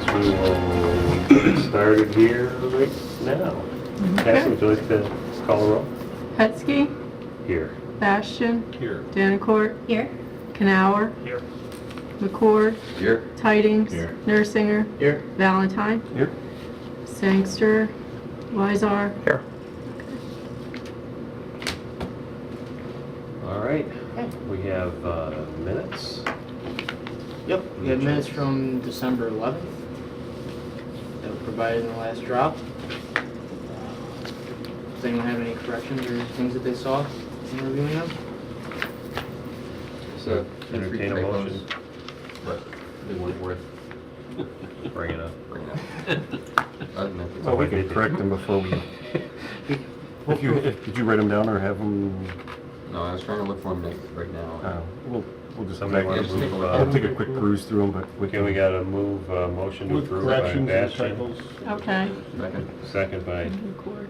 guess we will get started here right now. Cassie, would you like to call the roll? Hetzke, Here. Bastian, Here. Danicourt, Here. Knauer, Here. McCord, Here. Tidings, Here. Nursinger, Here. Valentine, Here. Sangster, Weisar. Here. All right, we have minutes. Yep, we have minutes from December 11th that were provided in the last drop. Does anyone have any corrections or things that they saw in reviewing them? So entertain a motion. But they weren't worth Bring it up. bringing up. Well, we can correct them before we... Did you write them down or have them... No, I was trying to look for them right now. We'll just Somebody back wanna in. move, I'll take a quick cruise through them, but Okay, we got to move motion to With approve by corrections and Bastian, typos. Okay. Second. second by McCord.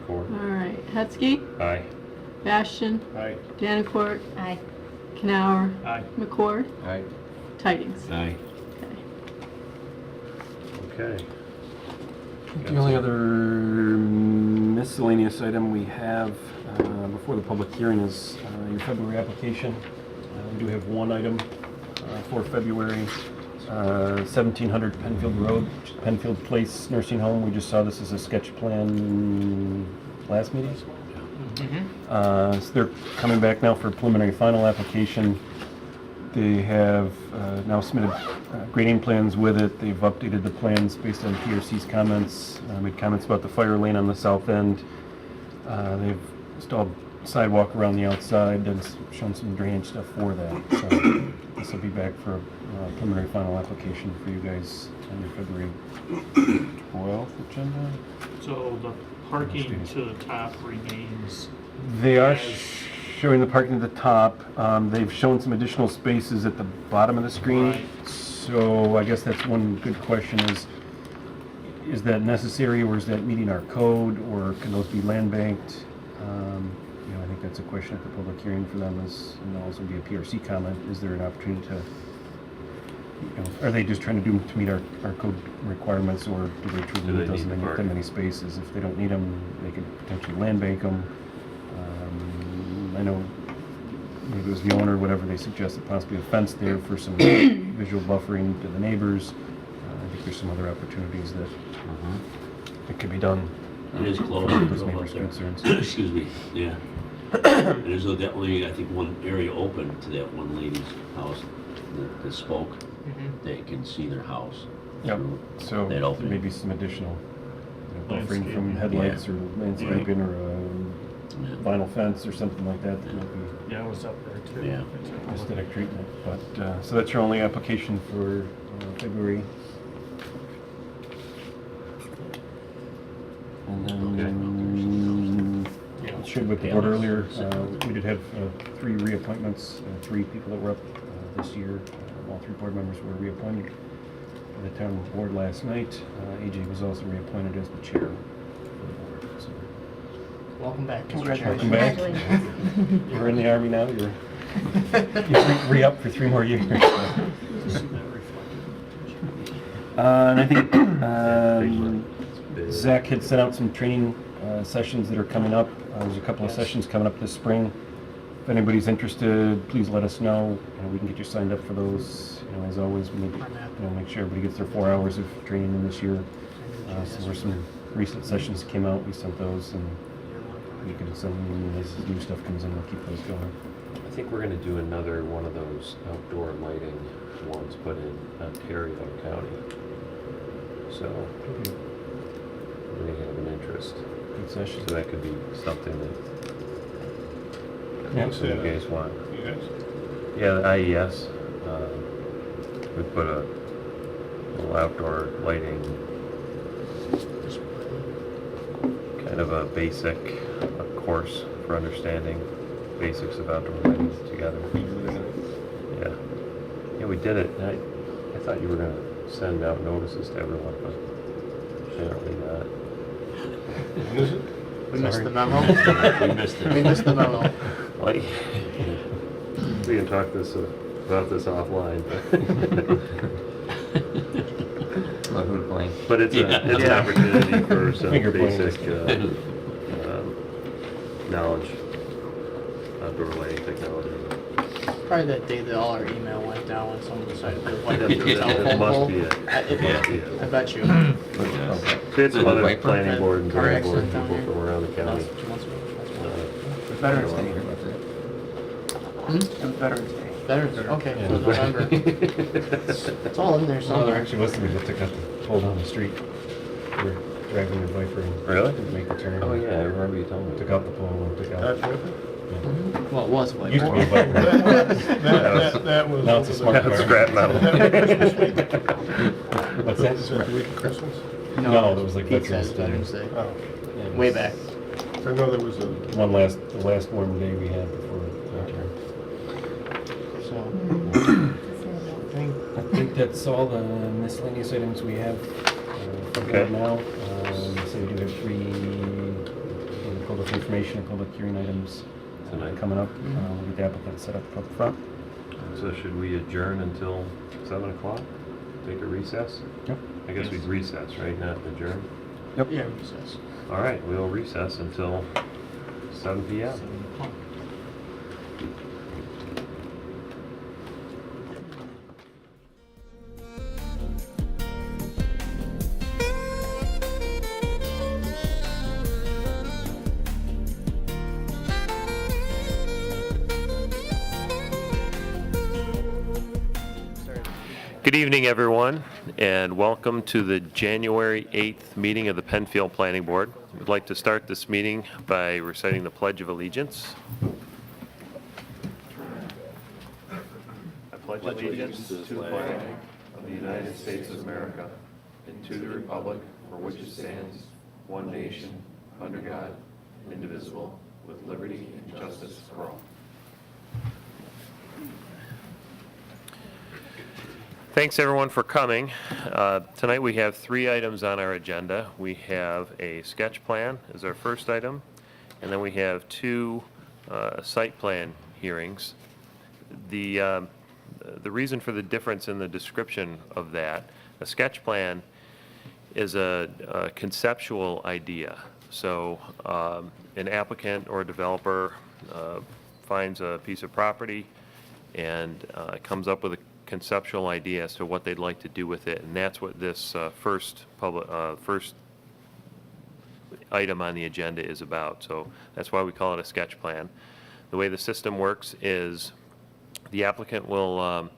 McCord. All right, Hetzke, Aye. Bastian, Aye. Danicourt, Aye. Knauer, Aye. McCord, Aye. Tidings. Aye. Okay. Okay. The only other miscellaneous item we have before the public hearing is your February application. We do have one item for February, 1700 Penfield Road, Penfield Place Nursing Home. We just saw this as a sketch plan last meeting. So they're coming back now for a preliminary final application. They have now submitted grading plans with it. They've updated the plans based on PRC's comments, made comments about the fire lane on the south end. They've installed sidewalk around the outside and shown some drainage stuff for that. So this will be back for a preliminary final application for you guys on your February 12th agenda. So the parking to the top remains. They are as- showing the parking at the top. They've shown some additional spaces at the bottom of the screen. Right. So I guess that's one good question is that necessary or is that meeting our code or can those be land banked? I think that's a question at the public hearing for them and also be a PRC comment. Is there an opportunity to, are they just trying to meet our code requirements or do they truly Do they need those need the many parking? spaces? If they don't need them, they could potentially land bank them. I know maybe it was the owner or whatever, they suggested possibly a fence there for some visual buffering to the neighbors. I think there's some other opportunities that could be done. It is close. Those neighbors' concerns. Excuse me, yeah. There's definitely, I think, one area open to that one lady's house that spoke. They can see their house. Yep, through so that opening. maybe some additional buffering from Landscaping. headlights or landscaping or Yeah. vinyl fence or something like that. That might be Yeah, I was up there too. Yeah. aesthetic treatment. But, so that's your only application for February. And then, it shared with the board earlier, we did have 3 reappointments, 3 people that were up this year. All 3 board members were reappointed by the town board last night. AJ was also reappointed as the chair for the board. So Welcome back, Mr. Welcome Chairman. back. Congratulations. You're in the Army now, you're re-up for 3 more years. And I think Zach had sent out some training sessions that are coming up. There's a couple of sessions coming up this spring. If anybody's interested, please let us know. We can get you signed up for those. As always, we need to make sure everybody gets their 4 hours of training in this year. So there's some recent sessions that came out. We sent those, and you can send them as new stuff comes in. We'll keep those going. I think we're going to do another one of those outdoor lighting ones, but in Ontario County. So we have an interest. Good session. So that could be something that Yeah. some of you guys want. You guys? Yeah, the IES. We put a little outdoor lighting, kind of a basic course for understanding basics of outdoor lighting together. Yeah. Yeah, we did it. I thought you were going to send out notices to everyone, but apparently not. We missed the memo. We missed it. We missed the memo. Like, we can talk about this offline. But hood plane. But it's Yeah. it's an opportunity for some Finger pointing. basic knowledge, outdoor lighting technology. Probably that day that all our email went down when someone decided to wipe That the telephone that must pole. be it. Must be it. I bet you. We had some other Right. planning board and Car zoning board accident down people here. from around the That was county. 2 months ago. Veterans Day, that's it. Hmm? It was Veterans Day. Veterans, okay, Yeah. so November. It's all in there Well, there somewhere. actually was somebody that took out the pole down the street. They were driving their Viper and Really? didn't make the turn. Oh, yeah, I remember you telling me. Took out the pole and took out. Mhm. Well, it was like. Used to be a Viper. That was. Now it's a smart That's car. scrap metal. What's that? Is that the week of Christmas? No, that was like Pete Veterans said Day. Veterans Day. Oh, Yeah, it Way was back. I know there was a, the last warm day we had before winter. So. I think that's all the miscellaneous items we have for Okay. right now. So we do have 3 public information and public hearing items Tonight. coming up. We'll get the applicant set up front. So should we adjourn until 7 o'clock? Take a recess? Yep. I guess we'd recess, right, not adjourn? Yeah, recess. All right, we'll recess until 7 p.m. 7 o'clock. Good evening, everyone, and welcome to the January 8th meeting of the Penfield Planning Board. We'd like to start this meeting by reciting the Pledge of Allegiance. I pledge allegiance to the flag of the United States of America and to the republic for which it stands, one nation, under God, indivisible, with liberty and justice for all. Thanks, everyone, for coming. Tonight we have 3 items on our agenda. We have a sketch plan as our first item, and then we have 2 site plan hearings. The reason for the difference in the description of that, a sketch plan is a conceptual idea. So an applicant or a developer finds a piece of property and comes up with a conceptual idea as to what they'd like to do with it, and that's what this first item on the agenda is about. So that's why we call it a sketch plan. The way the system works is the applicant will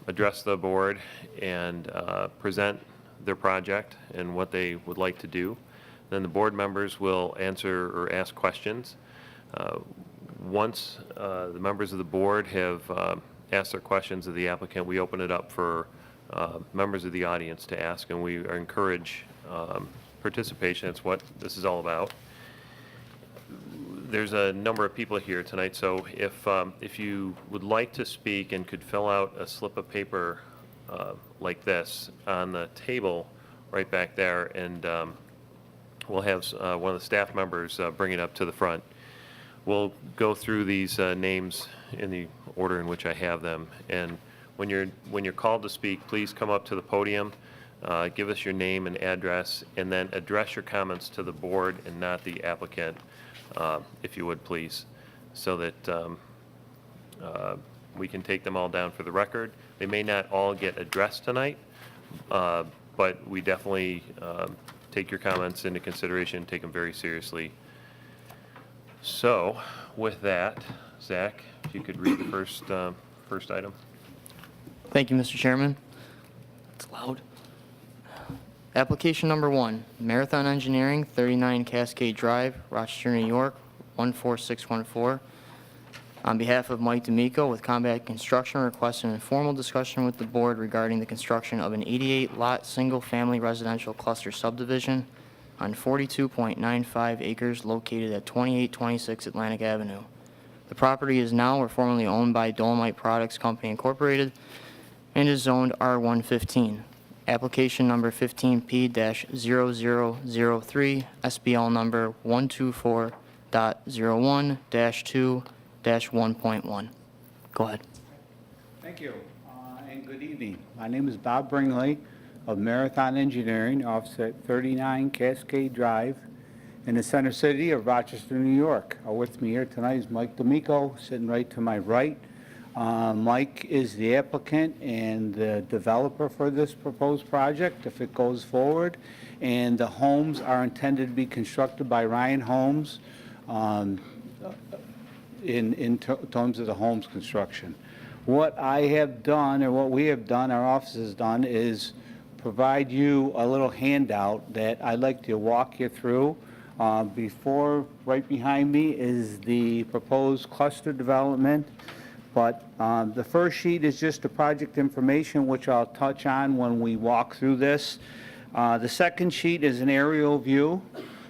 address the board and present their project and what they would like to do. Then the board members will answer or ask questions. Once the members of the board have ask their questions of the applicant, we open it up for members of the audience to ask, and we encourage participation. That's what this is all about. There's a number of people here tonight, so if you would like to speak and could fill out a slip of paper like this on the table right back there, and we'll have one of the staff members bring it up to the front. We'll go through these names in the order in which I have them, and when you're called to speak, please come up to the podium, give us your name and address, and then address your comments to the board and not the applicant, if you would please, so that we can take them all down for the record. They may not all get addressed tonight, but we definitely take your comments into consideration, take them very seriously. So, with that, Zach, if you could read the first item. Thank you, Mr. Chairman. It's loud. Application number 1, Marathon Engineering, 39 Cascade Drive, Rochester, New York, 14614. On behalf of Mike D'Amico with Combat Construction, request an informal discussion with the board regarding the construction of an 88-lot single-family residential cluster subdivision on 42.95 acres located at 2826 Atlantic Avenue. The property is now or formerly owned by Dolomite Products Co. Incorporated and is zoned R115. Application number 15P-0003, SBL number 124.01-2-1.1. Go ahead. Thank you, and good evening. My name is Bob Bringley of Marathon Engineering, office at 39 Cascade Drive, in the center city of Rochester, New York. With me here tonight is Mike D'Amico, sitting right to my right. Mike is the applicant and the developer for this proposed project, if it goes forward. And the homes are intended to be constructed by Ryan Homes in terms of the homes construction. What I have done, or what we have done, our office has done, is provide you a little handout that I'd like to walk you through. Right behind me is the proposed cluster development. But the first sheet is just the project information, which I'll touch on when we walk through this. The second sheet is an aerial view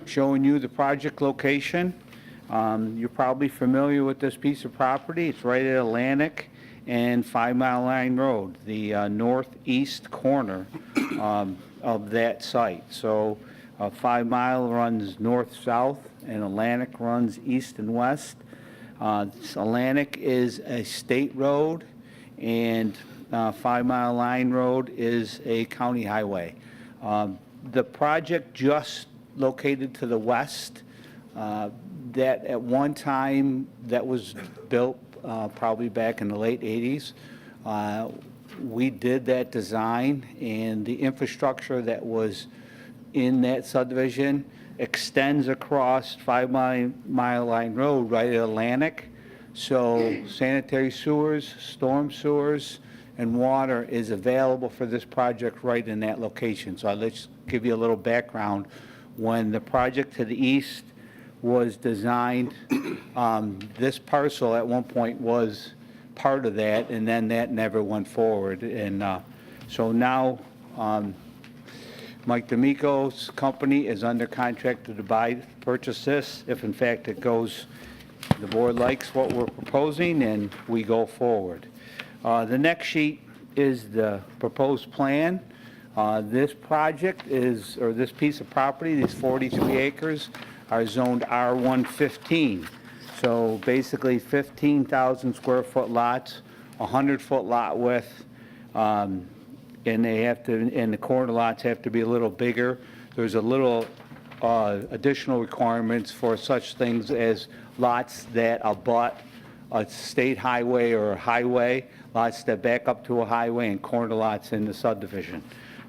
showing you the project location. You're probably familiar with this piece of property. It's right at Atlantic and 5 Mile Line Road, the northeast corner of that site. So 5 Mile runs north-south and Atlantic runs east and west. Atlantic is a state road and 5 Mile Line Road is a county highway. The project just located to the west, that at one time that was built probably back in the late 80s. We did that design, and the infrastructure that was in that subdivision extends across 5 Mile Line Road right at Atlantic. So sanitary sewers, storm sewers, and water is available for this project right in that location. So let's give you a little background. When the project to the east was designed, this parcel at one point was part of that, and then that never went forward. And so now Mike D'Amico's company is under contract to purchase this, if in fact it goes, the board likes what we're proposing, and we go forward. The next sheet is the proposed plan. This project is, or this piece of property, these 43 acres, are zoned R115. So basically 15,000 square foot lots, 100-foot lot width, and the corner lots have to be a little bigger. There's a little additional requirements for such things as lots that abut a state highway or a highway, lots that back up to a highway, and corner lots in the subdivision.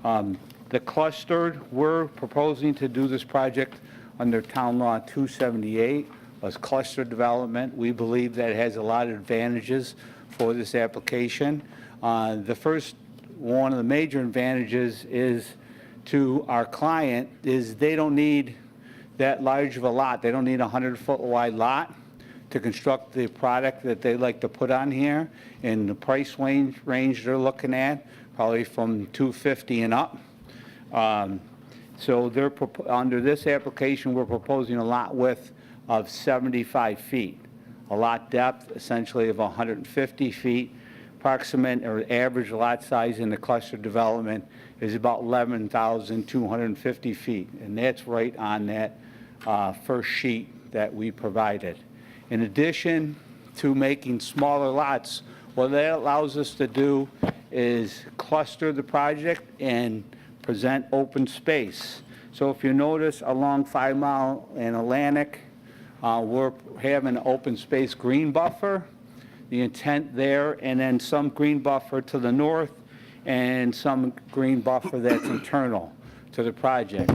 The clustered, we're proposing to do this project under Town Law 278 as cluster development. We believe that has a lot of advantages for this application. The first one of the major advantages is to our client is they don't need that large of a lot. They don't need a 100-foot wide lot to construct the product that they like to put on here. And the price range they're looking at, probably from $250 and up. So they're under this application, we're proposing a lot width of 75 feet, a lot depth essentially of 150 feet. Approximate or average lot size in the cluster development is about 11,250 feet, and that's right on that first sheet that we provided. In addition to making smaller lots, what that allows us to do is cluster the project and present open space. So if you notice along 5 Mile and Atlantic, we're having an open space green buffer, the intent there, and then some green buffer to the north and some green buffer that's internal to the project.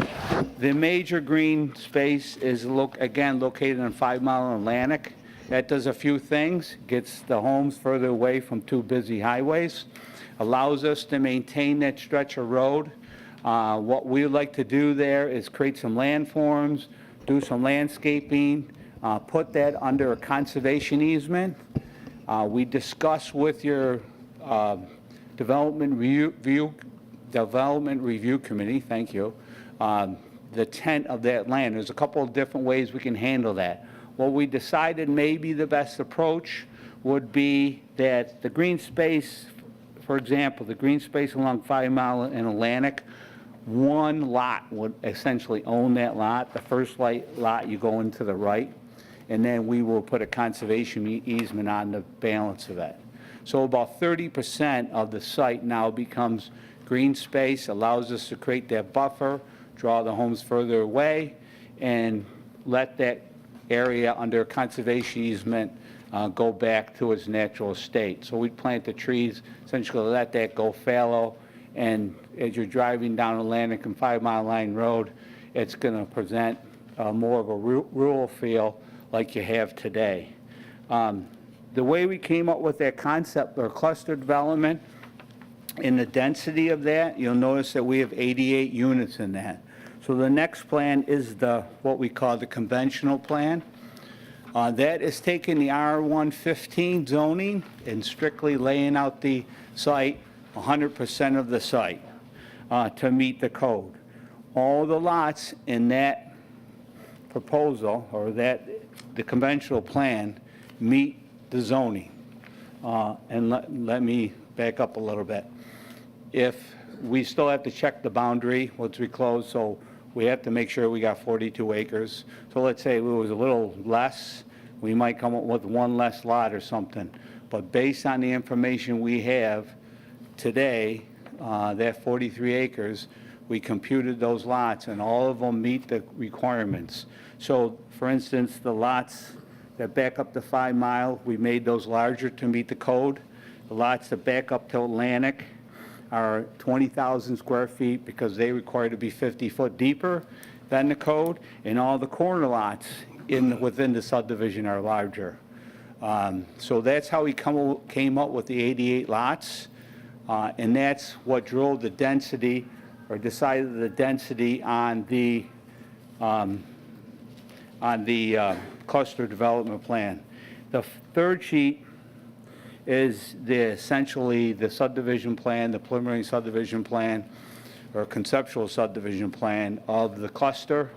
The major green space is, again, located on 5 Mile and Atlantic. That does a few things, gets the homes further away from two busy highways, allows us to maintain that stretch of road. What we would like to do there is create some landforms, do some landscaping, put that under a conservation easement. We discuss with your development review committee, thank you, the intent of that land. There's a couple of different ways we can handle that. What we decided maybe the best approach would be that the green space, for example, the green space along 5 Mile and Atlantic, one lot would essentially own that lot. The first lot, you go into the right, and then we will put a conservation easement on the balance of that. So about 30% of the site now becomes green space, allows us to create that buffer, draw the homes further away, and let that area under conservation easement go back to its natural state. So we plant the trees, essentially let that go fallow, and as you're driving down Atlantic and 5 Mile Line Road, it's going to present more of a rural feel like you have today. The way we came up with that concept or cluster development and the density of that, you'll notice that we have 88 units in that. So the next plan is what we call the conventional plan. That is taking the R115 zoning and strictly laying out the site, 100% of the site, to meet the code. All the lots in that proposal, or the conventional plan, meet the zoning. And let me back up a little bit. If we still have to check the boundary once we close, so we have to make sure we got 42 acres. So let's say it was a little less, we might come up with one less lot or something. But based on the information we have today, that 43 acres, we computed those lots and all of them meet the requirements. So for instance, the lots that back up to 5 Mile, we made those larger to meet the code. The lots that back up to Atlantic are 20,000 square feet because they require to be 50 foot deeper than the code, and all the corner lots within the subdivision are larger. So that's how we came up with the 88 lots, and that's what drove the density, or decided the density on the cluster development plan. The third sheet is essentially the subdivision plan, the preliminary subdivision plan, or conceptual subdivision plan of the cluster.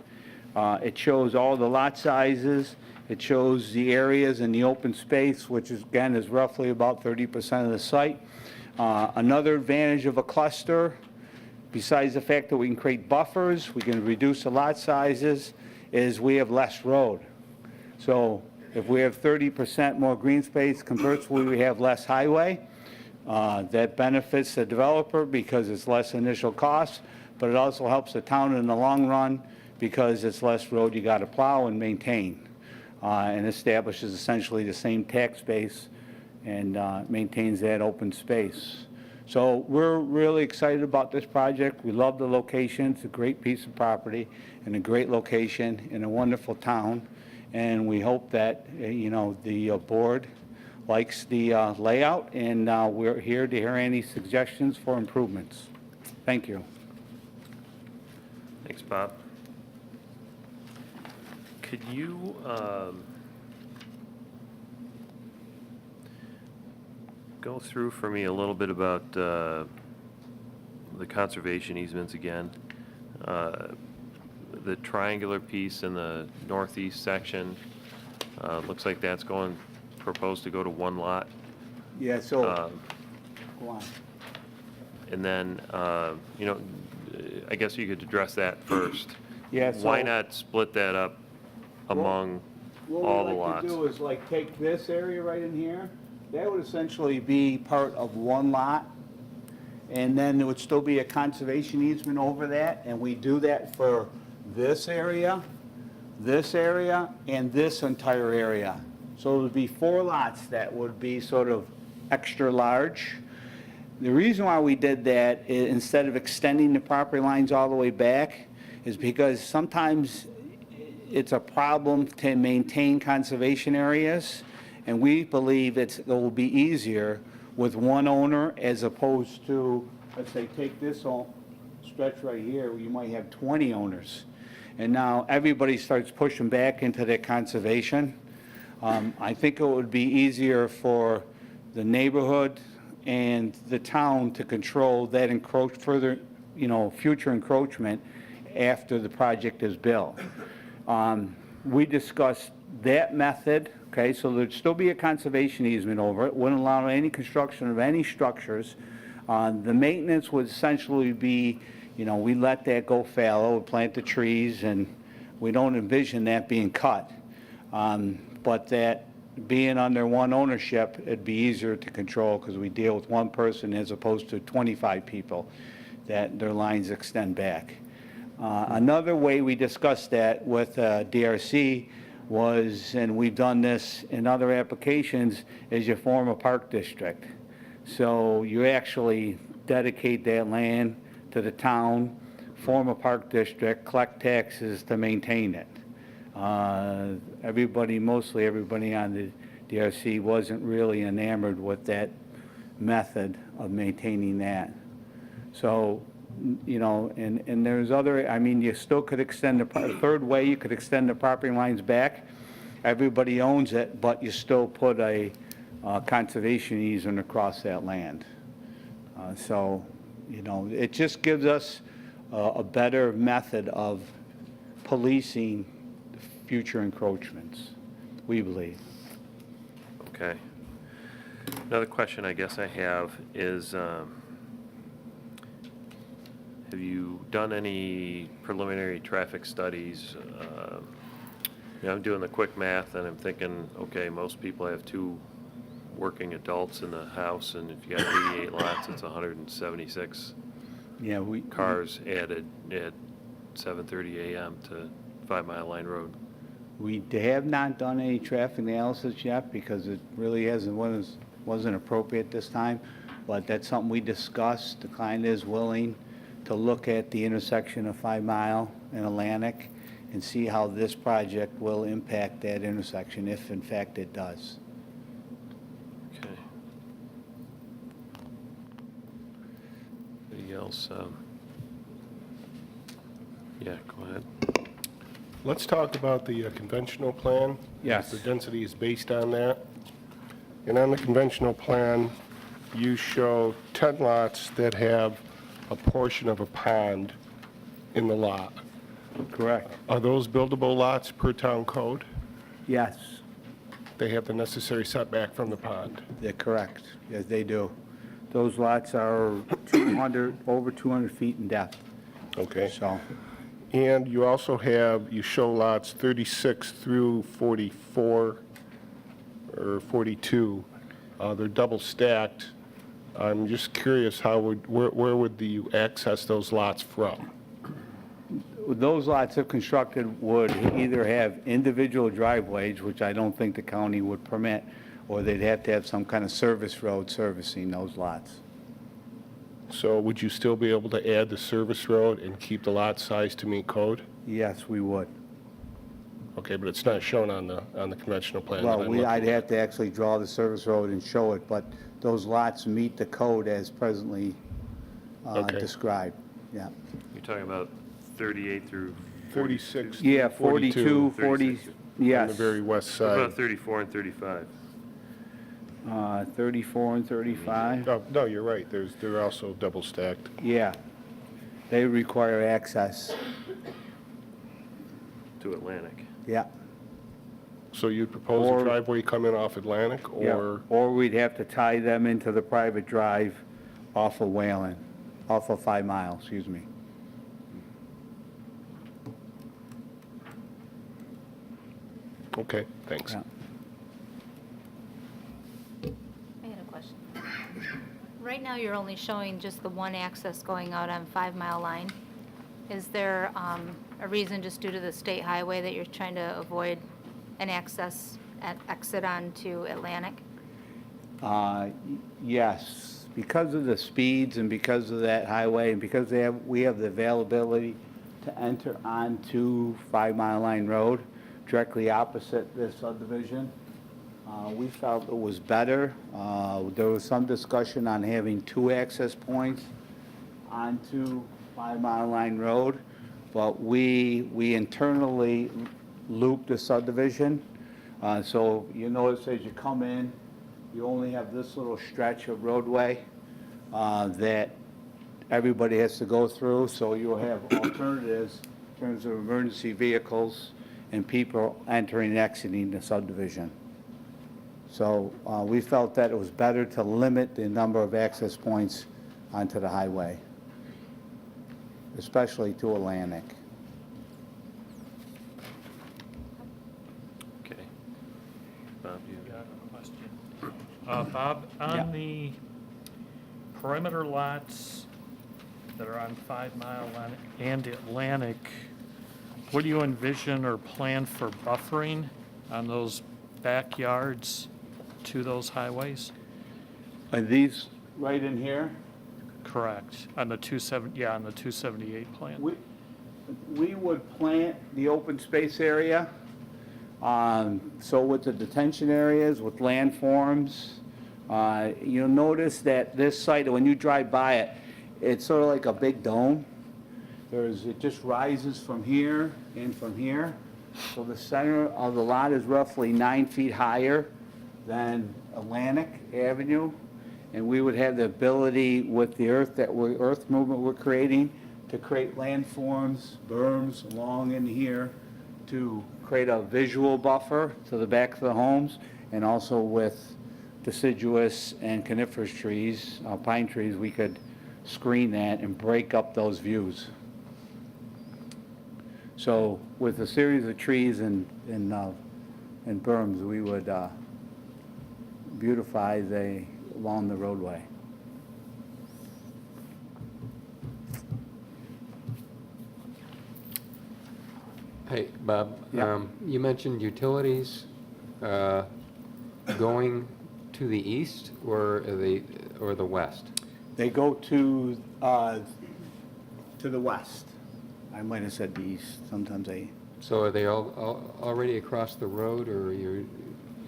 It shows all the lot sizes. It shows the areas in the open space, which is, again, is roughly about 30% of the site. Another advantage of a cluster, besides the fact that we can create buffers, we can reduce the lot sizes, is we have less road. So if we have 30% more green space, conversely, we have less highway. That benefits the developer because it's less initial costs, but it also helps the town in the long run because it's less road you got to plow and maintain, and establishes essentially the same tax base and maintains that open space. So we're really excited about this project. We love the location. It's a great piece of property and a great location in a wonderful town. And we hope that, the board likes the layout, and we're here to hear any suggestions for improvements. Thank you. Thanks, Bob. Could you go through for me a little bit about the conservation easements again? The triangular piece in the northeast section, looks like that's proposed to go to one lot. Yeah, so, go on. And then, I guess you could address that first. Yeah, so Why not split that up among all the what we like lots? to do is like take this area right in here, that would essentially be part of one lot, and then there would still be a conservation easement over that, and we do that for this area, and this entire area. So it would be 4 lots that would be sort of extra large. The reason why we did that, instead of extending the property lines all the way back, is because sometimes it's a problem to maintain conservation areas, and we believe it will be easier with one owner as opposed to, let's say, take this whole stretch right here, where you might have 20 owners. And now everybody starts pushing back into their conservation. I think it would be easier for the neighborhood and the town to control that further, future encroachment after the project is built. We discussed that method, okay, so there'd still be a conservation easement over it, wouldn't allow any construction of any structures. The maintenance would essentially be, we let that go fallow, we plant the trees, and we don't envision that being cut. But that being under one ownership, it'd be easier to control because we deal with one person as opposed to 25 people that their lines extend back. Another way we discussed that with DRC was, and we've done this in other applications, is you form a park district. So you actually dedicate that land to the town, form a park district, collect taxes to maintain it. Mostly everybody on the DRC wasn't really enamored with that method of maintaining that. So, you know, and there's other, I mean, you still could extend the third way, you could extend the property lines back. Everybody owns it, but you still put a conservation easement across that land. So, you know, it just gives us a better method of policing future encroachments, we believe. Okay. Another question I guess I have is, have you done any preliminary traffic studies? You know, I'm doing the quick math and I'm thinking, okay, most people have 2 working adults in the house, and if you got 88 lots, it's 176 Yeah, cars added at 7:30 a.m. to 5 Mile Line Road. We have not done any traffic analysis yet because it really wasn't appropriate this time, but that's something we discussed. The client is willing to look at the intersection of 5 Mile and Atlantic and see how this project will impact that intersection, if in fact it does. Okay. Anything else? Yeah, go ahead. Let's talk about the conventional plan. Yes. The density is based on that. And on the conventional plan, you show 10 lots that have a portion of a pond in the lot. Correct. Are those buildable lots per town code? Yes, They have the necessary setback from the pond. they're correct. Yes, they do. Those lots are over 200 feet in depth, Okay. so. And you also have, you show lots 36 through 44 or 42. They're double stacked. I'm just curious, where would you access those lots from? Those lots, if constructed, would either have individual driveways, which I don't think the county would permit, or they'd have to have some kind of service road servicing those lots. So would you still be able to add the service road and keep the lot size to meet code? Yes, we would. Okay, but it's not shown on the conventional plan that I'm Well, looking I'd have at. to actually draw the service road and show it, but those lots meet the code as presently Okay. described, yeah. You're talking about 38 through 36 Yeah, through 42, 40, 36. on yes. the very west What about side. 34 and 35? 34 and 35, No, you're right, they're also double stacked. yeah. They require access, To Atlantic. yeah. So you'd propose Or- a driveway coming off Atlantic, Yeah, or? or we'd have to tie them into the private drive off of Whalen, off of 5 Mile, excuse me. Okay, thanks. Yeah. I had a question. Right now, you're only showing just the one access going out on 5 Mile Line. Is there a reason, just due to the state highway, that you're trying to avoid an access and exit onto Atlantic? Yes, because of the speeds and because of that highway and because we have the availability to enter onto 5 Mile Line Road directly opposite this subdivision, we felt it was better. There was some discussion on having 2 access points onto 5 Mile Line Road, but we internally looped the subdivision. So you notice as you come in, you only have this little stretch of roadway that everybody has to go through, so you'll have alternatives in terms of emergency vehicles and people entering and exiting the subdivision. So we felt that it was better to limit the number of access points onto the highway, especially to Atlantic. Okay. Bob, do you have question. Bob, Yeah. on the perimeter lots that are on 5 Mile Line and Atlantic, what do you envision or plan for buffering on those backyards to those highways? Are these right in here? Correct. On the 278 plan. We would plant the open space area. So with the detention areas, with landforms, you'll notice that this site, when you drive by it, it's sort of like a big dome. It just rises from here and from here. So the center of the lot is roughly 9 feet higher than Atlantic Avenue. And we would have the ability with the earth movement we're creating to create landforms, berms along in here to create a visual buffer to the back of the homes, and also with deciduous and coniferous trees, pine trees, we could screen that and break up those views. So with a series of trees and berms, we would beautify along the roadway. Hey, Bob, Yeah. you mentioned utilities going to the east or the west? They go to the west. I might have said the east. Sometimes So are they all already across the road, or you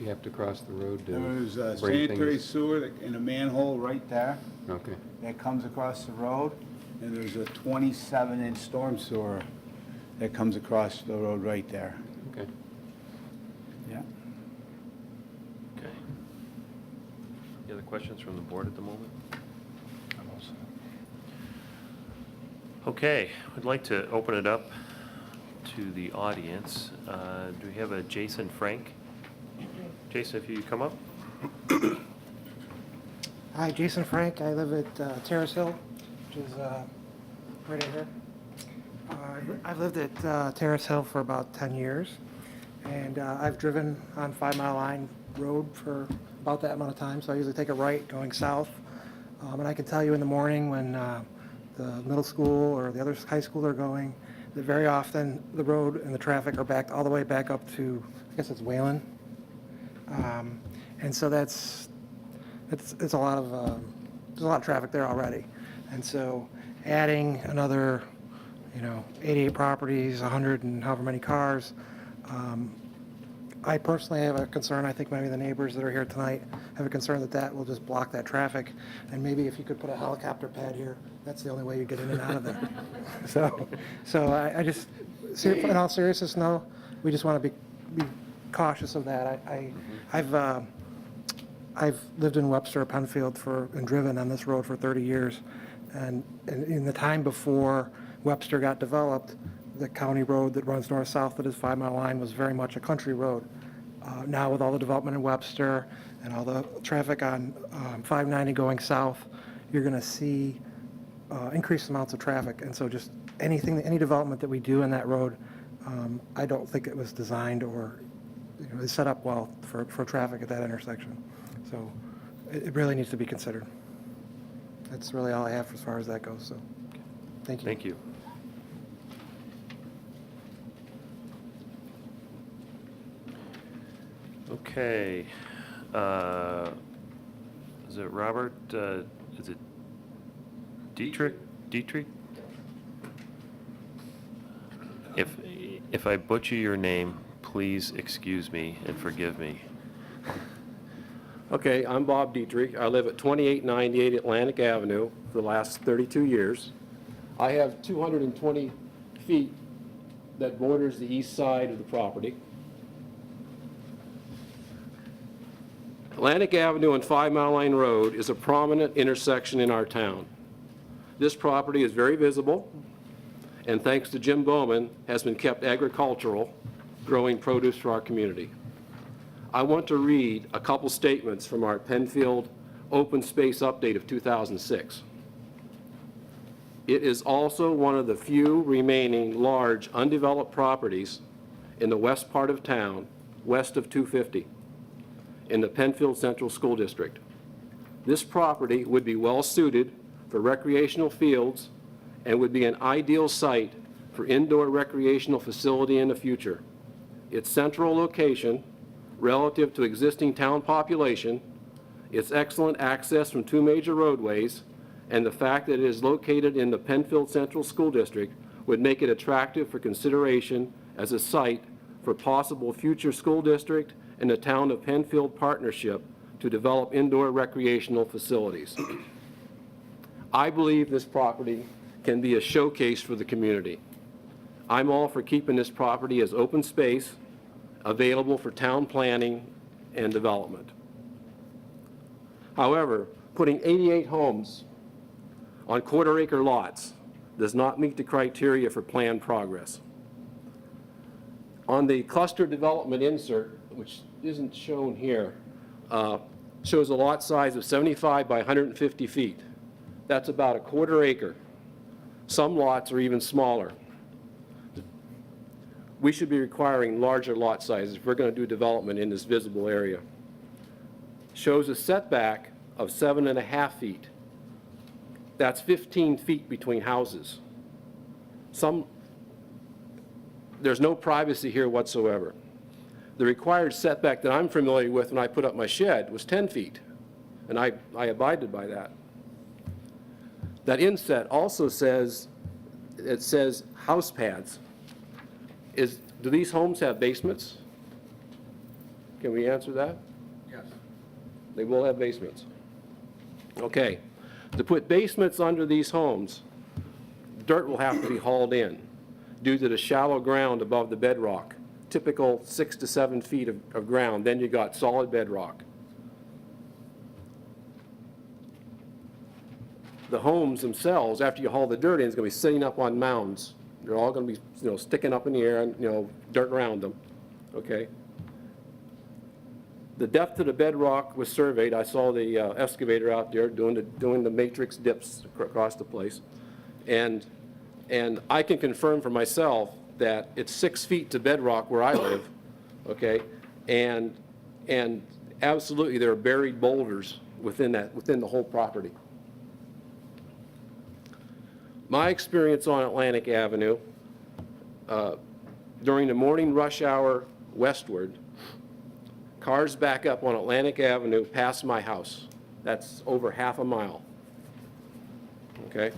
have to cross the road to there's a bring sanitary things? sewer in a manhole right there Okay. that comes across the road, and there's a 27-inch storm sewer that comes across the road right there. Okay. Yeah. Okay. Any other questions from the board at the moment? Okay, I'd like to open it up to the audience. Do we have a Jason Frank? Jason, if you come up. Hi, Jason Frank. I live at Terrace Hill, which is right in here. I've lived at Terrace Hill for about 10 years, and I've driven on 5 Mile Line Road for about that amount of time, so I usually take a right going south. And I can tell you in the morning when the middle school or the other high school are going, that very often the road and the traffic are backed all the way back up to, I guess it's Whalen. And so it's a lot of, there's a lot of traffic there already. And so adding another, 88 properties, 100 and however many cars, I personally have a concern, I think maybe the neighbors that are here tonight have a concern that will just block that traffic. And maybe if you could put a helicopter pad here, that's the only way you get in and out of there. So I just, in all seriousness, no, we just want to be cautious of that. I've lived in Webster, Penfield and driven on this road for 30 years. And in the time before Webster got developed, the county road that runs north-south that is 5 Mile Line was very much a country road. Now with all the development in Webster and all the traffic on 590 going south, you're going to see increased amounts of traffic. And so just any development that we do in that road, I don't think it was designed or is set up well for traffic at that intersection. So it really needs to be considered. That's really all I have as far as that goes. So thank you. Thank you. Okay. Is it Robert? Is it Dietrich? Dietrich? If I butcher your name, please excuse me and forgive me. Okay, I'm Bob Dietrich. I live at 2898 Atlantic Avenue for the last 32 years. I have 220 feet that borders the east side of the property. Atlantic Avenue and 5 Mile Line Road is a prominent intersection in our town. This property is very visible, and thanks to Jim Bowman, has been kept agricultural, growing produce for our community. I want to read a couple statements from our Penfield Open Space Update of 2006. It is also one of the few remaining large undeveloped properties in the west part of town, west of 250. in the Penfield Central School District. This property would be well-suited for recreational fields and would be an ideal site for indoor recreational facility in the future. Its central location, relative to existing town population, its excellent access from 2 major roadways, and the fact that it is located in the Penfield Central School District would make it attractive for consideration as a site for possible future school district and the town of Penfield partnership to develop indoor recreational facilities. I believe this property can be a showcase for the community. I'm all for keeping this property as open space, available for town planning and development. However, putting 88 homes on quarter-acre lots does not meet the criteria for planned progress. On the cluster development insert, which isn't shown here, shows a lot size of 75 by 150 feet. That's about a quarter acre. Some lots are even smaller. We should be requiring larger lot sizes if we're going to do development in this visible area. Shows a setback of 7.5 feet. That's 15 feet between houses. There's no privacy here whatsoever. The required setback that I'm familiar with when I put up my shed was 10 feet, and I abided by that. That inset also says, it says house pads. Do these homes have basements? Can we answer that? Yes. They will have basements. Okay. To put basements under these homes, dirt will have to be hauled in due to the shallow ground above the bedrock, typical 6 to 7 feet of ground. Then you got solid bedrock. The homes themselves, after you haul the dirt in, is going to be sitting up on mounds. They're all going to be, sticking up in the air and, dirt around them. Okay. The depth of the bedrock was surveyed. I saw the excavator out there doing the matrix dips across the place, and I can confirm for myself that it's 6 feet to bedrock where I live. Okay, and absolutely there are buried boulders within the whole property. My experience on Atlantic Avenue, during the morning rush hour westward, cars back up on Atlantic Avenue past my house. That's over half a mile. Okay?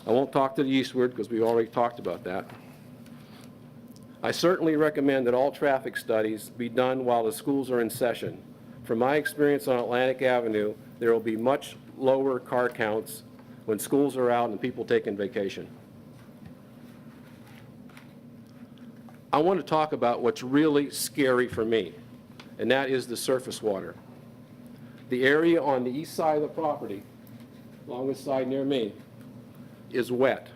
I won't talk to the eastward because we've already talked about that. I certainly recommend that all traffic studies be done while the schools are in session. From my experience on Atlantic Avenue, there will be much lower car counts when schools are out and people taking vacation. I want to talk about what's really scary for me, and that is the surface water. The area on the east side of the property, along this side near me, is wet,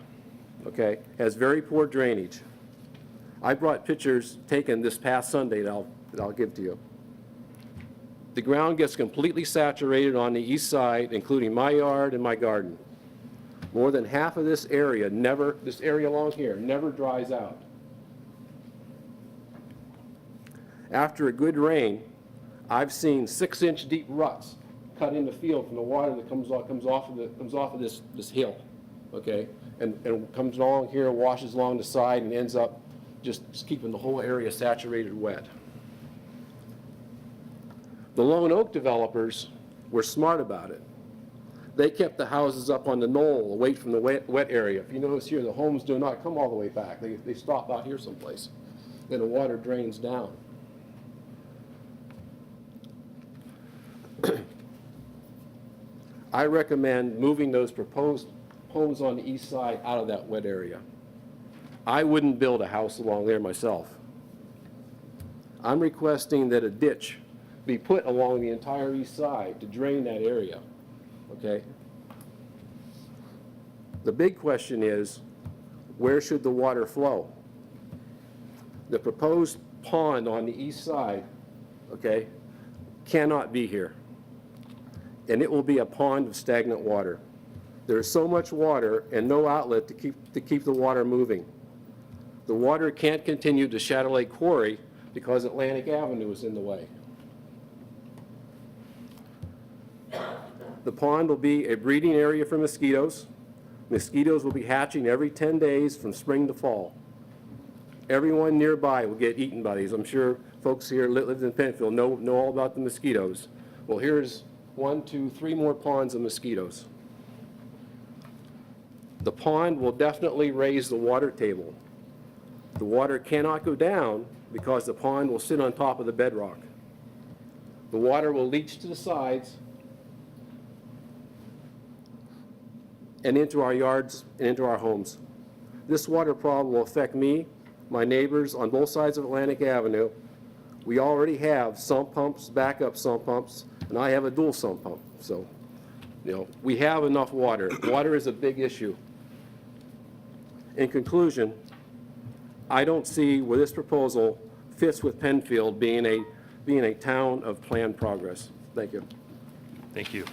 okay? Has very poor drainage. I brought pictures taken this past Sunday that I'll give to you. The ground gets completely saturated on the east side, including my yard and my garden. More than half of this area this area along here, never dries out. After a good rain, I've seen 6-inch deep ruts cut in the field from the water that comes off of this hill, okay, and comes along here, washes along the side, and ends up just keeping the whole area saturated wet. The Lone Oak developers were smart about it. They kept the houses up on the knoll away from the wet area. If you notice here, the homes do not come all the way back. They stop out here someplace. Then the water drains down. I recommend moving those proposed homes on the east side out of that wet area. I wouldn't build a house along there myself. I'm requesting that a ditch be put along the entire east side to drain that area, okay? The big question is, where should the water flow? The proposed pond on the east side, okay, cannot be here. And it will be a pond of stagnant water. There is so much water and no outlet to keep the water moving. The water can't continue to Shadow Lake Quarry because Atlantic Avenue is in the way. The pond will be a breeding area for mosquitoes. Mosquitoes will be hatching every 10 days from spring to fall. Everyone nearby will get eaten by these. I'm sure folks here that live in Penfield know all about the mosquitoes. Well, here's 1, 2, 3 more ponds of mosquitoes. The pond will definitely raise the water table. The water cannot go down because the pond will sit on top of the bedrock. The water will leach to the sides and into our yards and into our homes. This water problem will affect me, my neighbors on both sides of Atlantic Avenue. We already have sump pumps, backup sump pumps, and I have a dual sump pump. So, we have enough water. Water is a big issue. In conclusion, I don't see where this proposal fits with Penfield being a town of planned progress. Thank you. Thank you.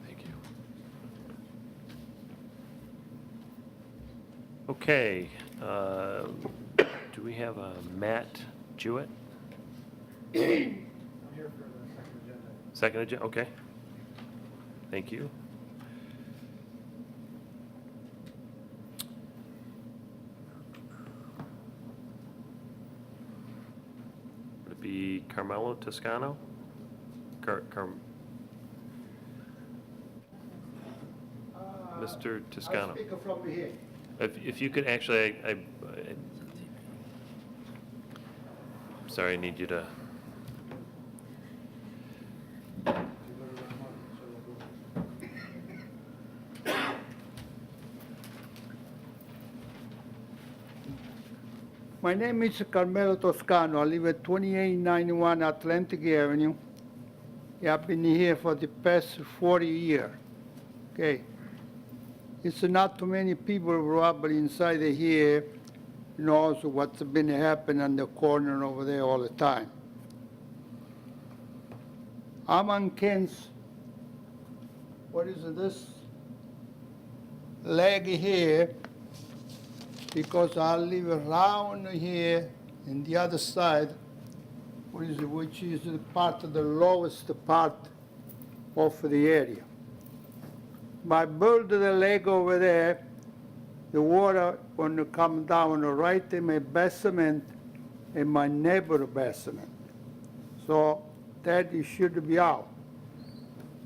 Thank you. Okay, do we have a Matt Jewett? Second agenda, okay. Thank you. Would it be Carmelo Toscano? Mr. Toscano. I'll speak from here. If you could actually, I'm sorry, I need you to. My name is Carmelo Toscano. I live at 2891 Atlantic Avenue. I've been here for the past 40 years. Okay. It's not too many people probably inside of here knows what's been happening on the corner over there all the time. I'm on Ken's, what is this leg here, because I live around here and the other side, which is the part of the lowest part of the area. By build the leg over there, the water going to come down right in my basement and my neighbor's basement. So that it should be out.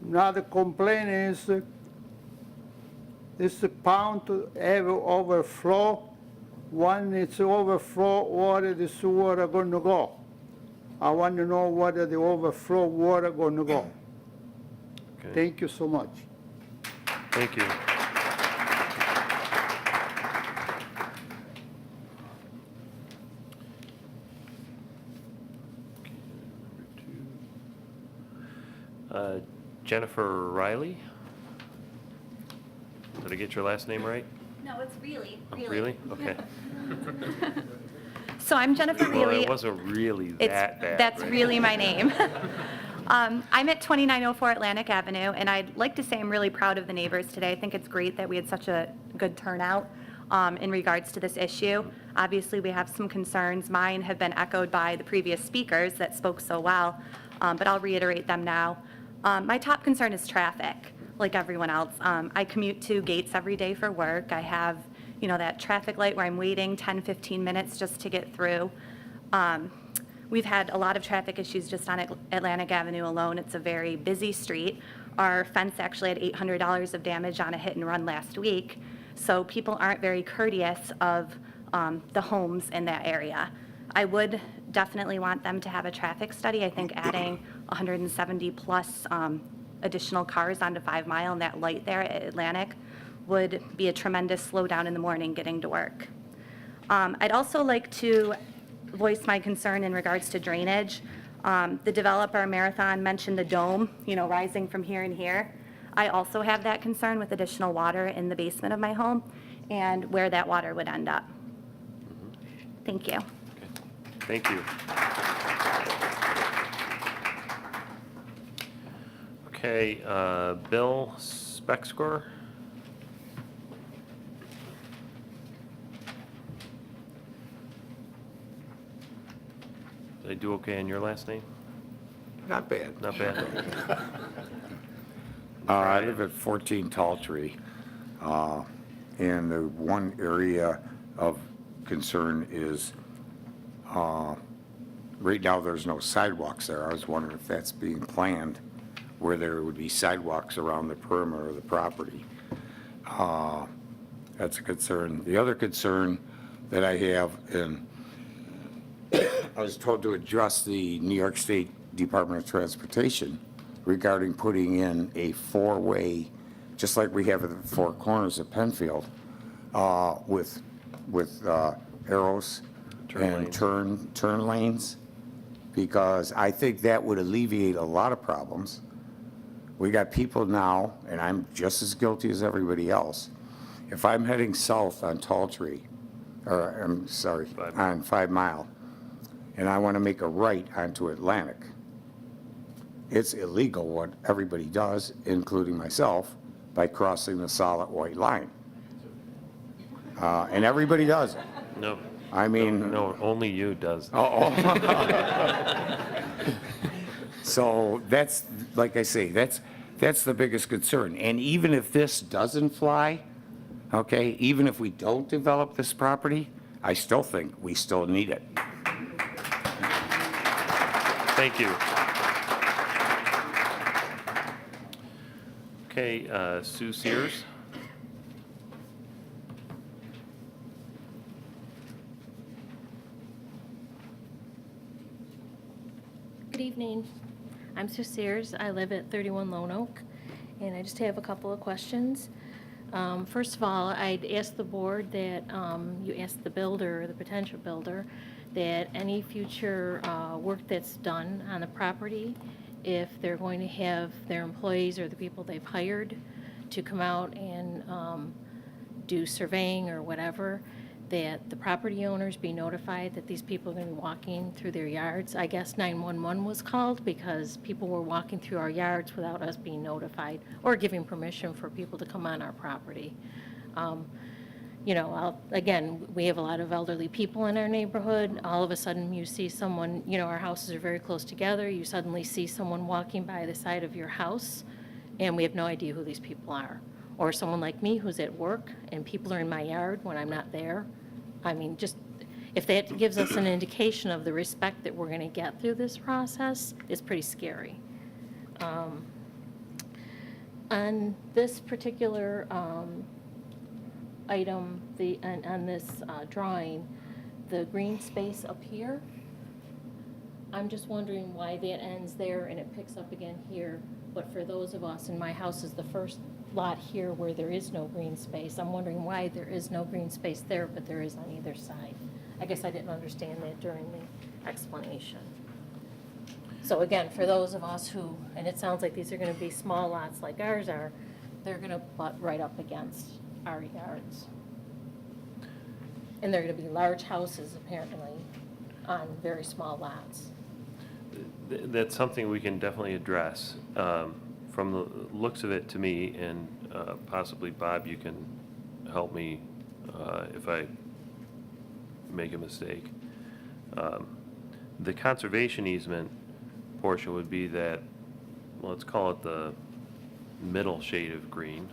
Another complaint is this pond have overflow. When it's overflow water, this water going to go. I want to know whether the overflow water going to go. Okay. Thank you so much. Thank you. Jennifer Riley. Did I get your last name right? No, it's really. Oh, really? Okay. So I'm Jennifer Well, Reilly. it wasn't really that bad. That's right? really my name. I'm at 2904 Atlantic Avenue, and I'd like to say I'm really proud of the neighbors today. I think it's great that we had such a good turnout in regards to this issue. Obviously, we have some concerns. Mine have been echoed by the previous speakers that spoke so well, but I'll reiterate them now. My top concern is traffic, like everyone else. I commute to Gates every day for work. I have, that traffic light where I'm waiting 10, 15 minutes just to get through. We've had a lot of traffic issues just on Atlantic Avenue alone. It's a very busy street. Our fence actually had $800 of damage on a hit and run last week. So people aren't very courteous of the homes in that area. I would definitely want them to have a traffic study. I think adding 170 plus additional cars onto 5 Mile and that light there at Atlantic would be a tremendous slowdown in the morning getting to work. I'd also like to voice my concern in regards to drainage. The developer, Marathon, mentioned the dome, rising from here and here. I also have that concern with additional water in the basement of my home and where that water would end up. Thank you. Thank you. Okay, Bill Speckscore. I do okay on your last name? Not bad. Not bad? I live at 14 Tall Tree, and the one area of concern is, right now, there's no sidewalks there. I was wondering if that's being planned, where there would be sidewalks around the perimeter of the property. That's a concern. The other concern that I have, and I was told to address the New York State Department of Transportation regarding putting in a four-way, just like we have at the four corners of Penfield, with arrows and turn lanes, because I think that would alleviate a lot of problems. We got people now, and I'm just as guilty as everybody else. If I'm heading south on Tall Tree, or I'm sorry, on 5 Mile, and I want to make a right onto Atlantic, it's illegal what everybody does, including myself, by crossing the solid white line. And everybody does it. No. I mean... No, only you does. So that's, like I say, that's the biggest concern. And even if this doesn't fly, okay, even if we don't develop this property, I still think we still need it. Thank you. Okay, Sue Sears. Good evening. I'm Sue Sears. I live at 31 Lone Oak, and I just have a couple of questions. First of all, I'd ask the board that you ask the builder, the potential builder, that any future work that's done on the property, if they're going to have their employees or the people they've hired to come out and do surveying or whatever, that the property owners be notified that these people are going to be walking through their yards. I guess 911 was called because people were walking through our yards without us being notified or giving permission for people to come on our property. You know, again, we have a lot of elderly people in our neighborhood. All of a sudden you see someone, you know, our houses are very close together. You suddenly see someone walking by the side of your house and we have no idea who these people are. Or someone like me who's at work and people are in my yard when I'm not there. I mean, just if that gives us an indication of the respect that we're going to get through this process, it's pretty scary. On this particular item, on this drawing, the green space up here, I'm just wondering why that ends there and it picks up again here. But for those of us, and my house is the first lot here where there is no green space, I'm wondering why there is no green space there, but there is on either side. I guess I didn't understand that during the explanation. So again, for those of us who, and it sounds like these are going to be small lots like ours are, they're going to butt right up against our yards. And they're going to be large houses apparently on very small lots. That's something we can definitely address. From the looks of it to me, and possibly Bob, you can help me if I make a mistake. The conservation easement portion would be that, well, let's call it the middle shade of green.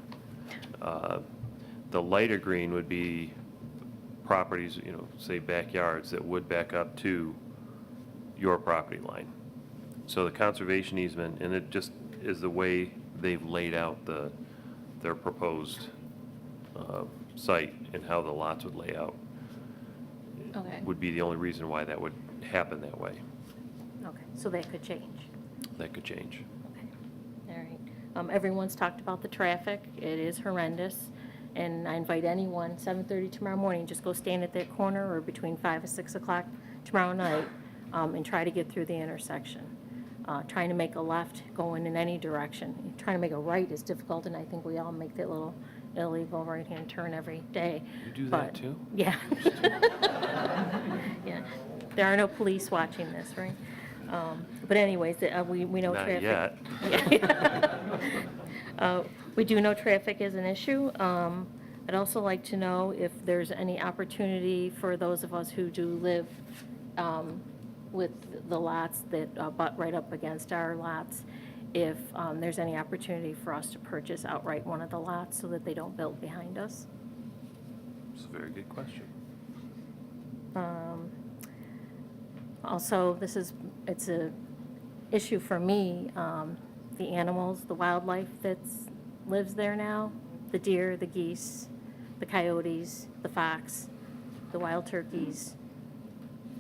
The lighter green would be properties, you know, say backyards that would back up to your property line. So the conservation easement, and it just is the way they've laid out their proposed site and how the lots would lay out. Okay. Would be the only reason why that would happen that way. Okay, so that could change. That could change. All right. Everyone's talked about the traffic. It is horrendous. And I invite anyone, 7:30 tomorrow morning, just go stand at that corner or between 5 and 6 o'clock tomorrow night and try to get through the intersection. Trying to make a left going in any direction. Trying to make a right is difficult, and I think we all make that little illegal right-hand turn every day. You do that too? Yeah. Yeah. There are no police watching this, right? But anyways, we know Not traffic. yet. We do know traffic is an issue. I'd also like to know if there's any opportunity for those of us who do live with the lots that butt right up against our lots, if there's any opportunity for us to purchase outright one of the lots so that they don't build behind us. It's a very good question. Also, it's a issue for me, the animals, the wildlife that lives there now, the deer, the geese, the coyotes, the fox, the wild turkeys.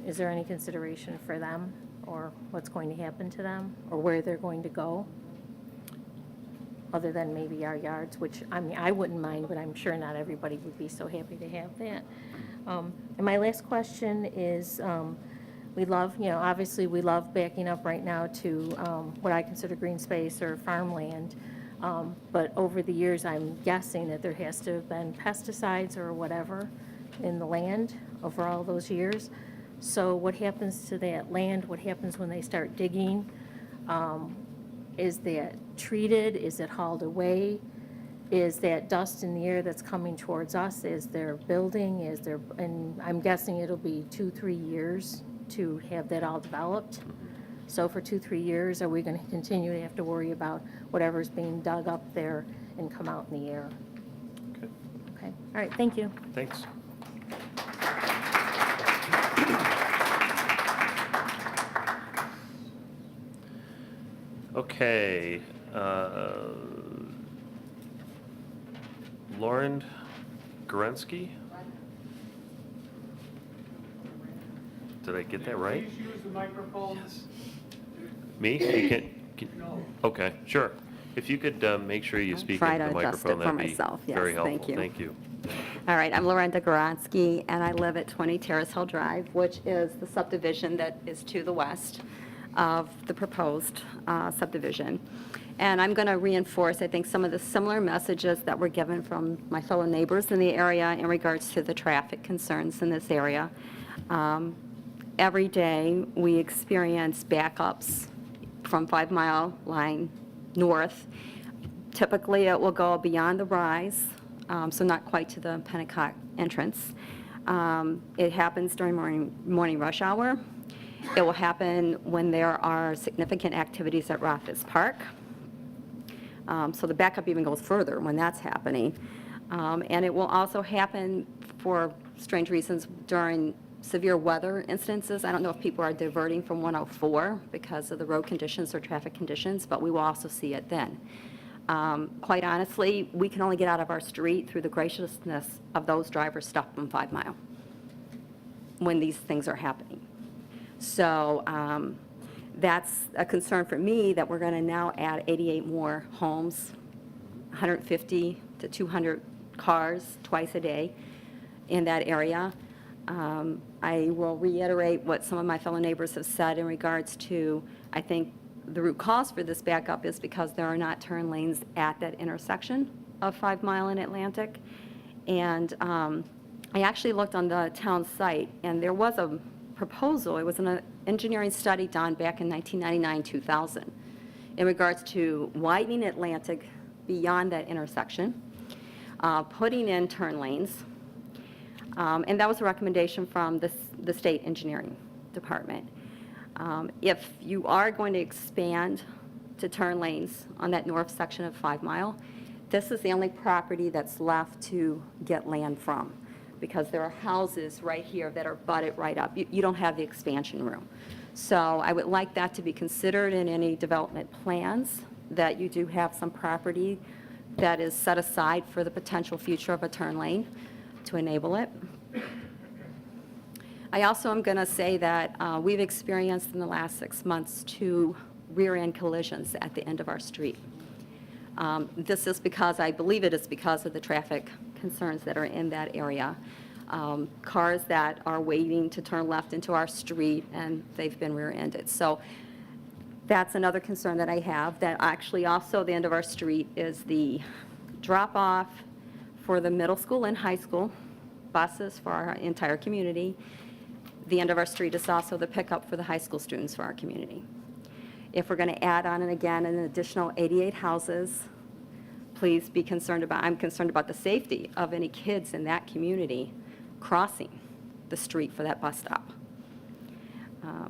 Is there any consideration for them, or what's going to happen to them, or where they're going to go? Other than maybe our yards, which, I mean, I wouldn't mind, but I'm sure not everybody would be so happy to have that. And my last question is, we love, obviously we love backing up right now to what I consider green space or farmland. But over the years, I'm guessing that there has to have been pesticides or whatever in the land over all those years. So what happens to that land? What happens when they start digging? Is that treated? Is it hauled away? Is that dust in the air that's coming towards us? Is there building? And I'm guessing it'll be 2-3 years to have that all developed. So for 2-3 years, are we going to continue to have to worry about whatever's being dug up there and come out in the air? Okay. Okay, all right, thank you. Thanks. Okay. Lauren Gorensky? Did I get that right? Please use the microphone. Me? You can, okay, sure. If you could make sure you speak try into the to adjust microphone, it for that'd be myself. Yes, very helpful. thank you. Thank you. All right, I'm Lorenda Goronsky, and I live at 20 Terrace Hill Drive, which is the subdivision that is to the west of the proposed subdivision. And I'm going to reinforce, I think, some of the similar messages that were given from my fellow neighbors in the area in regards to the traffic concerns in this area. Every day, we experience backups from 5 Mile Line north. Typically, it will go beyond the rise, so not quite to the Pennacock entrance. It happens during morning rush hour. It will happen when there are significant activities at Rothfuss Park. So the backup even goes further when that's happening. And it will also happen for strange reasons during severe weather instances. I don't know if people are diverting from 104 because of the road conditions or traffic conditions, but we will also see it then. Quite honestly, we can only get out of our street through the graciousness of those drivers stuck on 5 Mile when these things are happening. So that's a concern for me that we're going to now add 88 more homes, 150 to 200 cars twice a day in that area. I will reiterate what some of my fellow neighbors have said in regards to, I think the root cause for this backup is because there are not turn lanes at that intersection of 5 Mile and Atlantic. And I actually looked on the town site, and there was a proposal, it was an engineering study done back in 1999-2000 in regards to widening Atlantic beyond that intersection, putting in turn lanes, and that was a recommendation from the state engineering department. If you are going to expand to turn lanes on that north section of 5 Mile, this is the only property that's left to get land from, because there are houses right here that are butted right up. You don't have the expansion room. So I would like that to be considered in any development plans, that you do have some property that is set aside for the potential future of a turn lane to enable it. I also am going to say that we've experienced in the last 6 months 2 rear-end collisions at the end of our street. This is because, I believe it is because of the traffic concerns that are in that area. Cars that are waiting to turn left into our street, and they've been rear-ended. So that's another concern that I have, that actually also the end of our street is the drop-off for the middle school and high school buses for our entire community. The end of our street is also the pickup for the high school students for our community. If we're going to add on, and again, an additional 88 houses, please be concerned about, I'm concerned about the safety of any kids in that community crossing the street for that bus stop.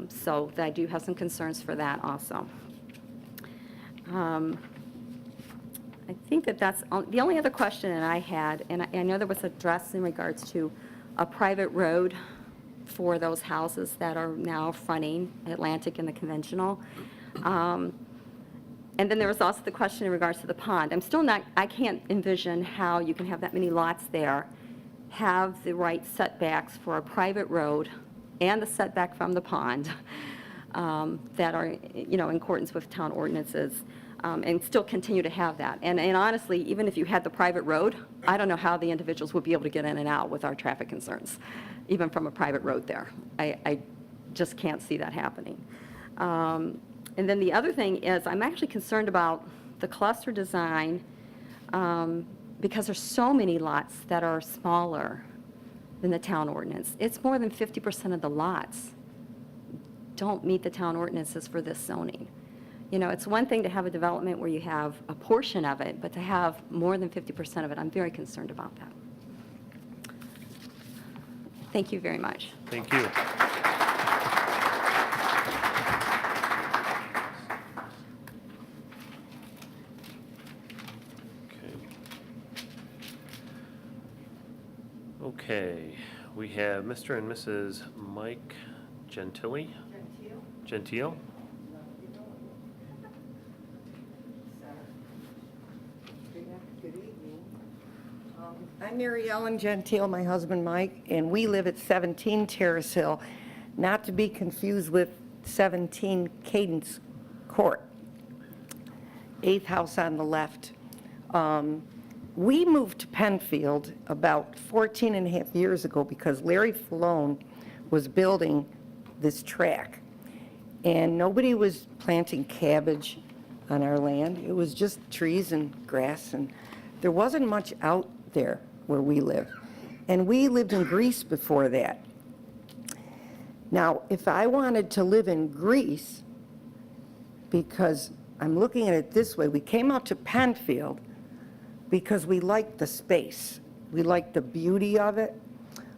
So I do have some concerns for that also. I think that's the only other question that I had, and I know there was addressed in regards to a private road for those houses that are now fronting Atlantic and the conventional. And then there was also the question in regards to the pond. I can't envision how you can have that many lots there, have the right setbacks for a private road and the setback from the pond that are, in accordance with town ordinances, and still continue to have that. And honestly, even if you had the private road, I don't know how the individuals would be able to get in and out with our traffic concerns, even from a private road there. I just can't see that happening. And then the other thing is, I'm actually concerned about the cluster design because there's so many lots that are smaller than the town ordinance. It's more than 50% of the lots don't meet the town ordinances for this zoning. It's one thing to have a development where you have a portion of it, but to have more than 50% of it, I'm very concerned about that. Thank you very much. Thank you. Okay, we have Mr. and Mrs. Mike Gentile. Gentile? Good evening. I'm Mary Ellen Gentile, my husband Mike, and we live at 17 Terrace Hill, not to be confused with 17 Cadence Court, 8th house on the left. We moved to Penfield about 14 and a half years ago because Larry Falone was building this track, and nobody was planting cabbage on our land. It was just trees and grass, and there wasn't much out there where we live. And we lived in Greece before that. Now, if I wanted to live in Greece, because I'm looking at it this way, we came out to Penfield because we liked the space. We liked the beauty of it.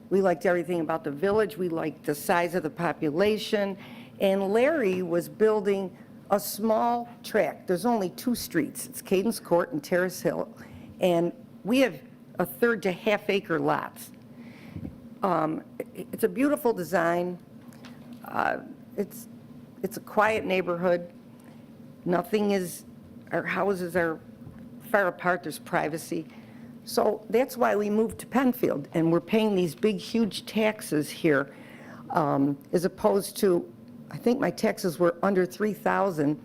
We liked everything about the village. We liked the size of the population. And Larry was building a small tract. There's only 2 streets. It's Cadence Court and Terrace Hill. And we have a 1/3 to 1/2 acre lots. It's a beautiful design. It's a quiet neighborhood. Our houses are far apart, there's privacy. So that's why we moved to Penfield, and we're paying these big, huge taxes here, as opposed to, I think my taxes were under $3,000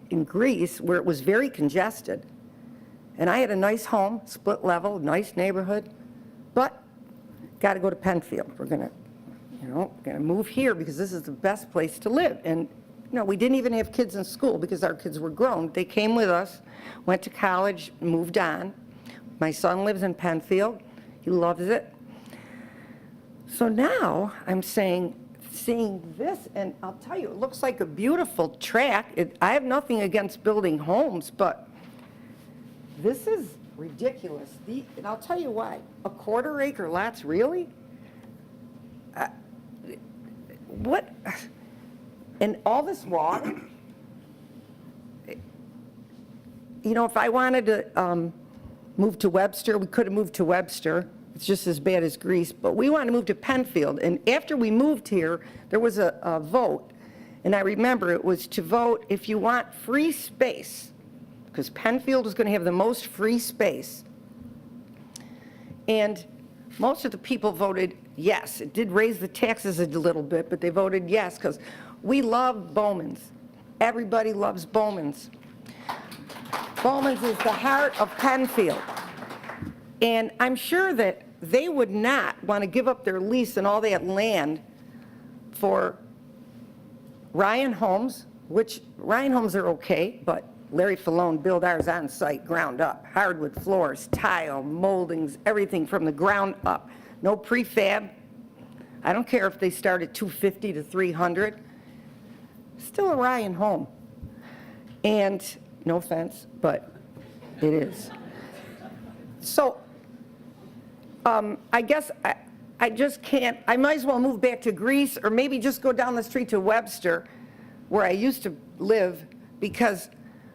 in Greece, where it was very congested. And I had a nice home, split level, nice neighborhood, but got to go to Penfield. We're gonna move here because this is the best place to live. And we didn't even have kids in school because our kids were grown. They came with us, went to college, moved on. My son lives in Penfield. He loves it. So now I'm seeing this, and I'll tell you, it looks like a beautiful track. I have nothing against building homes, but this is ridiculous. And I'll tell you why. A 1/4 acre lots, really? What? And all this water, if I wanted to move to Webster, we could have moved to Webster. It's just as bad as Greece, but we want to move to Penfield. And after we moved here, there was a vote, and I remember it was to vote if you want free space, because Penfield was going to have the most free space. And most of the people voted yes. It did raise the taxes a little bit, but they voted yes, because we love Bowman's. Everybody loves Bowman's. Bowman's is the heart of Penfield. And I'm sure that they would not want to give up their lease and all that land for Ryan Homes, which Ryan Homes are okay, but Larry Falone built ours on site, ground up. Hardwood floors, tile, moldings, everything from the ground up. No prefab. I don't care if they start at $250 to $300. Still a Ryan home. And no offense, but it is. So I guess I just can't, I might as well move back to Greece or maybe just go down the street to Webster, where I used to live, because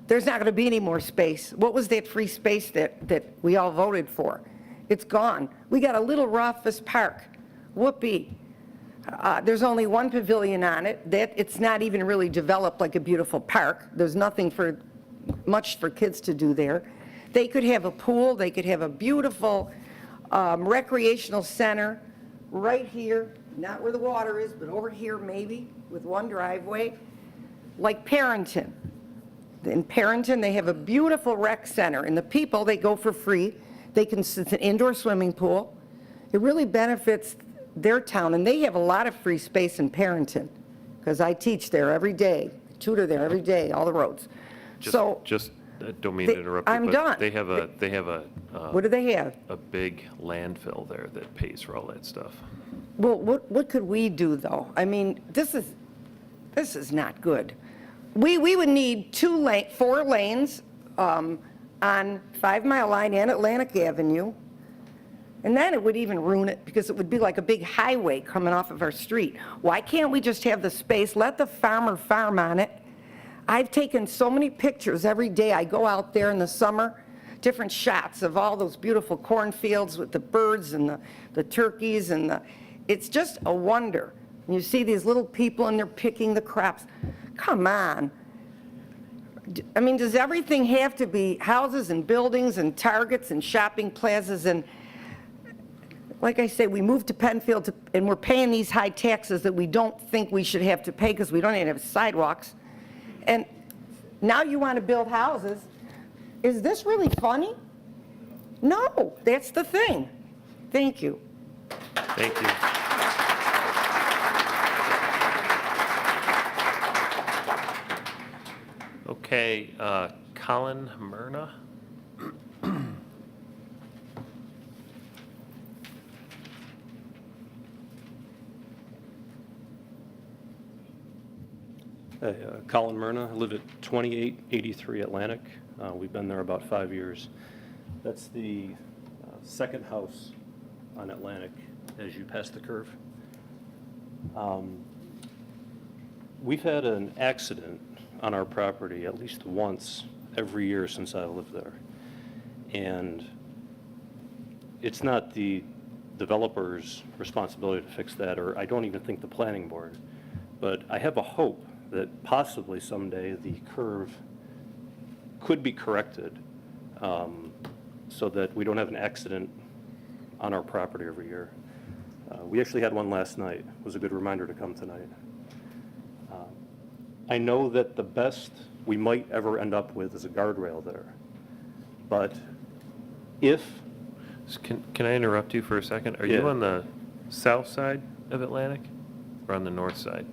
there's not going to be any more space. What was that free space that we all voted for? It's gone. We got a little Rothfuss Park. Whoopee. There's only one pavilion on it. It's not even really developed like a beautiful park. There's nothing much for kids to do there. They could have a pool. They could have a beautiful recreational center right here, not where the water is, but over here maybe, with one driveway, like Parrington. In Parrington, they have a beautiful rec center, and the people, they go for free. It's an indoor swimming pool. It really benefits their town, and they have a lot of free space in Parrington, because I teach there every day, tutor there every day, all the roads. Don't mean to interrupt you, I'm but done. they have a What do they have? a big landfill there that pays for all that stuff. Well, what could we do, though? I mean, this is not good. We would need 4 lanes on 5 Mile Line and Atlantic Avenue, and then it would even ruin it, because it would be like a big highway coming off of our street. Why can't we just have the space, let the farmer farm on it? I've taken so many pictures every day. I go out there in the summer, different shots of all those beautiful cornfields with the birds and the turkeys, and it's just a wonder. And you see these little people, and they're picking the crops. Come on. I mean, does everything have to be houses and buildings and Targets and shopping plazas? And like I say, we moved to Penfield, and we're paying these high taxes that we don't think we should have to pay, because we don't even have sidewalks. And now you want to build houses. Is this really funny? No, that's the thing. Thank you. Thank you. Okay, Colin Myrna. Hey, Colin Myrna. I live at 2883 Atlantic. We've been there about 5 years. That's the second house on Atlantic as you pass the curve. We've had an accident on our property at least once every year since I lived there. And it's not the developer's responsibility to fix that, or I don't even think the planning board. But I have a hope that possibly someday the curve could be corrected so that we don't have an accident on our property every year. We actually had one last night. It was a good reminder to come tonight. I know that the best we might ever end up with is a guardrail there. But if... Can I interrupt you for a second? Are you on the south side of Atlantic or on the north side?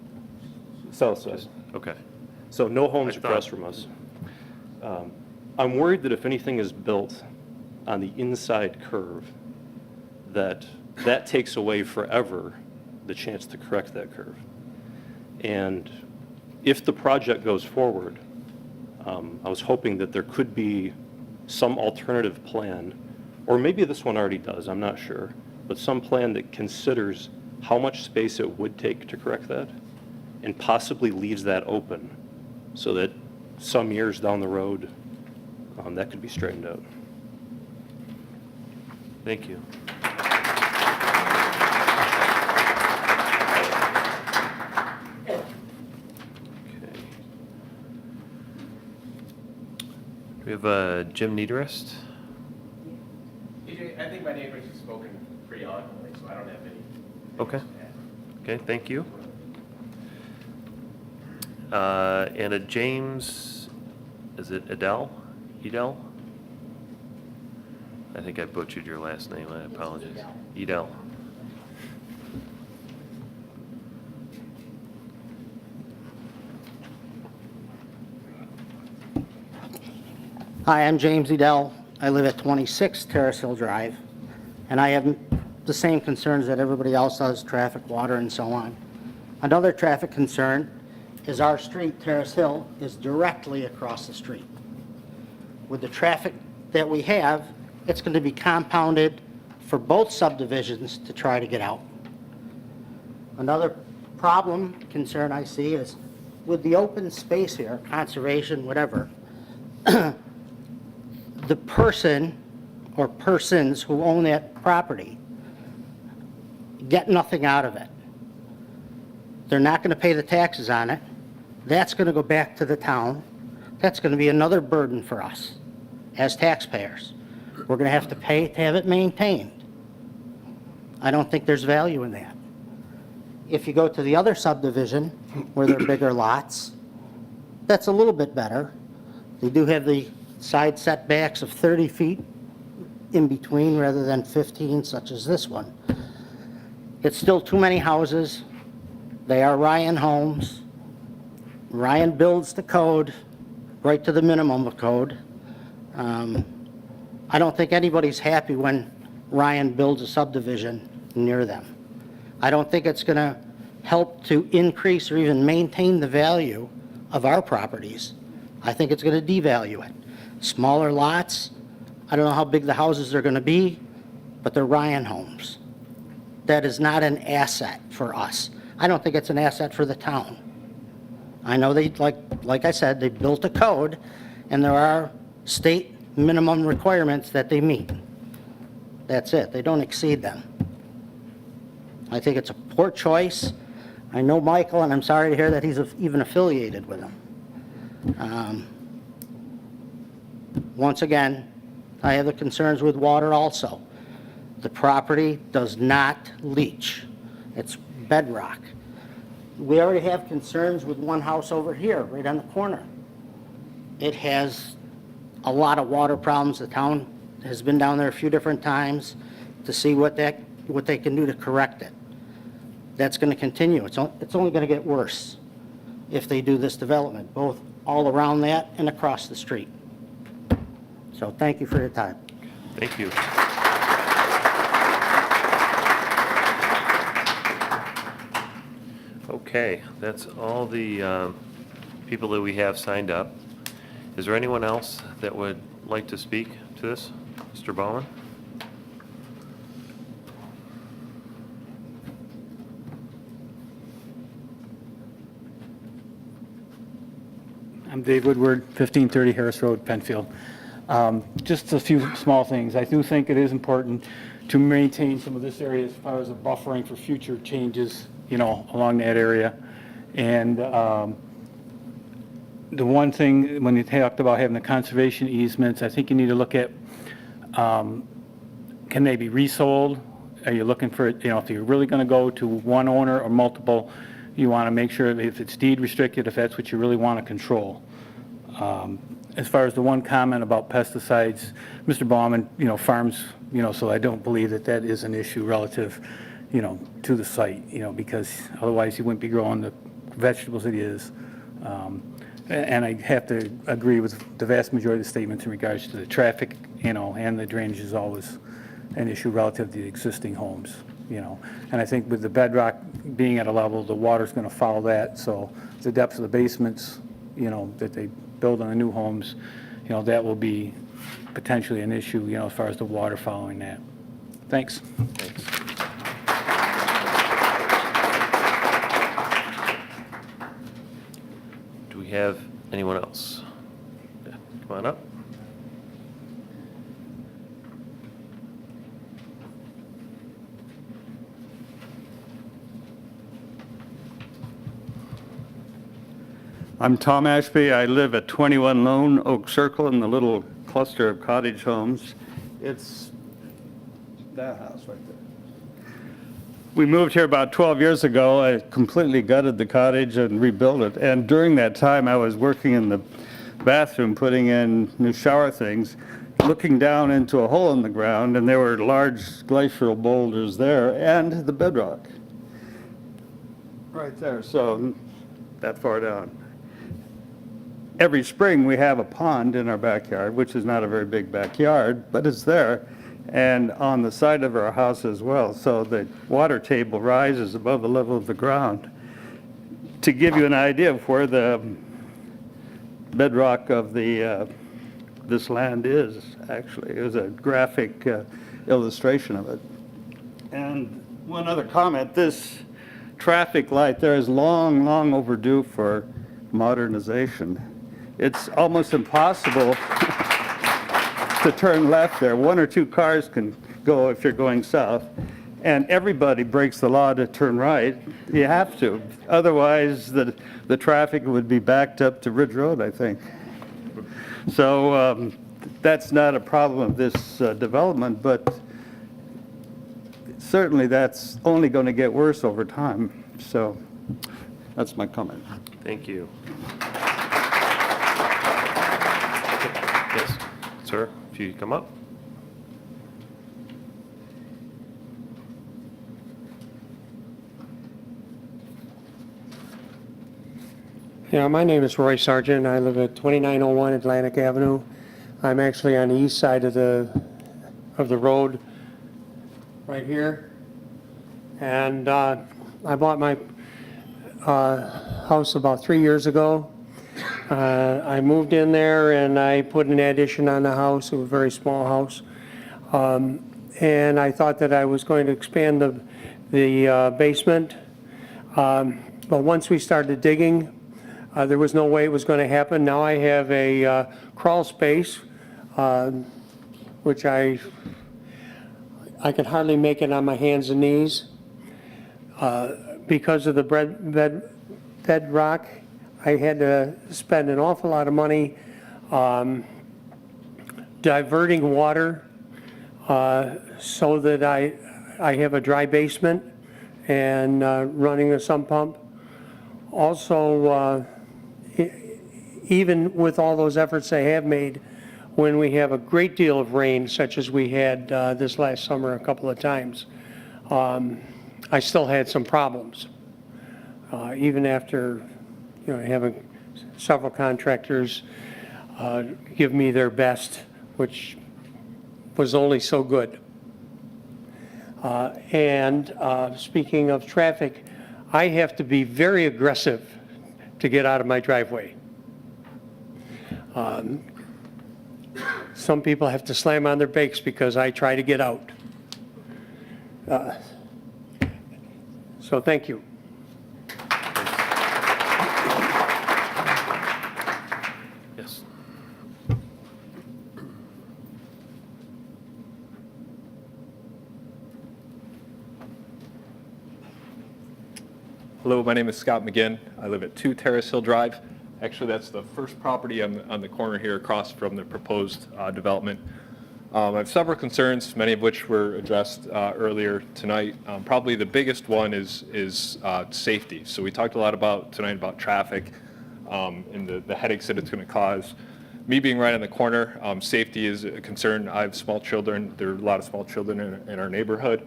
South side. Okay. So no homes across from us. I'm worried that if anything is built on the inside curve, that takes away forever the chance to correct that curve. And if the project goes forward, I was hoping that there could be some alternative plan, or maybe this one already does, I'm not sure, but some plan that considers how much space it would take to correct that, and possibly leaves that open so that some years down the road, that could be straightened out. Thank you. We have Jim Niederist. I think my neighbors have spoken pretty eloquently, so I don't have any. Okay. Okay, thank you. And a James, is it Edel? Edel? I think I butchered your last name. I apologize. Edel. Hi, I'm James Edel. I live at 26 Terrace Hill Drive, and I have the same concerns that everybody else does, traffic, water, and so on. Another traffic concern is our street, Terrace Hill, is directly across the street. With the traffic that we have, it's going to be compounded for both subdivisions to try to get out. Another concern I see is with the open space here, conservation, whatever, the person or persons who own that property get nothing out of it. They're not going to pay the taxes on it. That's going to go back to the town. That's going to be another burden for us as taxpayers. We're going to have to pay to have it maintained. I don't think there's value in that. If you go to the other subdivision where they're bigger lots, that's a little bit better. They do have the side setbacks of 30 feet in between rather than 15, such as this one. It's still too many houses. They are Ryan homes. Ryan builds the code right to the minimum of code. I don't think anybody's happy when Ryan builds a subdivision near them. I don't think it's going to help to increase or even maintain the value of our properties. I think it's going to devalue it. Smaller lots, I don't know how big the houses are going to be, but they're Ryan homes. That is not an asset for us. I don't think it's an asset for the town. I know they, like I said, they built a code, and there are state minimum requirements that they meet. That's it. They don't exceed them. I think it's a poor choice. I know Michael, and I'm sorry to hear that he's even affiliated with him. Once again, I have the concerns with water also. The property does not leach. It's bedrock. We already have concerns with one house over here, right on the corner. It has a lot of water problems. The town has been down there a few different times to see what they can do to correct it. That's going to continue. It's only going to get worse if they do this development, both all around that and across the street. So thank you for your time. Thank you. Okay, that's all the people that we have signed up. Is there anyone else that would like to speak to this? Mr. Baumann? I'm Dave Woodward, 1530 Harris Road, Penfield. Just a few small things. I do think it is important to maintain some of this area as far as a buffering for future changes, along that area. And the one thing, when you talked about having the conservation easements, I think you need to look at, can they be resold? Are you looking for, if you're really going to go to one owner or multiple, you want to make sure that if it's deed restricted, if that's what you really want to control. As far as the one comment about pesticides, Mr. Baumann, farms, so I don't believe that is an issue relative, to the site, because otherwise he wouldn't be growing the vegetables that he is. And I have to agree with the vast majority of the statements in regards to the traffic, and the drainage is always an issue relative to the existing homes, And I think with the bedrock being at a level, the water's going to follow that. So the depths of the basements, that they build on the new homes, that will be potentially an issue, as far as the water following that. Thanks. Thanks. Do we have anyone else? Yeah, come on up. I'm Tom Ashby. I live at 21 Lone Oak Circle in the little cluster of cottage homes. It's that house right there. We moved here about 12 years ago. I completely gutted the cottage and rebuilt it. And during that time, I was working in the bathroom, putting in new shower things, looking down into a hole in the ground, and there were large glacial boulders there and the bedrock right there. So that far down. Every spring we have a pond in our backyard, which is not a very big backyard, but it's there, and on the side of our house as well. So the water table rises above the level of the ground. To give you an idea of where the bedrock of this land is, actually, it was a graphic illustration of it. And one other comment, this traffic light there is long, long overdue for modernization. It's almost impossible to turn left there. One or two cars can go if you're going south, and everybody breaks the law to turn right. You have to. Otherwise, the traffic would be backed up to Ridge Road, I think. So that's not a problem of this development, but certainly that's only going to get worse over time. So that's my comment. Thank you. Yes, sir, if you could come up. Yeah, my name is Roy Sargent. I live at 2901 Atlantic Avenue. I'm actually on the east side of the road right here. And I bought my house about 3 years ago. I moved in there and I put an addition on the house. It was a very small house. And I thought that I was going to expand the basement. But once we started digging, there was no way it was going to happen. Now I have a crawl space, which I could hardly make it on my hands and knees. Because of the bedrock, I had to spend an awful lot of money diverting water so that I have a dry basement and running a sump pump. Also, even with all those efforts I have made, when we have a great deal of rain, such as we had this last summer a couple of times, I still had some problems. Even after, having several contractors give me their best, which was only so good. And speaking of traffic, I have to be very aggressive to get out of my driveway. Some people have to slam on their brakes because I try to get out. So thank you. Yes. Hello, my name is Scott McGinn. I live at 2 Terrace Hill Drive. Actually, that's the first property on the corner here across from the proposed development. I have several concerns, many of which were addressed earlier tonight. Probably the biggest one is safety. So we talked a lot tonight about traffic and the headaches that it's going to cause. Me being right on the corner, safety is a concern. I have small children. There are a lot of small children in our neighborhood.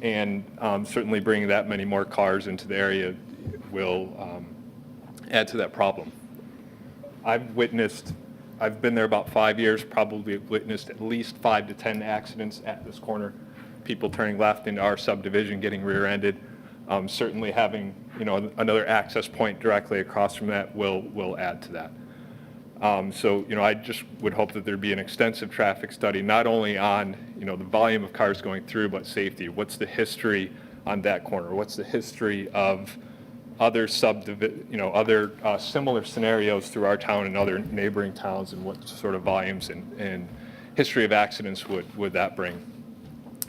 And certainly bringing that many more cars into the area will add to that problem. I've been there about 5 years, probably witnessed at least 5 to 10 accidents at this corner. People turning left into our subdivision, getting rear-ended. Certainly having, another access point directly across from that will add to that. So, I just would hope that there'd be an extensive traffic study, not only on, the volume of cars going through, but safety. What's the history on that corner? What's the history of other other similar scenarios through our town and other neighboring towns, and what sort of volumes and history of accidents would that bring?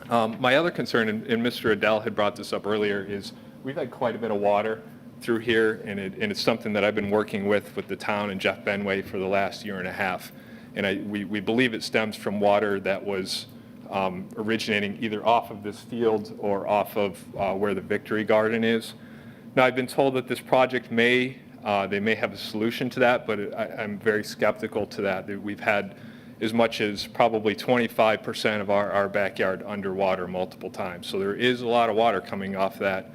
My other concern, and Mr. Adele had brought this up earlier, is we've had quite a bit of water through here, and it's something that I've been working with the town and Jeff Benway for the last year and a half. And we believe it stems from water that was originating either off of this field or off of where the Victory Garden is. Now, I've been told that this project they may have a solution to that, but I'm very skeptical to that. We've had as much as probably 25% of our backyard underwater multiple times. So there is a lot of water coming off that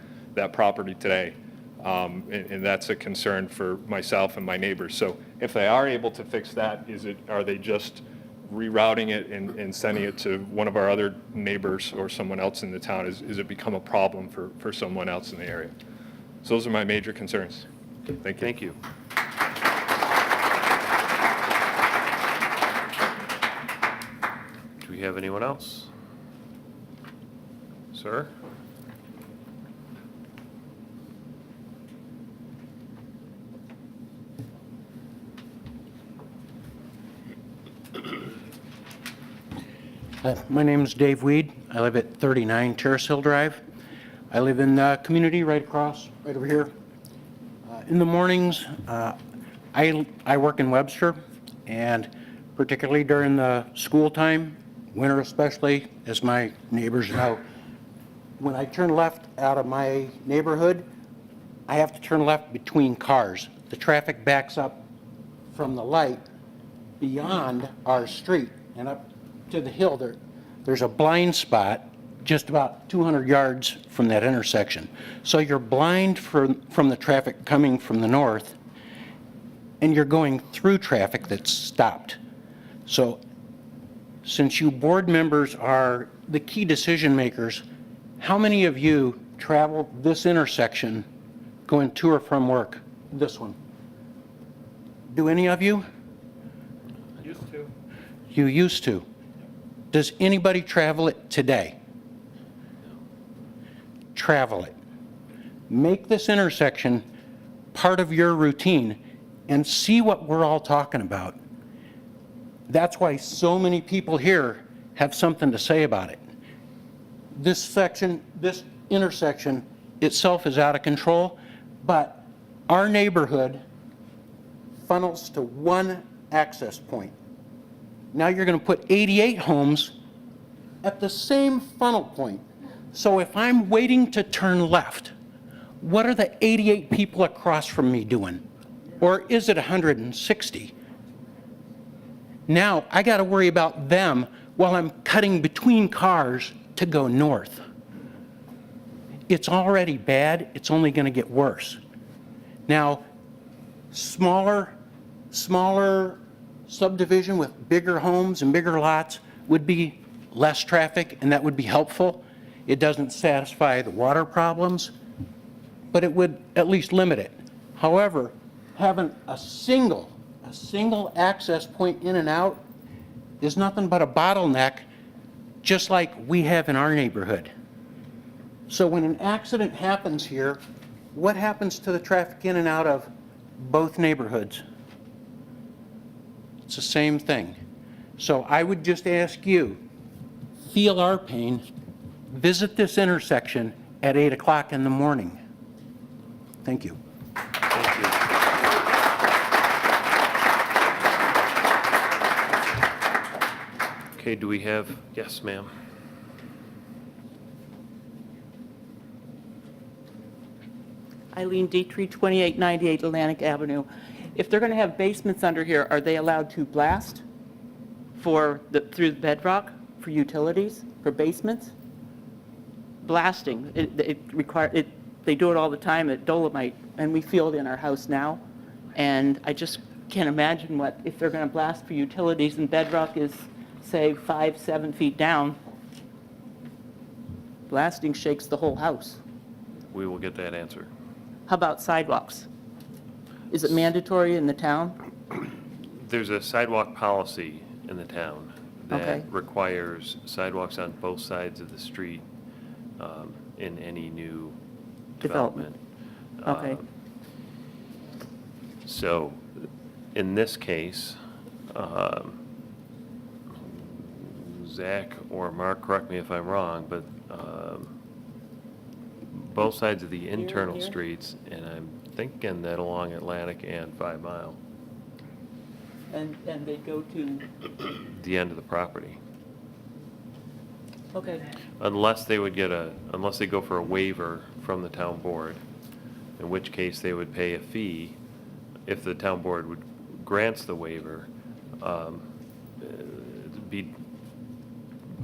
property today. And that's a concern for myself and my neighbors. So if they are able to fix that, are they just rerouting it and sending it to one of our other neighbors or someone else in the town? Is it become a problem for someone else in the area? So those are my major concerns. Thank you. Thank you. Do we have anyone else? Sir? My name is Dave Weed. I live at 39 Terrace Hill Drive. I live in the community right across, right over here. In the mornings, I work in Webster, and particularly during the school time, winter especially, as my neighbors know, when I turn left out of my neighborhood, I have to turn left between cars. The traffic backs up from the light beyond our street and up to the hill. There's a blind spot just about 200 yards from that intersection. So you're blind from the traffic coming from the north, and you're going through traffic that's stopped. So since you board members are the key decision makers, how many of you travel this intersection going to or from work? This one. Do any of you? Used to. You used to. Does anybody travel it today? Travel it. Make this intersection part of your routine and see what we're all talking about. That's why so many people here have something to say about it. This section, this intersection itself is out of control, but our neighborhood funnels to one access point. Now you're going to put 88 homes at the same funnel point. So if I'm waiting to turn left, what are the 88 people across from me doing? Or is it 160? Now I got to worry about them while I'm cutting between cars to go north. It's already bad. It's only going to get worse. Now, smaller subdivision with bigger homes and bigger lots would be less traffic, and that would be helpful. It doesn't satisfy the water problems, but it would at least limit it. However, having a single access point in and out is nothing but a bottleneck, just like we have in our neighborhood. So when an accident happens here, what happens to the traffic in and out of both neighborhoods? It's the same thing. So I would just ask you, feel our pain, visit this intersection at 8 o'clock in the morning. Thank you. Thank you. Okay, do we have, yes, ma'am? Eileen Dietrich, 2898 Atlantic Avenue. If they're going to have basements under here, are they allowed to blast through the bedrock for utilities, for basements? Blasting, they do it all the time at Dolomite, and we feel it in our house now. And I just can't imagine if they're going to blast for utilities and bedrock is, say, 5-7 feet down. Blasting shakes the whole house. We will get that answer. How about sidewalks? Is it mandatory in the town? There's a sidewalk policy in the town that Okay. requires sidewalks on both sides of the street in any new development. Okay. So, in this case, Zach or Mark, correct me if I'm wrong, but both sides of the internal streets, and I'm thinking that along Atlantic and 5 Mile, And they go to, the end of the property. okay, Unless they go for a waiver from the town board, in which case they would pay a fee if the town board grants the waiver. It'd be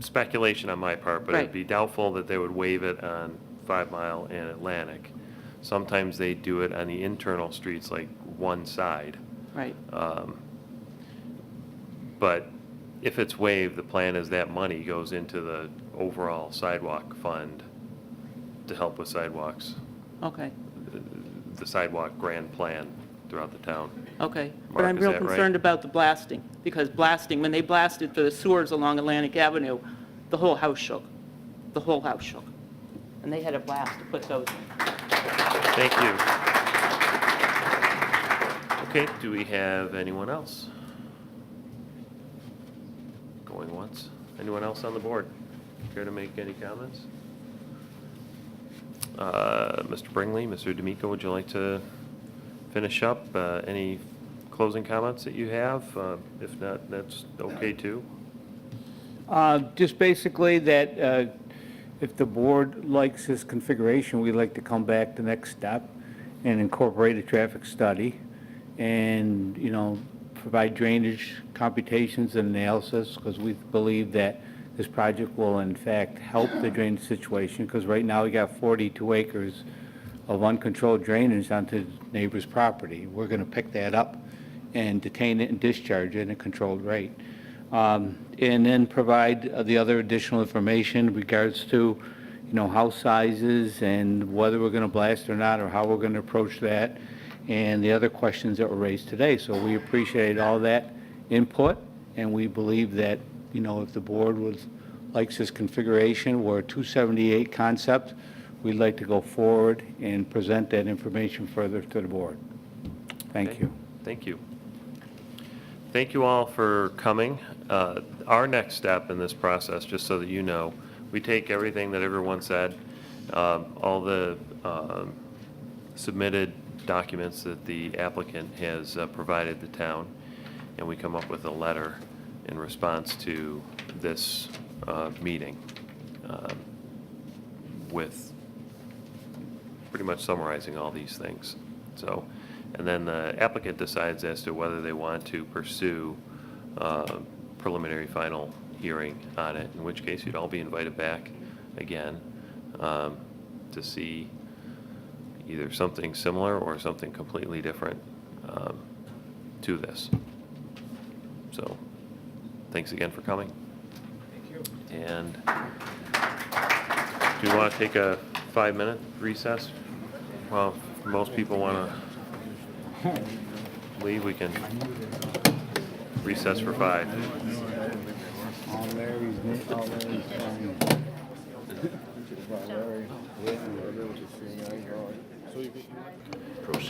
speculation on my part, but it'd Right. be doubtful that they would waive it on 5 Mile and Atlantic. Sometimes they do it on the internal streets, like one side. right. But if it's waived, the plan is that money goes into the overall sidewalk fund to help with sidewalks, Okay, the sidewalk grand plan throughout the town. okay. But Mark, I'm is real that right? concerned about the blasting, because when they blasted for the sewers along Atlantic Avenue, the whole house shook. The whole house shook. and they had a blast to put those in. Thank you. Okay, do we have anyone else? Going once? Anyone else on the board? Care to make any comments? Mr. Bringley, Mr. D'Amico, would you like to finish up? Any closing comments that you have? If not, that's okay too. Just basically that if the board likes this configuration, we'd like to come back the next step and incorporate a traffic study and, you know, provide drainage computations and analysis, because we believe that this project will in fact help the drainage situation, because right now we got 42 acres of uncontrolled drainage onto the neighbor's property. We're going to pick that up and detain it and discharge it at a controlled rate. And then provide the other additional information in regards to, you know, house sizes and whether we're going to blast or not, or how we're going to approach that, and the other questions that were raised today. So we appreciate all that input, and we believe that, you know, if the board likes this configuration or 278 concept, we'd like to go forward and present that information further to the board. Thank you. Thank you. Thank you all for coming. Our next step in this process, just so that you know, we take everything that everyone said, all the submitted documents that the applicant has provided the town, and we come up with a letter in response to this meeting with pretty much summarizing all these things. So, and then the applicant decides as to whether they want to pursue preliminary final hearing on it, in which case you'd all be invited back again to see either something similar or something completely different to this. So, thanks again for coming. Thank you. And do you want to take a 5-minute recess? Well, if most people want to leave, we can recess for 5.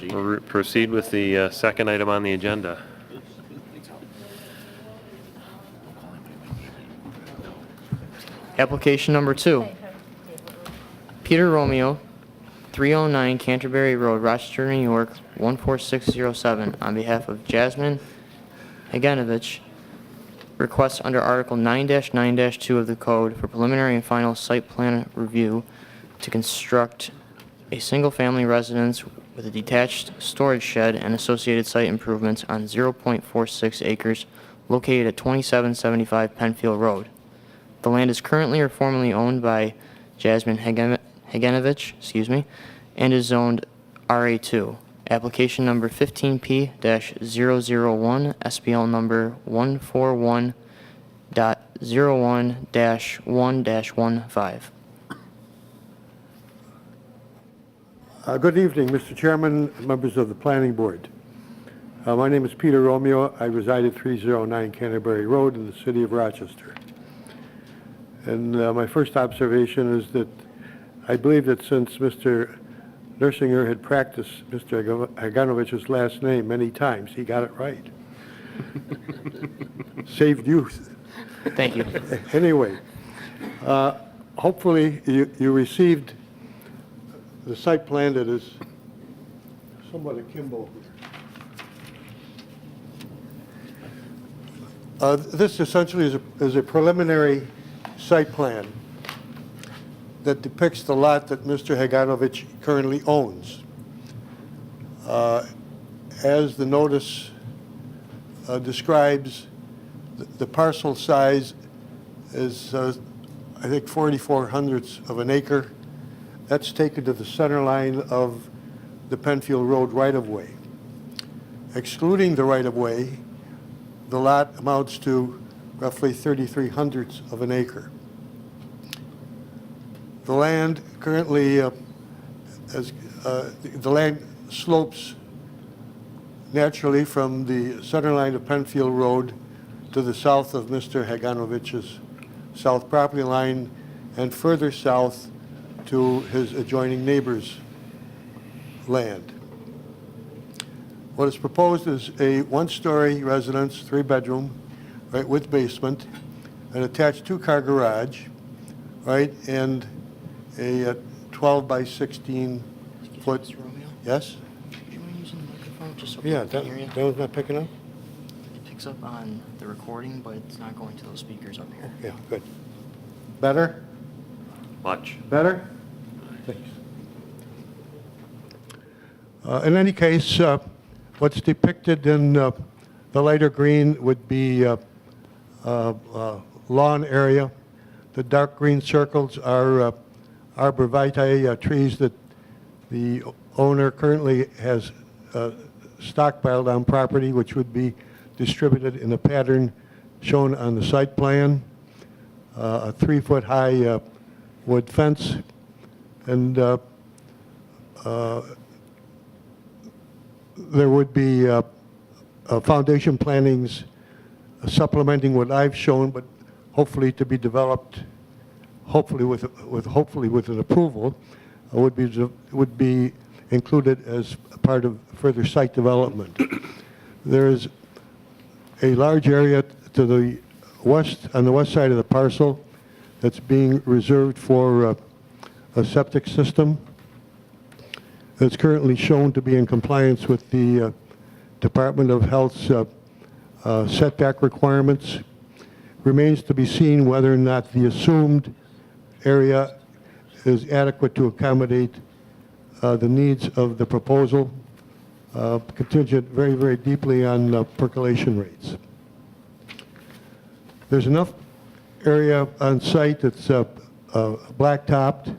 We'll proceed with the second item on the agenda. Application number 2. Peter Romeo, 309 Canterbury Road, Rochester, New York, 14607, on behalf of Jasmine Haganovich, requests under Article 9-9-2 of the Code for preliminary and final site plan review to construct a single-family residence with a detached storage shed and associated site improvements on 0.46 acres located at 2775 Penfield Road. The land is currently or formerly owned by Jasmine Haganovich, and is zoned RA2. Application number 15P-001, SBL number 141.01-1-15. Good evening, Mr. Chairman, members of the Planning Board. My name is Peter Romeo. I reside at 309 Canterbury Road in the city of Rochester. And my first observation is that I believe that since Mr. Nersinger had practiced Mr. Haganovich's last name many times, he got it right. Saved youth. Thank you. Anyway, hopefully you received the site plan that is somewhat akimbo here. This essentially is a preliminary site plan that depicts the lot that Mr. Haganovich currently owns. As the notice describes, the parcel size is, I think, 44 hundredths of an acre. That's taken to the center line of the Penfield Road right-of-way. Excluding the right-of-way, the lot amounts to roughly 33 hundredths of an acre. The land currently, the land slopes naturally from the center line of Penfield Road to the south of Mr. Haganovich's south property line, and further south onto his adjoining neighbor's land. What is proposed is a one-story residence, three-bedroom, right, with basement, an attached two-car garage, right, and a 12 by 16 foot. Mr. Romeo, Yes? do you mind using the microphone just so Yeah, people can hear you? that was not picking up? It picks up on the recording, but it's not going to those speakers up here. Yeah, good. Better? Much. Better? Thanks. In any case, what's depicted in the lighter green would be lawn area. The dark green circles are arborvitae, trees that the owner currently has stockpiled on property, which would be distributed in a pattern shown on the site plan. A 3-foot high wood fence, and there would be foundation plantings supplementing what I've shown, but hopefully to be developed, hopefully with an approval, would be included as a part of further site development. There is a large area to the west, on the west side of the parcel, that's being reserved for a septic system. It's currently shown to be in compliance with the Department of Health's setback requirements. Remains to be seen whether or not the assumed area is adequate to accommodate the needs of the proposal, contingent very, very deeply on percolation rates. There's enough area on site that's blacktopped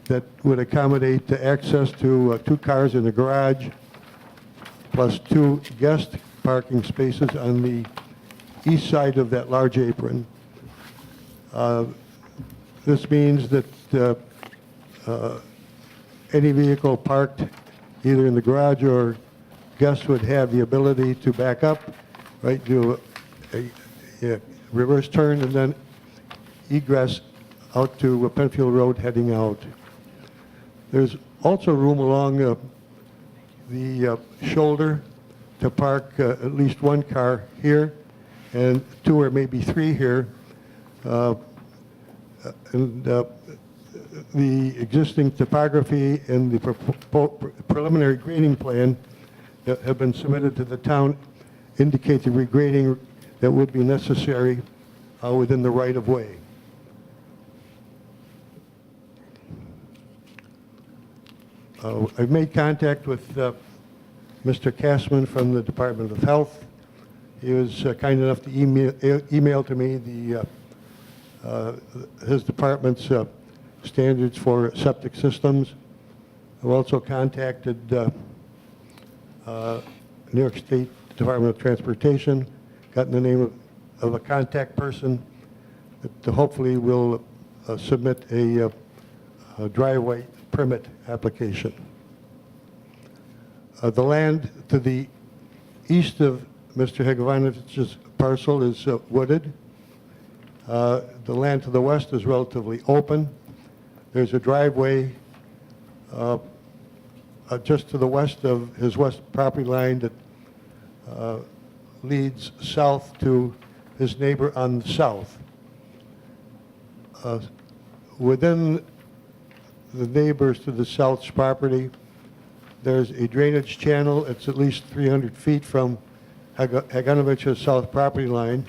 that would accommodate the access to 2 cars in the garage, plus 2 guest parking spaces on the east side of that large apron. This means that any vehicle parked either in the garage or guests would have the ability to back up, right, do a reverse turn, and then egress out to Penfield Road heading out. There's also room along the shoulder to park at least 1 car here and 2 or maybe 3 here. And the existing topography and the preliminary grading plan that have been submitted to the town indicate the regrading that would be necessary within the right-of-way. I've made contact with Mr. Kassman from the Department of Health. He was kind enough to email to me his department's standards for septic systems. I've also contacted New York State Department of Transportation, gotten the name of a contact person that hopefully will submit a driveway permit application. The land to the east of Mr. Hegevanovich's parcel is wooded. The land to the west is relatively open. There's a driveway just to the west of his west property line that leads south to his neighbor on the south. Within the neighbors to the south's property, there's a drainage channel. It's at least 300 feet from Heganovich's south property line.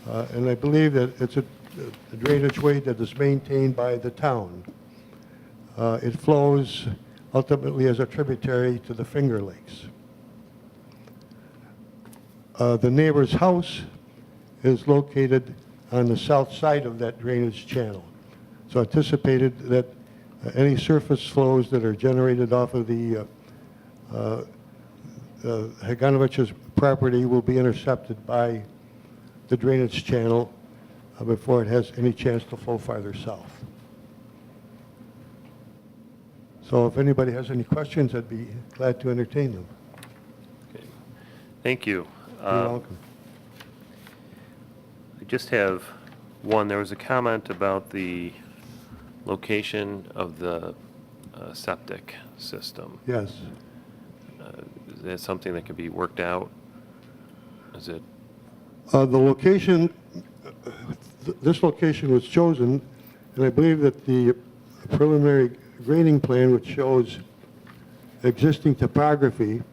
And I believe that it's a drainage way that is maintained by the town. It flows ultimately as a tributary to the Finger Lakes. The neighbor's house is located on the south side of that drainage channel. So anticipated that any surface flows that are generated off of the Heganovich's property will be intercepted by the drainage channel before it has any chance to flow farther south. So if anybody has any questions, I'd be glad to entertain them. Okay. Thank you. You're welcome. I just have one. There was a comment about the location of the septic system. Yes. Is that something that could be worked out? Is it, The location, this location was chosen, and I believe that the preliminary grading plan, which shows existing topography,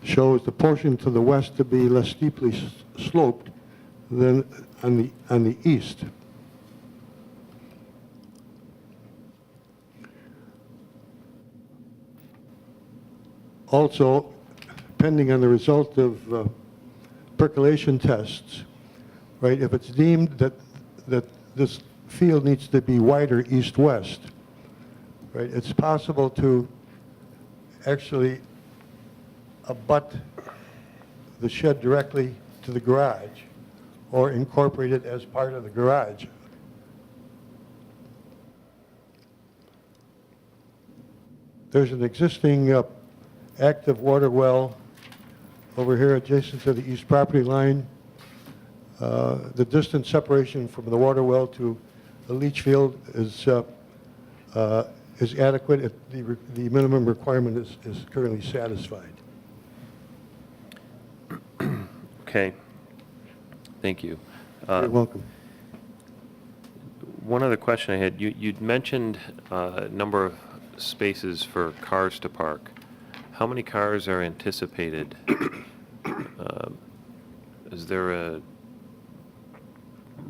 shows the portion to the west to be less steeply sloped than on the east. Also, depending on the result of percolation tests, right, if it's deemed that this field needs to be wider east-west, right, it's possible to actually abut the shed directly to the garage or incorporate it as part of the garage. There's an existing active water well over here adjacent to the east property line. The distance separation from the water well to the leach field is adequate. The minimum requirement is currently satisfied. okay, thank you. You're welcome. One other question I had, you'd mentioned a number of spaces for cars to park. How many cars are anticipated? Is there a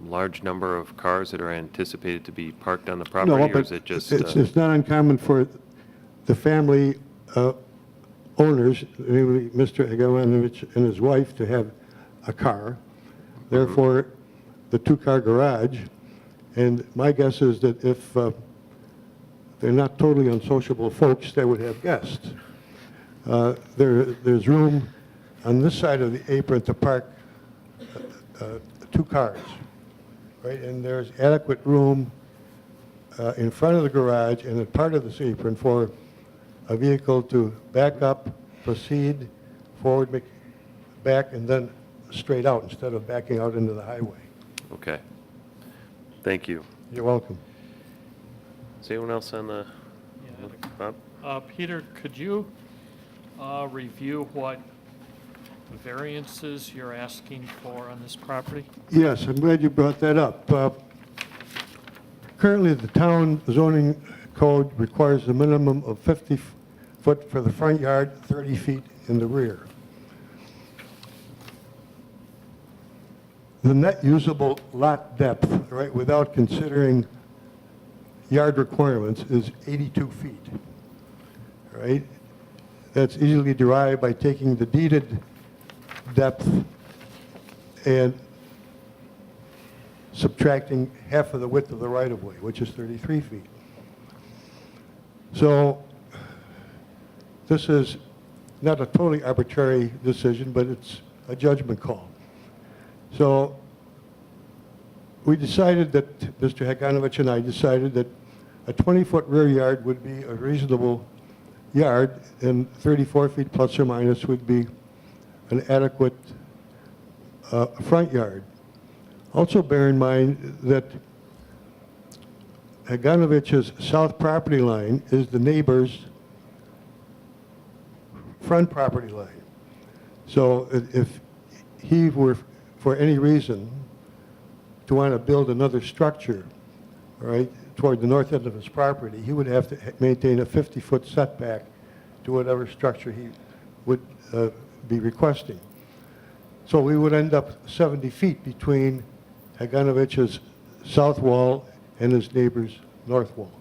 large number of cars that are anticipated to be parked on the property, No, or but is it just? it's not uncommon for the family owners, namely Mr. Haganovich and his wife, to have a car. Therefore, the two-car garage. And my guess is that if they're not totally unsociable folks, they would have guests. There's room on this side of the apron to park 2 cars, right? And there's adequate room in front of the garage and at part of this apron for a vehicle to back up, proceed, forward, back, and then straight out instead of backing out into the highway. Okay. Thank you. You're welcome. Is anyone else on the? Bob? Peter, could you review what variances you're asking for on this property? Yes, I'm glad you brought that up. Currently, the town zoning code requires a minimum of 50 foot for the front yard, 30 feet in the rear. The net usable lot depth, right, without considering yard requirements, is 82 feet, right? That's easily derived by taking the deeded depth and subtracting half of the width of the right-of-way, which is 33 feet. So this is not a totally arbitrary decision, but it's a judgment call. So we decided that, Mr. Haganovich and I decided that a 20-foot rear yard would be a reasonable yard, and 34 feet plus or minus would be an adequate front yard. Also bear in mind that Haganovich's south property line is the neighbor's front property line. So if he were, for any reason, to want to build another structure, right, toward the north end of his property, he would have to maintain a 50-foot setback to whatever structure he would be requesting. So we would end up 70 feet between Haganovich's south wall and his neighbor's north wall.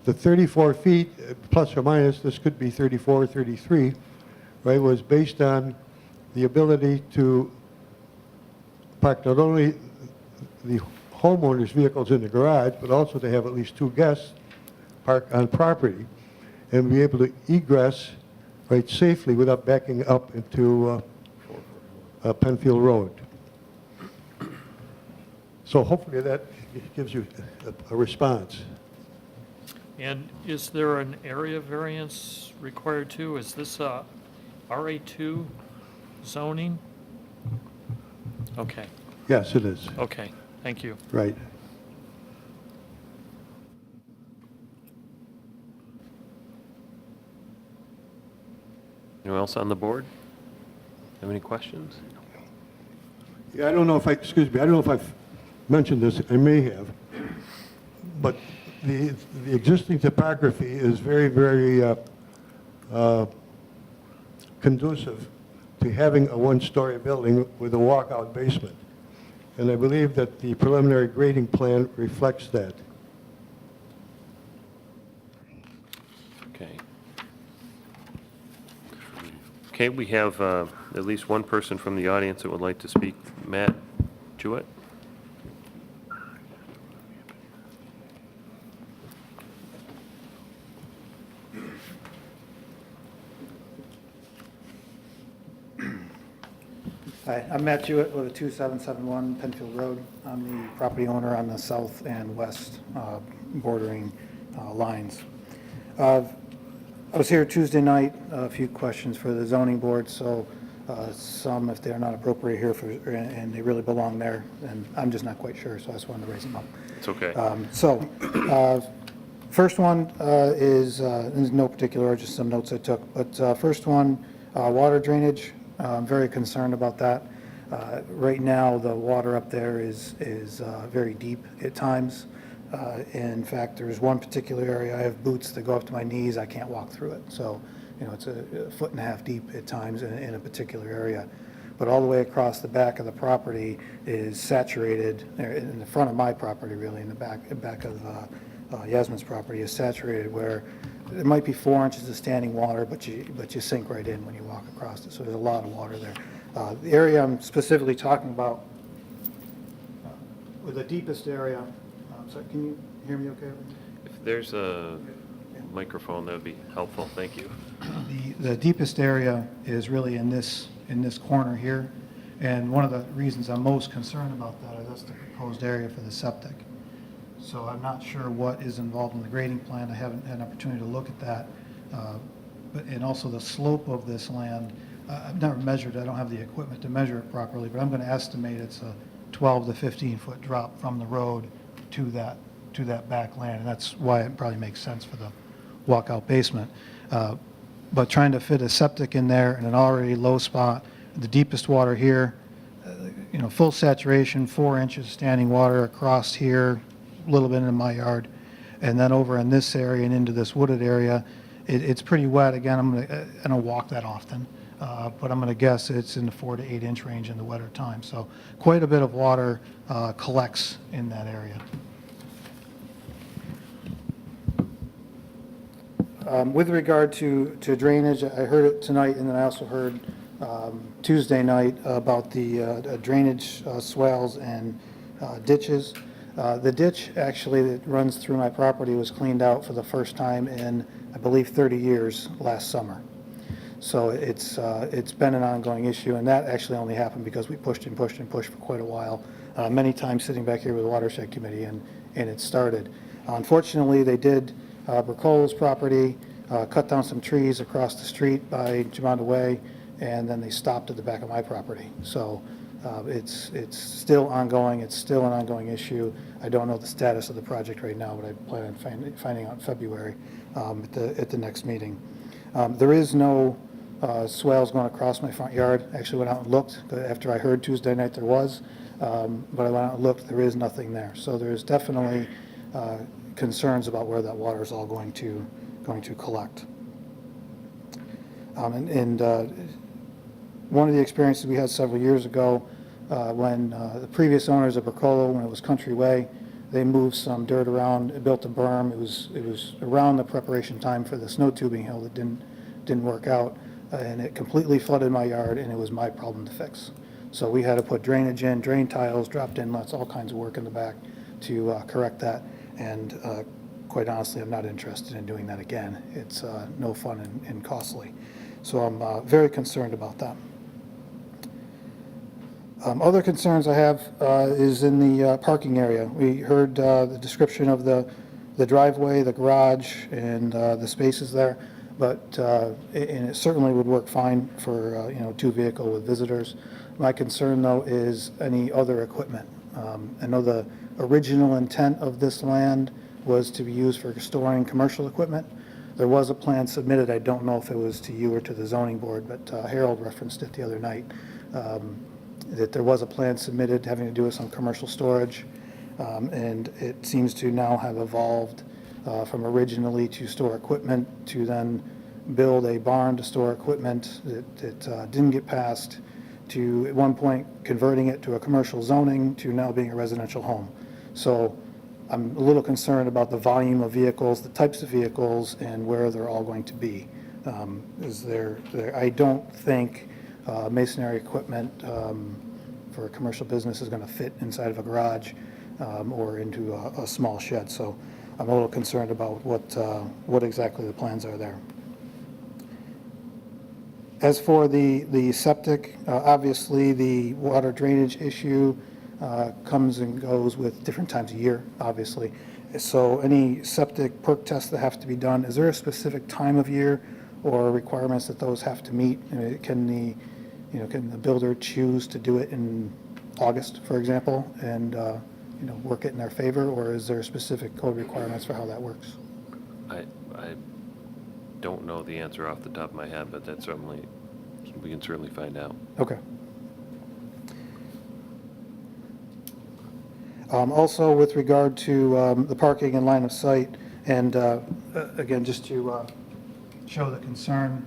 The 34 feet, plus or minus, this could be 34, 33, right, was based on the ability to park not only the homeowner's vehicles in the garage, but also to have at least 2 guests park on property and be able to egress, right, safely without backing up into Penfield Road. So hopefully that gives you a response. And is there an area variance required too? Is this a RA2 zoning? Okay. Yes, it is. Okay, thank you. Right. Anyone else on the board? Have any questions? Yeah, I don't know if I don't know if I've mentioned this, I may have, but the existing topography is very, very conducive to having a one-story building with a walkout basement. And I believe that the preliminary grading plan reflects that. Okay. Okay, we have at least one person from the audience that would like to speak. Matt Jewett? Hi, I'm Matt Jewett with a 2771 Penfield Road. I'm the property owner on the south and west bordering lines. I was here Tuesday night, a few questions for the zoning board, so some, if they're not appropriate here for, and they really belong there, and I'm just not quite sure, so I just wanted to raise them up. It's okay. First one is, in no particular order, just some notes I took, but first one, water drainage. I'm very concerned about that. Right now, the water up there is very deep at times. In fact, there's one particular area, I have boots that go up to my knees, I can't walk through it. So, you know, it's a 1.5 feet deep at times in a particular area. But all the way across the back of the property is saturated, in the front of my property really, in the back of Yasmin's property is saturated where it might be 4 inches of standing water, but you sink right in when you walk across it. So there's a lot of water there. The area I'm specifically talking about, with the deepest area, sorry, can you hear me okay? If there's a microphone, that would be helpful. Thank you. The deepest area is really in this corner here. And one of the reasons I'm most concerned about that is that's the proposed area for the septic. So I'm not sure what is involved in the grading plan. I haven't had an opportunity to look at that. And also the slope of this land, I've never measured it. I don't have the equipment to measure it properly, but I'm going to estimate it's a 12 to 15 foot drop from the road to that back land. And that's why it probably makes sense for the walkout basement. But trying to fit a septic in there in an already low spot, the deepest water here, you know, full saturation, 4 inches standing water across here, a little bit into my yard, and then over in this area and into this wooded area, it's pretty wet. Again, I don't walk that often, but I'm going to guess it's in the 4 to 8 inch range in the wetter time. So quite a bit of water collects in that area. With regard to drainage, I heard it tonight, and then I also heard Tuesday night about the drainage swales and ditches. The ditch actually that runs through my property was cleaned out for the first time in, I believe, 30 years last summer. So it's been an ongoing issue, and that actually only happened because we pushed and pushed and pushed for quite a while, many times sitting back here with the Watershed Committee, and it started. Unfortunately, they did Bricola's property, cut down some trees across the street by Jamonda Way, and then they stopped at the back of my property. So it's still ongoing. It's still an ongoing issue. I don't know the status of the project right now, but I plan on finding out in February at the next meeting. There is no swales going across my front yard. I actually went out and looked after I heard Tuesday night there was, but I went out and looked. There is nothing there. So there's definitely concerns about where that water is all going to collect. One of the experiences we had several years ago when the previous owners of Bricola, when it was Country Way, they moved some dirt around, built a berm. It was around the preparation time for the snow tubing hill that didn't work out, and it completely flooded my yard, and it was my problem to fix. So we had to put drainage in, drain tiles, dropped inlets, all kinds of work in the back to correct that. And quite honestly, I'm not interested in doing that again. It's no fun and costly. So I'm very concerned about that. Other concerns I have is in the parking area. We heard the description of the driveway, the garage, and the spaces there, but and it certainly would work fine for 2 vehicle with visitors. My concern, though, is any other equipment. I know the original intent of this land was to be used for storing commercial equipment. There was a plan submitted, I don't know if it was to you or to the zoning board, but Harold referenced it the other night, that there was a plan submitted having to do with some commercial storage, and it seems to now have evolved from originally to store equipment to then build a barn to store equipment that didn't get passed, to at one point converting it to a commercial zoning, to now being a residential home. So I'm a little concerned about the volume of vehicles, the types of vehicles, and where they're all going to be. I don't think masonry equipment for a commercial business is going to fit inside of a garage or into a small shed. So I'm a little concerned about what exactly the plans are there. As for the septic, obviously the water drainage issue comes and goes with different times of year, obviously. So any septic perk tests that have to be done, is there a specific time of year or requirements that those have to meet? Can the builder choose to do it in August, for example, and work it in their favor, or is there specific code requirements for how that works? I don't know the answer off the top of my head, but that's certainly, we can certainly find out. Okay. Also, with regard to the parking and line of sight, and again, just to show the concern,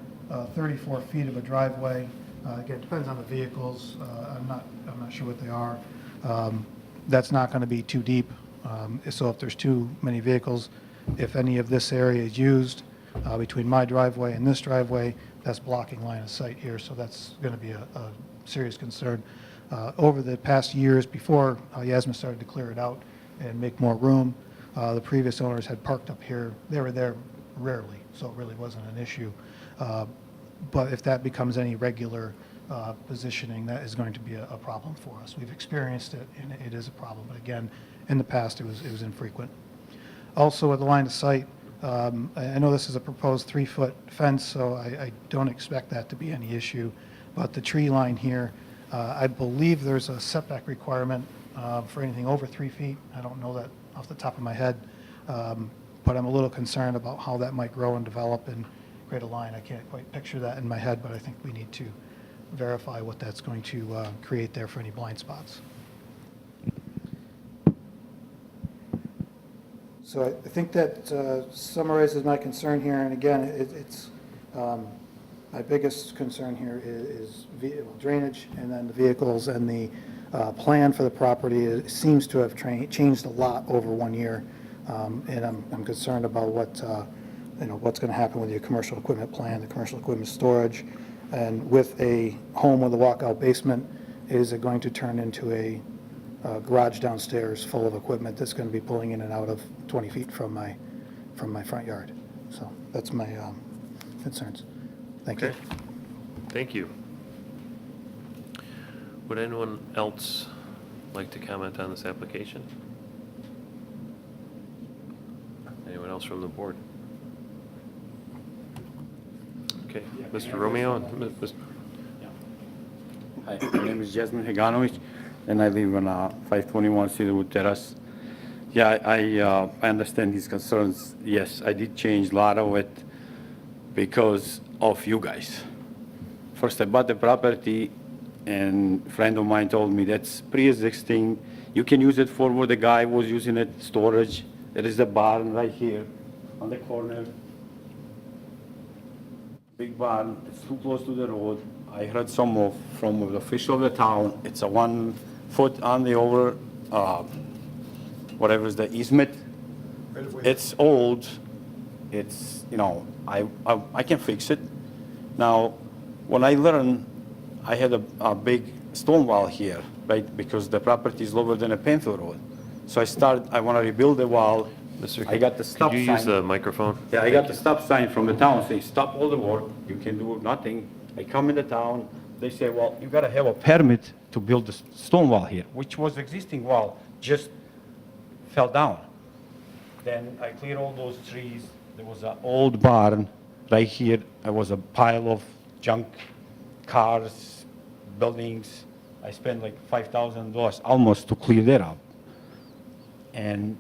34 feet of a driveway. Again, it depends on the vehicles. I'm not sure what they are. That's not going to be too deep. So if there's too many vehicles, if any of this area is used between my driveway and this driveway, that's blocking line of sight here. So that's going to be a serious concern. Over the past years, before Yasmin started to clear it out and make more room, the previous owners had parked up here. They were there rarely, so it really wasn't an issue. But if that becomes any regular positioning, that is going to be a problem for us. We've experienced it, and it is a problem. But again, in the past, it was infrequent. Also, with the line of sight, I know this is a proposed 3-foot fence, so I don't expect that to be any issue. But the tree line here, I believe there's a setback requirement for anything over 3 feet. I don't know that off the top of my head, but I'm a little concerned about how that might grow and develop and create a line. I can't quite picture that in my head, but I think we need to verify what that's going to create there for any blind spots. So I think that summarizes my concern here. And again, it's my biggest concern here is drainage, and then the vehicles, and the plan for the property. It seems to have changed a lot over 1 year, and I'm concerned about what's going to happen with your commercial equipment plan, the commercial equipment storage, and with a home with a walkout basement, is it going to turn into a garage downstairs full of equipment that's going to be pulling in and out of 20 feet from my front yard? So that's my concerns. Thank you. Thank you. Would anyone else like to comment on this application? Anyone else from the board? Okay, Mr. Romeo and Mr. Hi, my name is Jasmine Higanovich, and I live on 521 Cedarwood Terrace. Yeah, I understand his concerns. Yes, I did change a lot of it because of you guys. First, I bought the property, and a friend of mine told me that's pre-existing. You can use it for where the guy was using it, storage. There is a barn right here on the corner. Big barn, it's too close to the road. I heard from the official of the town, it's a 1 foot on the over, whatever is the easement. It's old, it's, I can fix it. Now, when I learned, I had a big stone wall here, right? Because the property is lower than a Penfield road. So I want to rebuild the wall. I got the stop sign. Could you use the microphone? Yeah, I got the stop sign from the town saying, stop all the work, you can do nothing. I come in the town, they say, well, you gotta have a permit to build the stone wall here, which was existing wall, just fell down. Then I cleared all those trees. There was an old barn right here. There was a pile of junk, cars, buildings. I spent like $5,000 almost to clear that up. And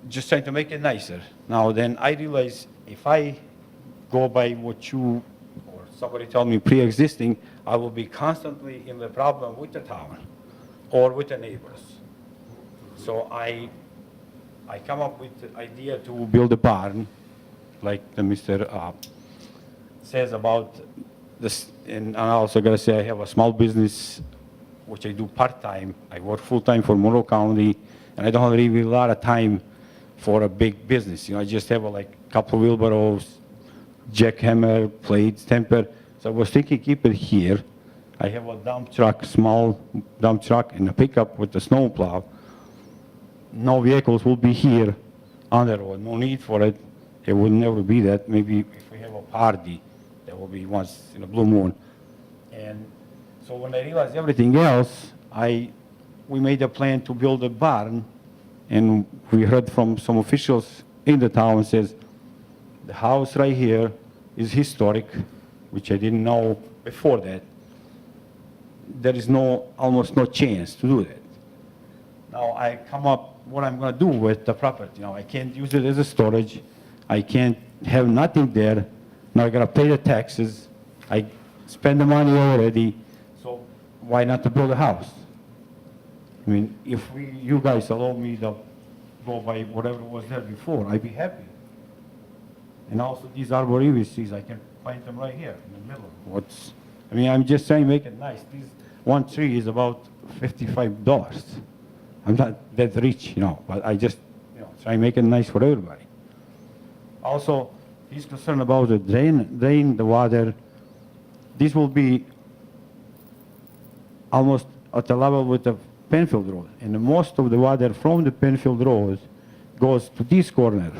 just trying to make it nicer. Now then I realize if I go by what you or somebody told me pre-existing, I will be constantly in the problem with the town or with the neighbors. So I come up with the idea to build a barn, like the Mr. Says about this, and I also gotta say I have a small business which I do part-time. I work full-time for Monroe County, and I don't have really a lot of time for a big business. You know, I just have like a couple wheelbarrows, jackhammer, plates, temper. So I was thinking keep it here. I have a dump truck, small dump truck, and a pickup with a snowplow. No vehicles will be here on the road. No need for it. It will never be that. Maybe if we have a party, that will be once in a blue moon. And so when I realized everything else, we made a plan to build a barn, and we heard from some officials in the town says, the house right here is historic, which I didn't know before that. There is almost no chance to do that. Now I come up what I'm gonna do with the property. You know, I can't use it as a storage. I can't have nothing there. Now I gotta pay the taxes. I spend the money already, so why not to build a house? I mean, if you guys allow me to go by whatever was there before, I'd be happy. And also these arborivists, I can plant them right here in the middle. I mean, I'm just saying make it nice. One tree is about $55. I'm not that rich, you know, but I just, try to make it nice for everybody. Also, he's concerned about the drain the water. This will be almost at the level with the Penfield Road. And most of the water from the Penfield Road goes to this corner.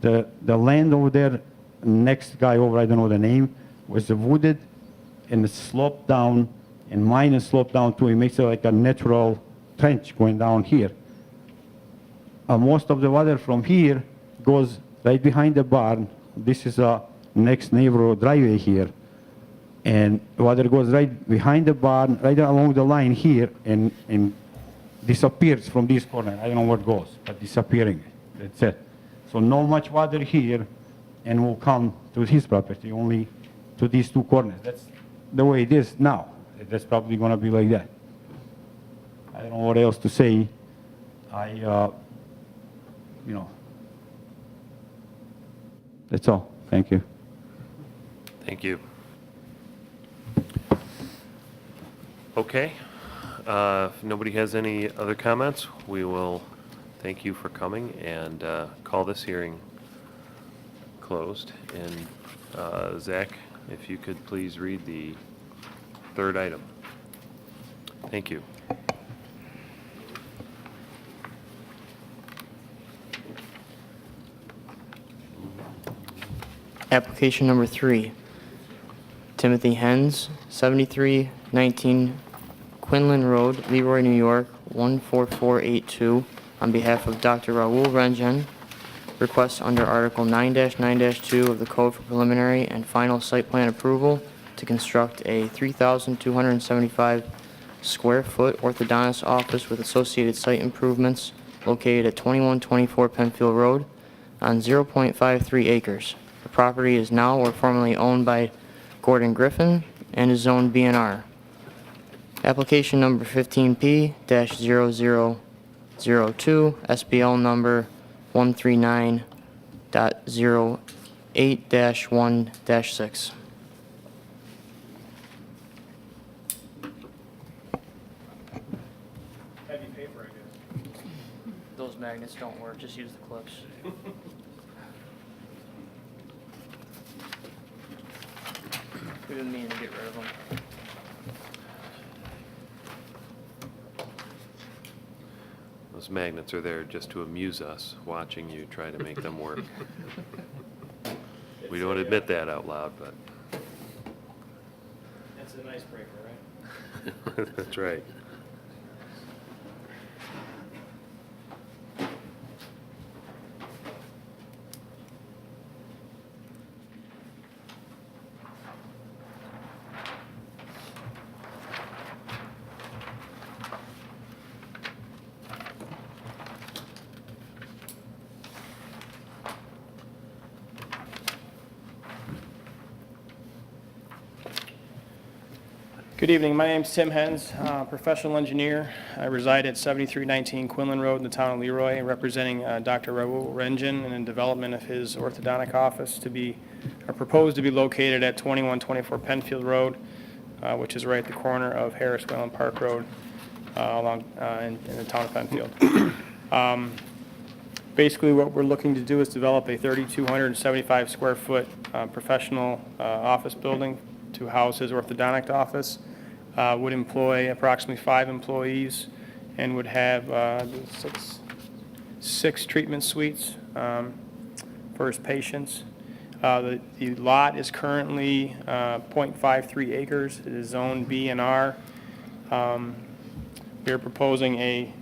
The land over there, next guy over, I don't know the name, was wooded and it sloped down, and mine is sloped down too. It makes it like a natural trench going down here. Most of the water from here goes right behind the barn. This is a next neighbor driveway here. And water goes right behind the barn, right along the line here, and disappears from this corner. I don't know where it goes, but disappearing. That's it. So no much water here, and will come to his property, only to these two corners. That's the way it is now. That's probably going to be like that. I don't know what else to say. That's all. Thank you. Thank you. Okay. If nobody has any other comments, we will thank you for coming and call this hearing closed. And Zach, if you could please read the third item. Thank you. Application number 3, Timothy Hens, 7319 Quinlan Road, Leroy, New York, 14482, on behalf of Dr. Raul Rengen. Request under Article 9-9-2 of the Code for preliminary and final site plan approval to construct a 3,275 square foot orthodontist office with associated site improvements located at 2124 Penfield Road on 0.53 acres. The property is now or formerly owned by Gordon Griffin and is zoned BNR. Application number 15P-0002, SBL number 139.08-1-6. Heavy paper, I guess. Those magnets don't work, just use the clips. We've been meaning to get rid of them. Those magnets are there just to amuse us, watching you try to make them work. We don't admit that out loud, but That's an icebreaker, right? that's right. Good evening. My name's Tim Hens, professional engineer. I reside at 7319 Quinlan Road in the town of Leroy, representing Dr. Raul Rengen in the development of his orthodontic office to be, proposed to be located at 2124 Penfield Road, which is right at the corner of Harris Whalen Park Road in the town of Penfield. Basically, what we're looking to do is develop a 3,275 square foot professional office building to house his orthodontic office. Would employ approximately 5 employees and would have six treatment suites for his patients. The lot is currently 0.53 acres. It is zone B and R. We are proposing a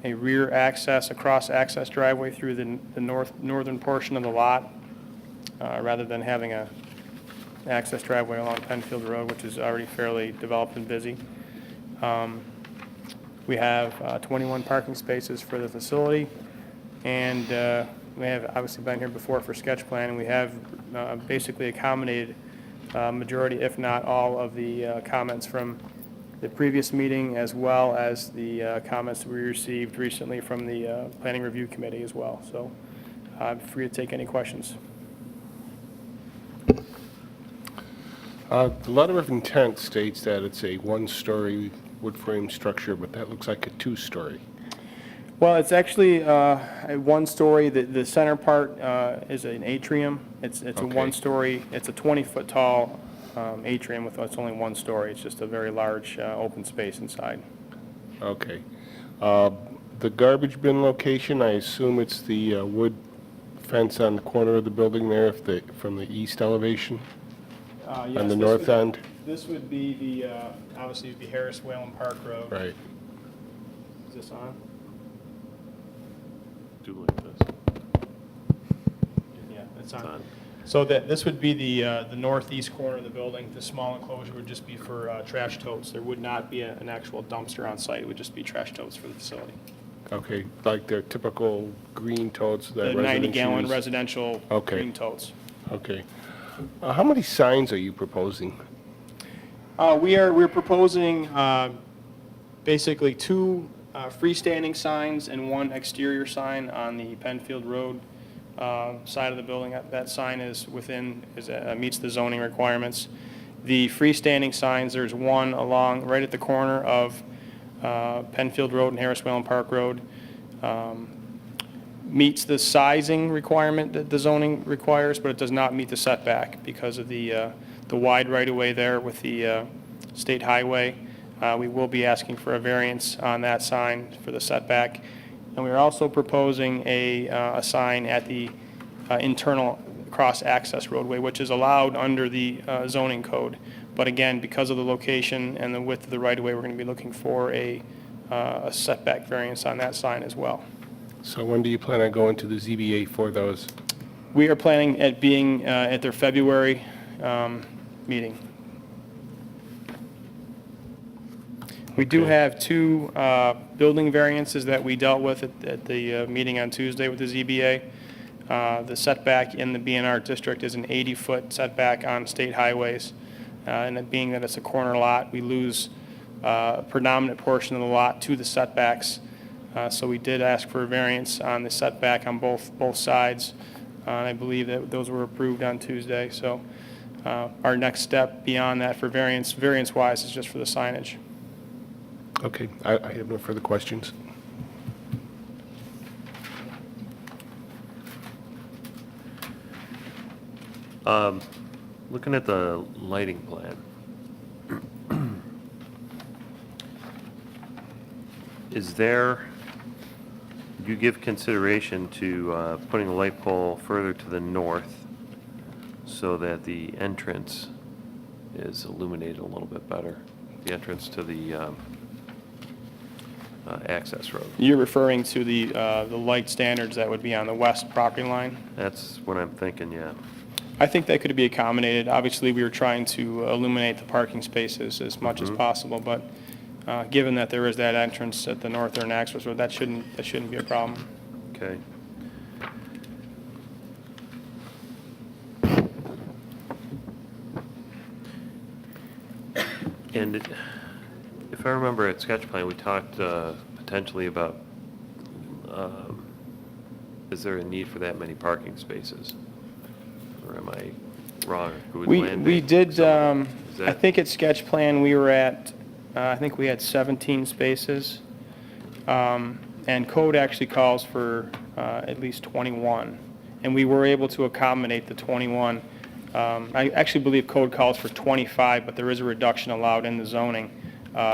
rear access, a cross-access driveway through the northern portion of the lot, rather than having a access driveway along Penfield Road, which is already fairly developed and busy. We have 21 parking spaces for the facility, and we have obviously been here before for sketch plan, and we have basically accommodated majority, if not all, of the comments from the previous meeting, as well as the comments we received recently from the Planning Review Committee as well. So I'm free to take any questions. The letter of intent states that it's a one-story wood frame structure, but that looks like a two-story. Well, it's actually a one-story. The center part is an atrium. It's a one-story. It's a 20-foot tall atrium with it's only one story. It's just a very large open space inside. Okay. The garbage bin location, I assume it's the wood fence on the corner of the building there, from the east elevation? Yes, on the north end? This would be the, obviously, it'd be Harris Whalen Park Road. Right. Is this on? Do like this. Yeah, it's on. So this would be the northeast corner of the building. The small enclosure would just be for trash totes. There would not be an actual dumpster on site. It would just be trash totes for the facility. Okay, like their typical green totes that The residents 90-gallon use? residential green totes. Okay. How many signs are you proposing? We're proposing basically 2 freestanding signs and 1 exterior sign on the Penfield Road side of the building. That sign is meets the zoning requirements. The freestanding signs, there's one along right at the corner of Penfield Road and Harris Whalen Park Road. Meets the sizing requirement that the zoning requires, but it does not meet the setback because of the wide right-of-way there with the state highway. We will be asking for a variance on that sign for the setback. And we are also proposing a sign at the internal cross-access roadway, which is allowed under the zoning code. But again, because of the location and the width of the right-of-way, we're going to be looking for a setback variance on that sign as well. So when do you plan on going to the ZBA for those? We are planning at being at their February meeting. We do have 2 building variances that we dealt with at the meeting on Tuesday with the ZBA. The setback in the BNR district is an 80-foot setback on state highways. And it being that it's a corner lot, we lose a predominant portion of the lot to the setbacks. So we did ask for a variance on the setback on both sides. I believe that those were approved on Tuesday. So our next step beyond that for variance-wise is just for the signage. Okay, I have no further questions. Looking at the lighting plan, you give consideration to putting a light pole further to the north so that the entrance is illuminated a little bit better, the entrance to the access road? You're referring to the light standards that would be on the west property line? That's what I'm thinking, yeah. I think that could be accommodated. Obviously, we were trying to illuminate the parking spaces as much as possible, but given that there is that entrance at the northern access road, that shouldn't be a problem. Okay. And if I remember at sketch plan, we talked potentially about, is there a need for that many parking spaces? Or am I wrong? We did, I that- think at sketch plan, we were at, I think we had 17 spaces. And code actually calls for at least 21. And we were able to accommodate the 21. I actually believe code calls for 25, but there is a reduction allowed in the zoning,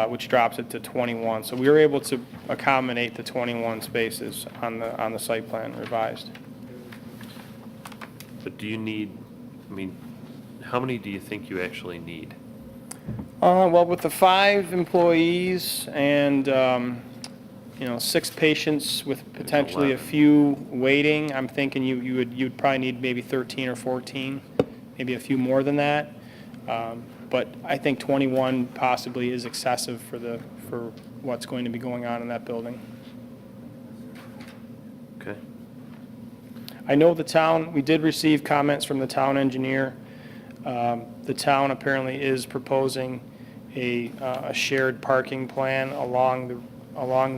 which drops it to 21. So we were able to accommodate the 21 spaces on the site plan revised. But do you need, I mean, how many do you think you actually need? Well, with the 5 employees and, 6 patients with potentially a 11. few waiting, I'm thinking you'd probably need maybe 13 or 14, maybe a few more than that. But I think 21 possibly is excessive for what's going to be going on in that building. Okay. I know the town, we did receive comments from the town engineer. The town apparently is proposing a shared parking plan along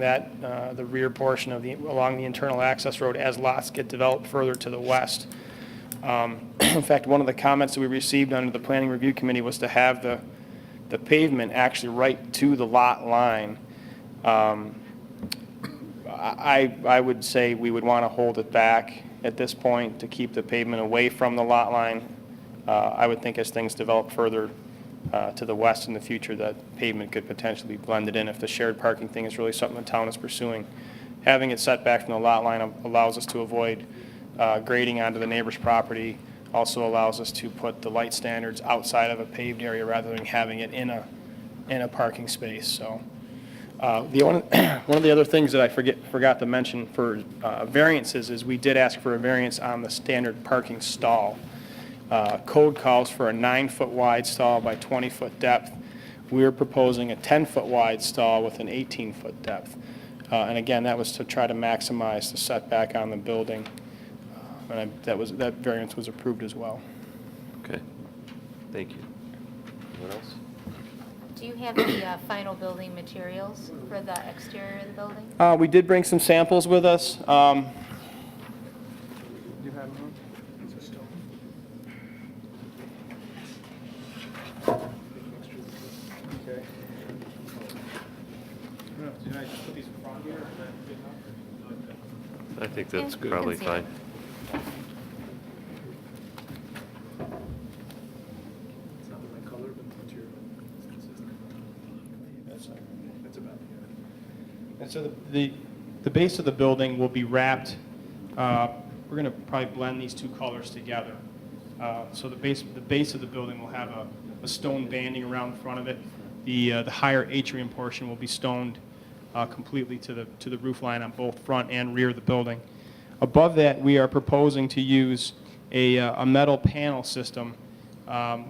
that, the rear portion of along the internal access road as lots get developed further to the west. In fact, one of the comments that we received under the Planning Review Committee was to have the pavement actually right to the lot line. I would say we would want to hold it back at this point to keep the pavement away from the lot line. I would think as things develop further to the west in the future, that pavement could potentially be blended in if the shared parking thing is really something the town is pursuing. Having it set back from the lot line allows us to avoid grading onto the neighbor's property, also allows us to put the light standards outside of a paved area rather than having it in a parking space. So one of the other things that I forgot to mention for variances is we did ask for a variance on the standard parking stall. Code calls for a 9-foot wide stall by 20-foot depth. We're proposing a 10-foot wide stall with an 18-foot depth. And again, that was to try to maximize the setback on the building. And that variance was approved as well. Okay. Thank you. Anyone else? Do you have the final building materials for the exterior of the building? We did bring some samples with us. I think that's Yeah, you can probably see fine. it. And so the base of the building will be wrapped, we're going to probably blend these two colors together. So the base of the building will have a stone banding around the front of it. The higher atrium portion will be stoned completely to the roof line on both front and rear of the building. Above that, we are proposing to use a metal panel system,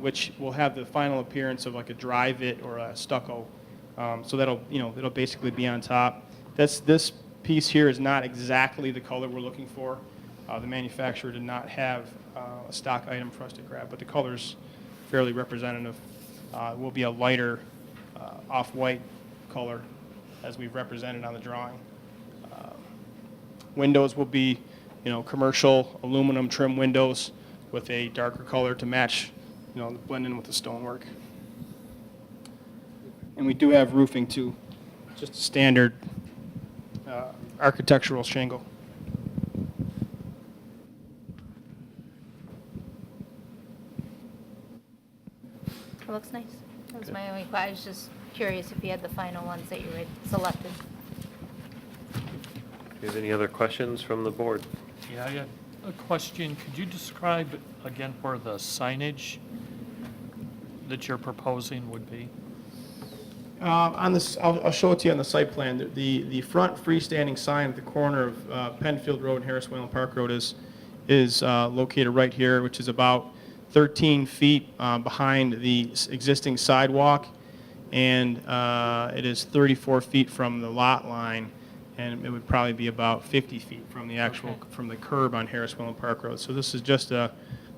which will have the final appearance of like a dry-vit or a stucco. So it'll basically be on top. This piece here is not exactly the color we're looking for. The manufacturer did not have a stock item for us to grab, but the color's fairly representative. It will be a lighter off-white color as we've represented on the drawing. Windows will be, commercial aluminum trim windows with a darker color to match, blend in with the stonework. And we do have roofing too, just a standard architectural shingle. It looks nice. That was my only question. I was just curious if you had the final ones that you had selected. Do you have any other questions from the board? Yeah, I got a question. Could you describe again where the signage that you're proposing would be? On this, I'll show it to you on the site plan. The front freestanding sign at the corner of Penfield Road and Harris Whalen Park Road is located right here, which is about 13 feet behind the existing sidewalk, and it is 34 feet from the lot line, and it would probably be about 50 feet from the from the curb on Harris Whalen Park Road. So this is just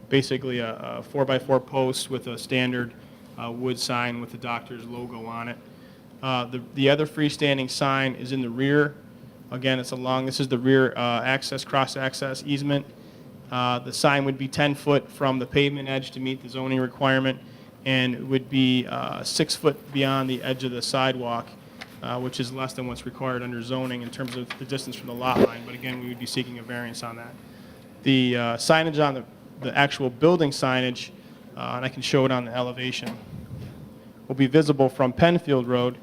basically a 4x4 post with a standard wood sign with the doctor's logo on it. The other freestanding sign is in the rear. Again, it's along, this is the rear access, cross-access easement. The sign would be 10 foot from the pavement edge to meet the zoning requirement, and it would be 6 foot beyond the edge of the sidewalk, which is less than what's required under zoning in terms of the distance from the lot line. But again, we would be seeking a variance on that. The signage on the actual building signage, and I can show it on the elevation, will be visible from Penfield Road.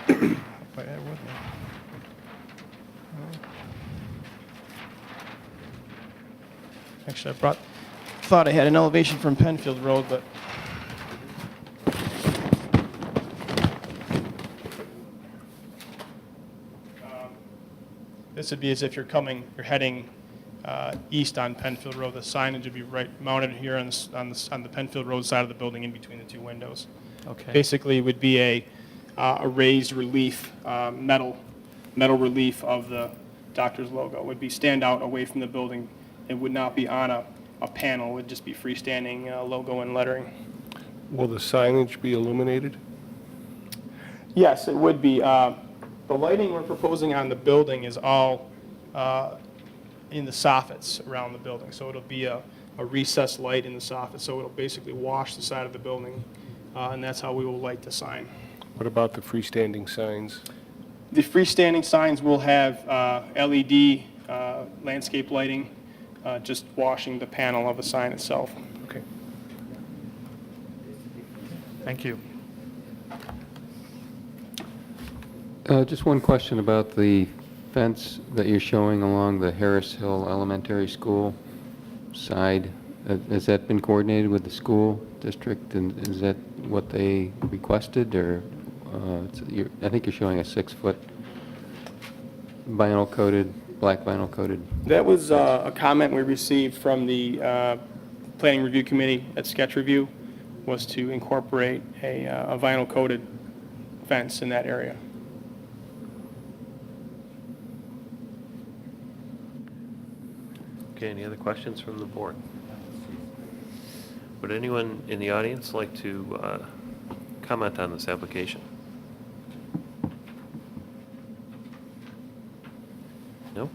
If I had with me. Actually, thought I had an elevation from Penfield Road, but this would be as if you're heading east on Penfield Road. The signage would be right mounted here on the Penfield Road side of the building in between the two windows. Okay. Basically, it would be a raised relief, metal relief of the doctor's logo. It would be stand out away from the building. It would not be on a panel. It would just be freestanding logo and lettering. Will the signage be illuminated? Yes, it would be. The lighting we're proposing on the building is all in the soffits around the building. So it'll be a recessed light in the soffit. So it'll basically wash the side of the building, and that's how we will light the sign. What about the freestanding signs? The freestanding signs will have LED landscape lighting, just washing the panel of the sign itself. Okay. Thank you. Just one question about the fence that you're showing along the Harris Hill Elementary School side. Has that been coordinated with the school district, and is that what they requested, or I think you're showing a 6-foot vinyl coated, black vinyl coated? That was a comment we received from the Planning Review Committee at Sketch Review, was to incorporate a vinyl coated fence in that area. Okay, any other questions from the board? Would anyone in the audience like to comment on this application? No?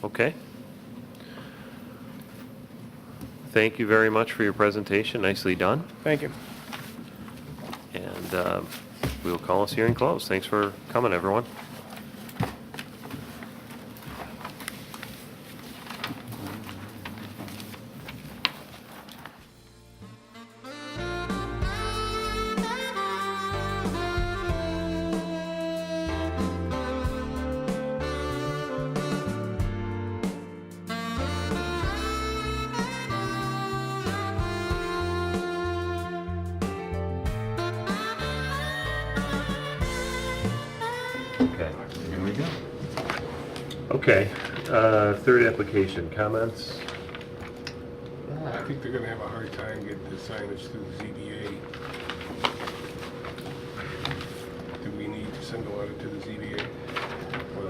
Okay. Thank you very much for your presentation. Nicely done. Thank you. And we will call this hearing closed. Thanks for coming, everyone. Okay, third application, comments? I think they're going to have a hard time getting the signage through the ZBA. Do we need to send a letter to the ZBA?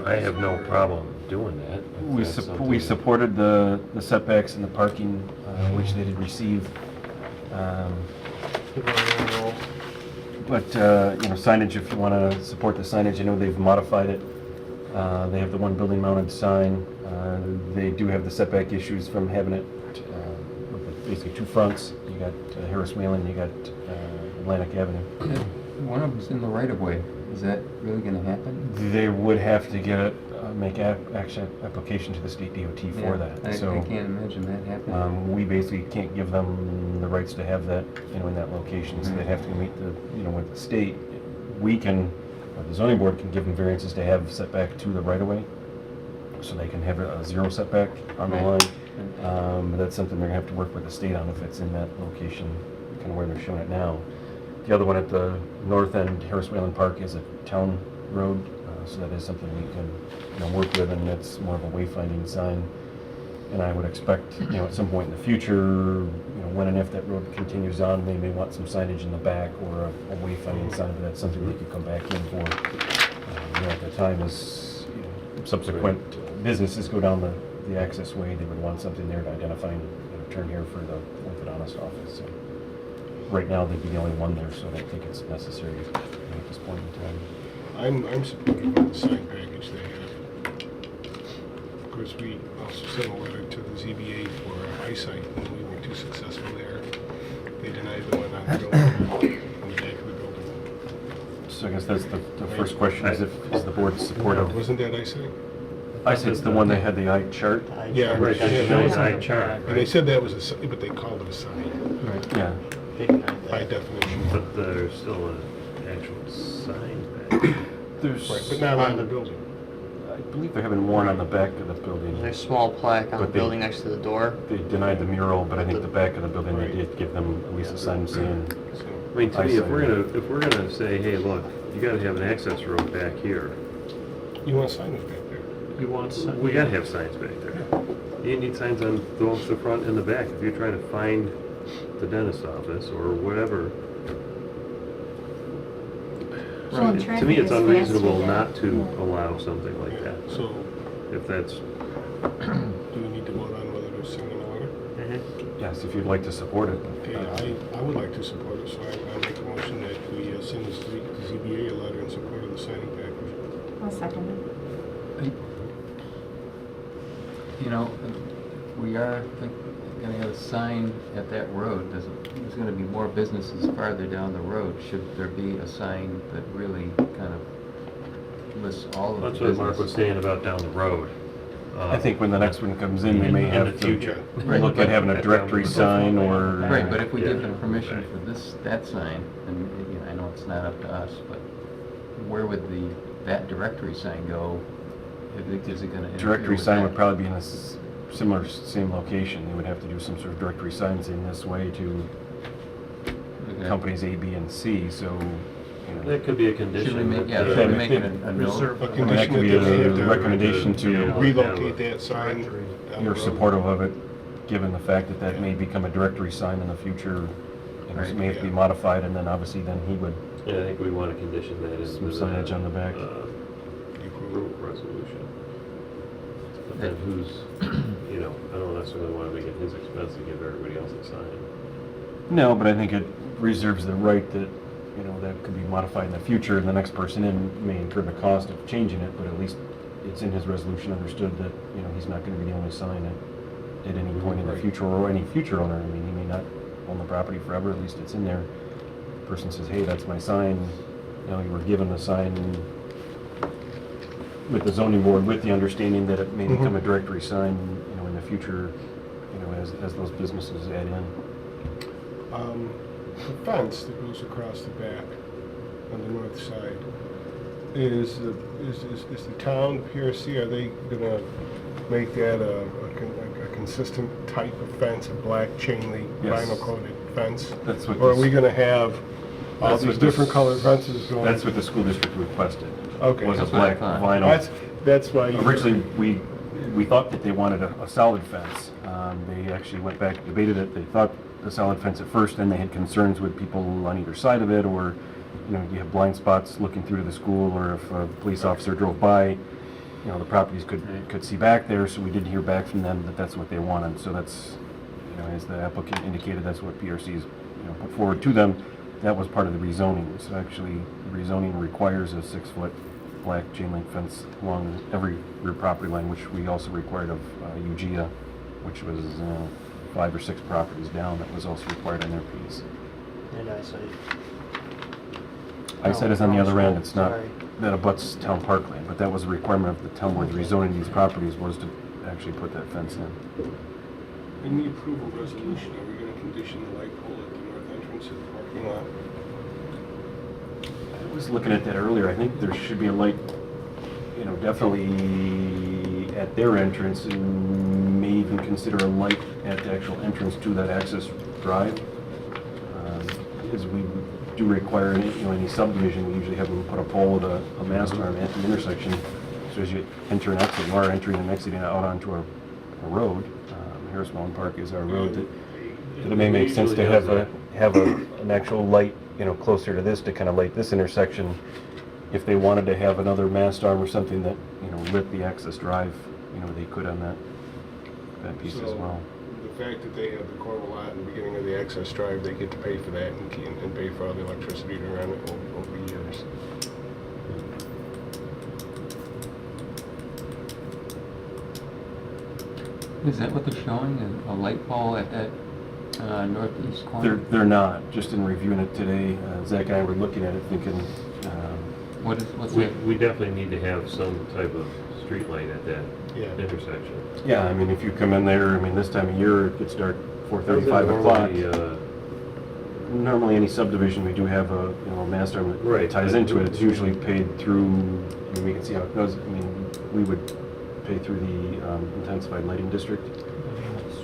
I have no problem doing that. if We that's supported the setbacks and the parking, which they did receive. But, signage, if you want to support the signage, I know they've modified it. They have the one building mounted sign. They do have the setback issues from having it with basically two fronts. You got Harris Whalen, you got Atlantic Avenue. One of them's in the right-of-way. Is that really going to happen? They would have to get it, make action application to the state DOT for that. I can't imagine that happening. We basically can't give them the rights to have that, in that location. So they have to meet the, with the state. We can, the zoning board can give them variances to have setback to the right-of-way, so they can have a zero setback on the line. But that's something they're gonna have to work with the state on if it's in that location, kind of where they're showing it now. The other one at the north end, Harris Whalen Park, is a town road, so that is something we can work with, and it's more of a wayfinding sign. And I would expect, at some point in the future, when and if that road continues on, they may want some signage in the back or a wayfinding sign, but that's something they could come back in for. At the time, as subsequent businesses go down the access way, they would want something there to identify turn here for the orthodontist office. So right now, they'd be the only one there, so I don't think it's necessary at this point in time. I'm supportive of the sign package they have. Of course, we also sent a letter to the ZBA for eyesight, and we weren't too successful there. They denied the one on the building, on the back of the building. So I guess that's the first question, is the board supportive? Wasn't that eyesight? Eyesight's the one that had the eye chart? Yeah, right. Eye chart. And they said that was a, but they called it a sign. Right. Yeah. By definition. But there's still an actual sign back. There's, Right, but not on the building. I believe they're having one on the back of the building. There's a small plaque on the But they- building next to the door. They denied the mural, but I think the back of the building, they did give them at least a sign saying. I mean, to me, if eyesight. we're gonna say, hey, look, you gotta have an access road back here. You want signage back there? You want, we gotta have signs back there. You need signs on both the front and the back. If you're trying to find the dentist office or whatever. Well, To me, it's traffic is unreasonable faster not to there. allow something like that. So, If that's, do we need to vote on whether to send them a letter? Yes, if you'd like to support it. Okay, I would like to support it, so I make a motion that we send the ZBA a letter in support of the signing package. I'll second it. You know, we are gonna have a sign at that road. There's gonna be more businesses farther down the road. Should there be a sign that really kind of lists all of the that's what Mark was businesses? saying about down the road. I think when the next one comes in, they may In have the to future. look at having a directory sign or. Right, but if we give them Yeah. permission for that sign, and, you know, I know it's not up to us, but where would that directory sign go? Is it gonna interfere Directory with sign that? would probably be in a same location. They would have to do some sort of directory signs in this way to Okay. companies A, B, and C, so, you know. That could be a condition. Should we make, that, should we make it a note? reserve- A That condition could that be they may have a to recommendation to, relocate that sign down the you're road. supportive of it, given the fact that that may become a directory sign in the future. You know, it may have to be modified, and then obviously then he would, Yeah, I think we want to condition that in. Some signage on the back. Resolution. But then who's, you know, I don't necessarily want to make it his expense to give everybody else a sign. no, but I think it reserves the right that, you know, that could be modified in the future, and the next person in may incur the cost of changing it, but at least it's in his resolution understood that, you know, he's not going to be the only sign at any point in the future, or any future owner. I mean, he may not own the property forever, at least it's in there. The person says, hey, that's my sign, you know, you were given the sign with the zoning board, with the understanding that it may become a directory sign, you know, in the future, you know, as those businesses add in. The fence that goes across the back on the north side, is the town, PRC, are they gonna make that a consistent type of fence, a black chain link Yes. vinyl coated fence? That's what Or are this- we gonna have all That's these what this- different colored fences going? That's what the school district requested. Okay. Was a That's what I black thought. vinyl. That's why you. Originally, we thought that they wanted a solid fence. They actually went back, debated it. They thought the solid fence at first, then they had concerns with people on either side of it, or, you know, you have blind spots looking through to the school, or if a police officer drove by, you know, the properties could see back there, so we didn't hear back from them that that's what they wanted. So that's, you know, as the applicant indicated, that's what PRC's, you know, put forward to them. That was part of the rezoning. So actually, the rezoning requires a 6-foot black chain link fence along every rear property line, which we also required of UGA, which was 5 or 6 properties down. That was also required on their piece. And eyesight. Eyesight is on the other end. It's not, Sorry. that abuts town parkland, but that was a requirement of the town board rezoning these properties, was to actually put that fence in. In the approval resolution, are we gonna condition the light pole at the north entrance of the parking lot? I was looking at that earlier. I think there should be a light, you know, definitely at their entrance, and may even consider a light at the actual entrance to that access drive. As we do require, you know, any subdivision, we usually have them put a pole with a mast arm at the intersection. So as you enter and exit, you are entering and exiting out onto a road. Harris Mountain Park is our road. That it may make sense to have an actual light, you know, closer to this to kind of light this intersection. If they wanted to have another mast arm or something that, you know, lit the access drive, you know, they could on that piece as well. The fact that they have the corner lot in the beginning of the access drive, they get to pay for that and pay for all the electricity to run it over years. Is that what they're showing, a light pole at that northeast corner? They're not. Just in reviewing it today, Zach and I were looking at it thinking, What's We, that? we definitely need to have some type of street light at that Yeah. intersection. yeah, I mean, if you come in there, I mean, this time of year, it gets dark 4:30, 5 o'clock. Normally, any subdivision, we do have a, a master that Right. ties into it. It's usually paid through, I mean, we can see how it goes. I mean, we would pay through the intensified lighting district.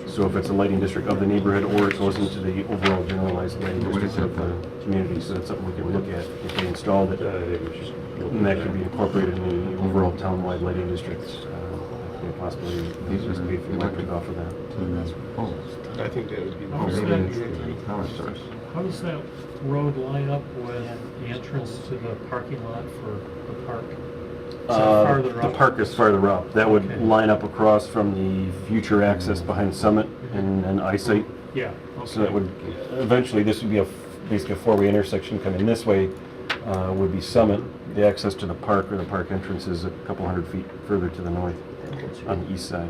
So if it's a lighting district of the neighborhood, or it goes into the overall generalized lighting district of the community, so that's something we can look at if they installed it. And that could be incorporated in the overall town-wide lighting districts. Possibly, these are paid for electric off of that. I think that would be How's the that- Power source. How does that road line up with the entrance to the parking lot for the park? Is that farther The up? park is farther up. That would Okay. line up across from the future access behind Summit and eyesight. Yeah, So that okay. would, eventually, this would be basically a four-way intersection coming this way, would be Summit. The access to the park or the park entrance is a couple hundred feet further to the north on the east side,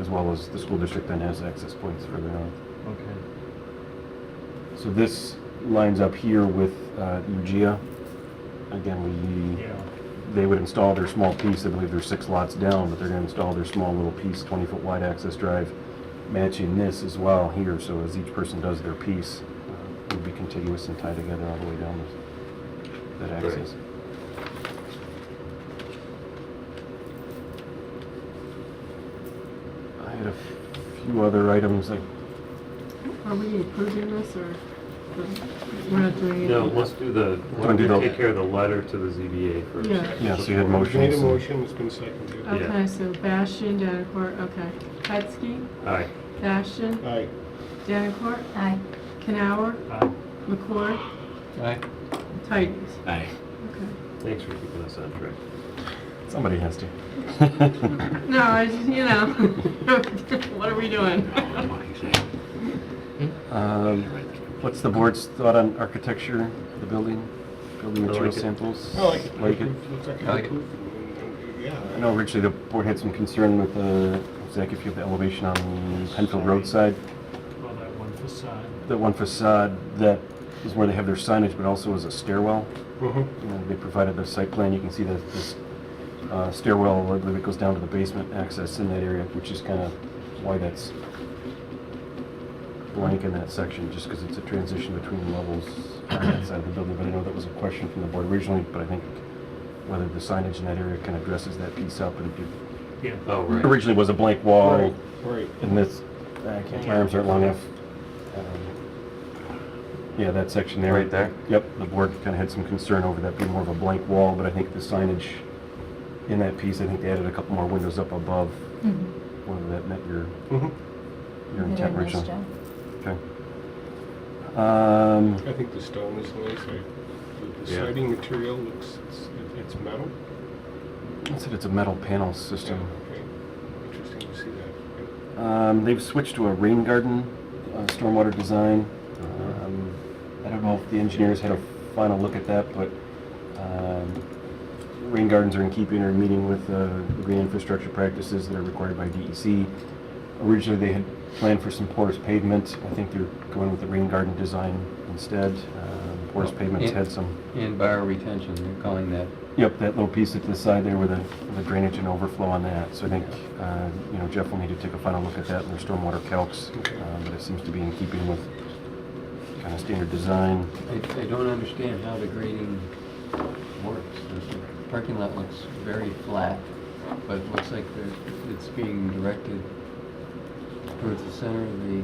as well as the school district then has access points further north. Okay. So this lines up here with UGA. Again, Yeah. they would install their small piece. I believe they're 6 lots down, but they're going to install their small little piece, 20-foot wide access drive, matching this as well here. So as each person does their piece, it would be contiguous and tied together all the way down that access. I had a few other items like Are we approving this, or we're not doing it? No, let's do the, Wanna do the- take care of the letter to the ZBA first. Yeah. Yeah, so you had Made a motions. motion, it's been seconded. Okay, so Bastian, Danicourt, okay. Hetzke, Aye. Bastian, Aye. Danicourt, Aye. Canower, Aye. McCord, Aye. Titans. Aye. Okay. Thanks for keeping us on track. Somebody has to. No, I just, what are we doing? What's the board's thought on architecture of the building material like it. samples? I like it. Like it? Looks like I like it. approved. Yeah. I know originally the board had some concern with Zach, if you have the elevation on the Penfield Road side, Well, that one facade. that one facade, that is where they have their signage, but also as a stairwell. They provided the site plan. You can see that this stairwell, I believe it goes down to the basement access in that area, which is kind of why that's blank in that section, just because it's a transition between levels on that side of the building. But I know that was a question from the board originally, but I think whether the signage in that area kind of dresses that piece up. And Yeah. Oh, right. originally was a blank wall, Right. and this, my arms aren't long enough. Yeah, that section there. Right there? Yep, the board kind of had some concern over that being more of a blank wall, but I think the signage in that piece, I think they added a couple more windows up above, whether that met your intent originally. Okay. I think the stone is nice. The Yeah. siding material looks, it's metal. I said it's a metal panel system. Okay. Interesting to see that. They've switched to a rain garden stormwater design. I don't know if the engineers had a final look at that, but rain gardens are in keeping or meeting with the green infrastructure practices that are required by DEC. Originally, they had planned for some porous pavement. I think they're going with the rain garden design instead. Porous pavements had some... And bioretention, they're calling that. Yep, that little piece at the side there with the drainage and overflow on that. So I think, Jeff will need to take a final look at that in their stormwater calcs. But it seems to be in keeping with kind of standard design. I don't understand how the grading works. The parking lot looks very flat, but it looks like it's being directed towards the center of the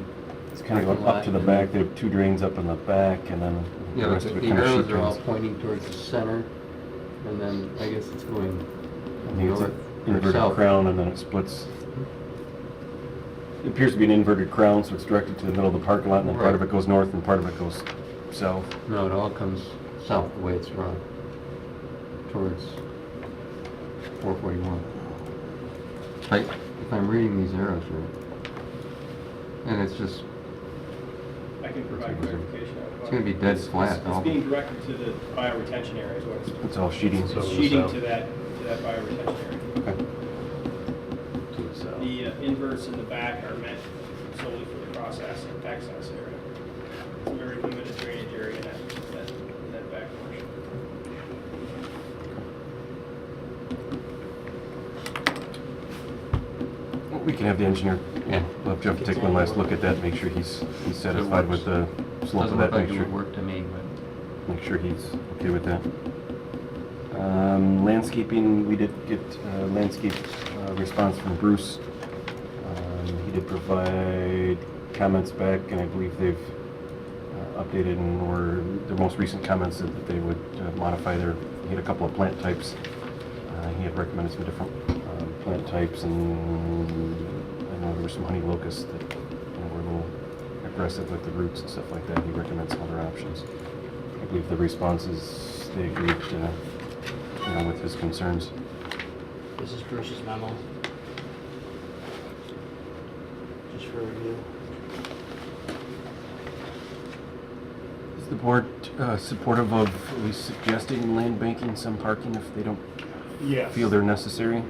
It's kind of going up to the back. They have 2 drains up in the back, and then Yeah, the but rest of it the kind of arrows sheet are all drains. pointing towards the center, and then I guess it's going I think it's north an or inverted south. crown, and then it splits. It appears to be an inverted crown, so it's directed to the middle of the parking lot, and then part of it goes north and part of it goes south. No, it all comes south the way it's run, towards 441. If I'm reading these arrows right. And it's just, I can provide clarification. it's gonna be dead flat. It's being directed to the bioretention area is what it's. It's all sheeting. It's sheeting to that bioretention area. Okay. The inverts in the back are meant solely for the cross-access area. It's a very limited drainage area in that back portion. Well, we can have the engineer, yeah, we'll have Jeff take one last look at that, make sure he's satisfied with the slope of that, make sure. Work to me, but. Make sure he's okay with that. Landscaping, we did get landscape response from Bruce. He did provide comments back, and I believe they've updated or their most recent comments said that they would modify their, he had a couple of plant types. He had recommended some different plant types, and I know there were some honey locusts that were a little aggressive with the roots and stuff like that. He recommends some other options. I believe the responses, they agreed with his concerns. This is Bruce's memo. Just for review. Is the board supportive of at least suggesting land banking some parking if they don't feel they're necessary?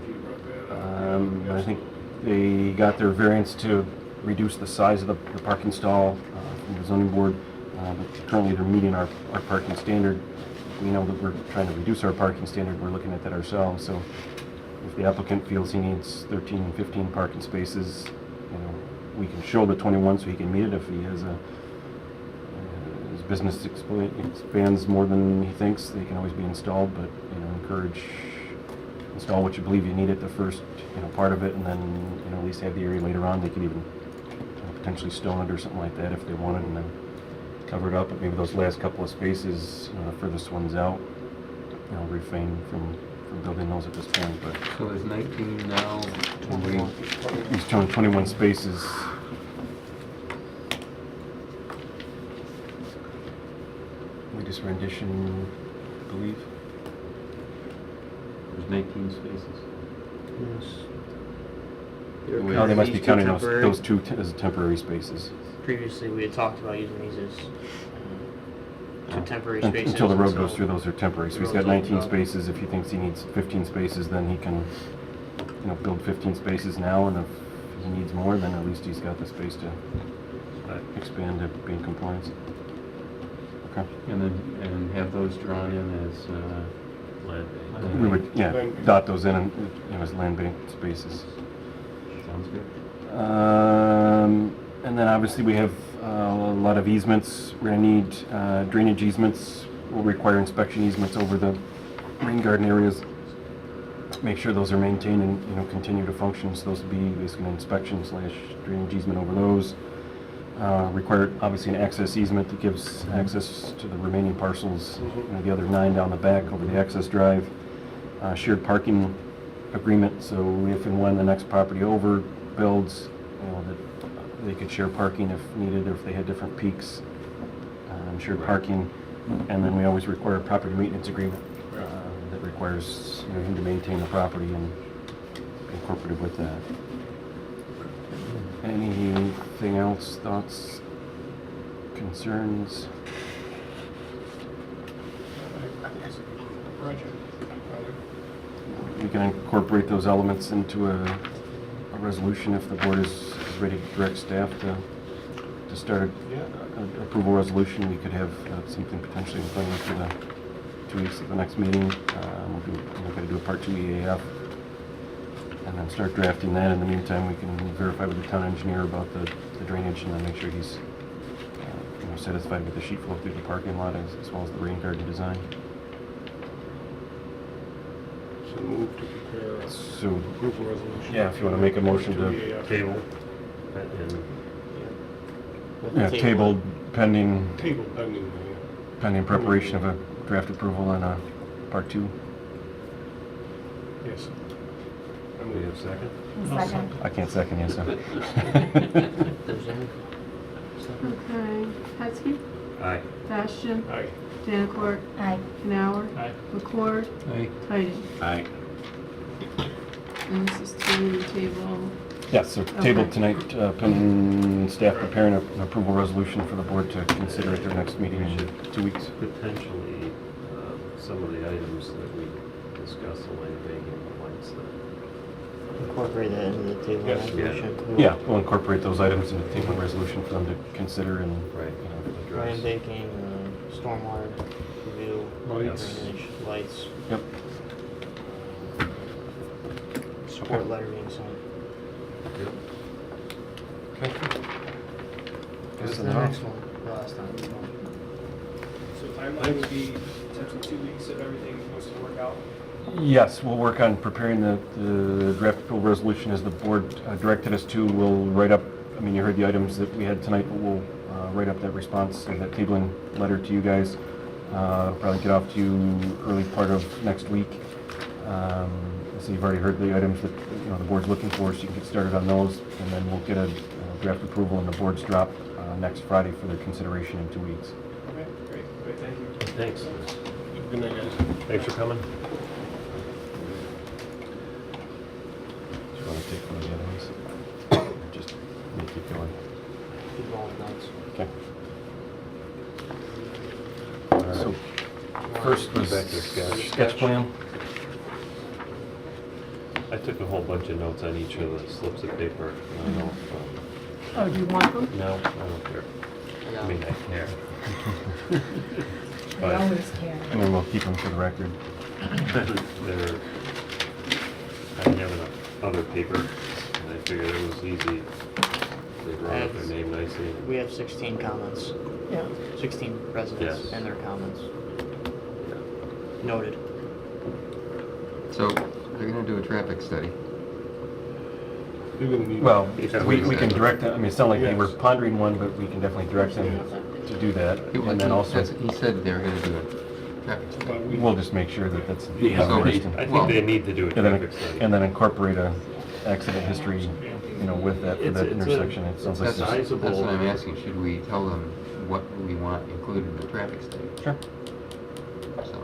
I think they got their variance to reduce the size of the parking stall from the zoning board, but currently they're meeting our parking standard. We know that we're trying to reduce our parking standard, we're looking at that ourselves, so if the applicant feels he needs 13, 15 parking spaces, we can show the 21 so he can meet it. If he has his business expands more than he thinks, they can always be installed, but encourage install what you believe you need at the first part of it, and then at least have the area later on. They could even potentially stone it or something like that if they wanted, and then cover it up. But maybe those last couple of spaces, the furthest ones out, refrain from building those at this point. But So there's 19 now. he's showing 21 spaces. Latest rendition, I believe. There's 19 spaces. Yes. Oh, they must be These two counting temporary. those two as temporary spaces. Previously, we had talked about using these as two temporary Un- spaces. Until the road and goes so through, those are temporary. So the he's got road's 19 opened up. spaces. If he thinks he needs 15 spaces, then he can, build 15 spaces now. And if he needs more, then at least he's got the space to expand to be in compliance. Okay. And have those drawn in as We would, dot those in and, as land bank spaces. Sounds good. And then obviously we have a lot of easements. We're gonna need drainage easements. We'll require inspection easements over the rain garden areas. Make sure those are maintained and, continue to function. So those would be basically an inspection / drainage easement over those. Require obviously an access easement that gives access to the remaining parcels, the other 9 down the back over the access drive. Shared parking agreement, so if and when the next property over builds, that they could share parking if needed, or if they had different peaks, shared parking. And then we always require a property maintenance agreement that requires him to maintain the property and incorporated with that. Anything else, thoughts, concerns? We can incorporate those elements into a resolution if the board is ready to direct staff to start an approval resolution. We could have something potentially in front of you for the 2 weeks of the next meeting. We're going to do a Part 2 EAF and then start drafting that. In the meantime, we can verify with the town engineer about the drainage and then make sure he's satisfied with the sheet flow through the parking lot as well as the rain garden design. So move to prepare a approval resolution. Yeah, if you want to make a motion to table. Tabled pending Table pending. pending preparation of a draft approval on a Part 2. Yes. Do we have a second? Second. I can't second, yes, sir. Okay, Hetzke? Aye. Bastian? Aye. Danicourt? Aye. Canower? Aye. McCord? Aye. Tidy. Aye. And this is to table Yes, so table tonight, pending staff preparing an approval resolution for the board to consider at their next meeting in 2 weeks. Potentially, some of the items that we discussed, the land banking, the lights, Incorporate that into the table Yes. resolution. Yeah, we'll incorporate those items into the table resolution for them to consider and, Right. address. Land baking, stormwater review, Lights. drainage, lights, Yep. support letter being signed. Okay. What was Guess the that's all. next one? The last time. So timeline would be potentially 2 weeks if everything was to work out. Yes, we'll work on preparing the draft approval resolution as the board directed us to. We'll write up, I mean, you heard the items that we had tonight, but we'll write up that response, or that tabling letter to you guys. Probably get off to you early part of next week. So you've already heard the items that, the board's looking for, so you can get started on those. And then we'll get a draft approval and the board's drop next Friday for their consideration in 2 weeks. Okay, great, thank you. Thanks. Good night, guys. Thanks for coming. Do you want to take one of the other ones? Just keep going. Keep going with notes. Okay. So first was Back to sketch plan. I took a whole bunch of notes on each of the slips of paper. I don't know if, Oh, do you want them? no, I don't care. I mean, I care. I But always care. And then we'll keep them for the record. they're, I didn't have enough other paper, and I figured it was easy. They wrote up their name nicely. We have 16 comments, Yeah. 16 residents Yes. and their comments. Noted. So they're going to do a traffic study. They're gonna need. Well, we can direct them, I mean, it's not like they were pondering one, but we can definitely direct them to do that. And then also, He said they were going to do a traffic study. we'll just make sure that that's. Yeah, So- I think they need to do a And then- traffic study. And then incorporate a accident history, with that, for It's that a- intersection. It sounds like it's a this. sizable- That's what I'm asking. Should we tell them what we want included in the traffic study? Sure. So,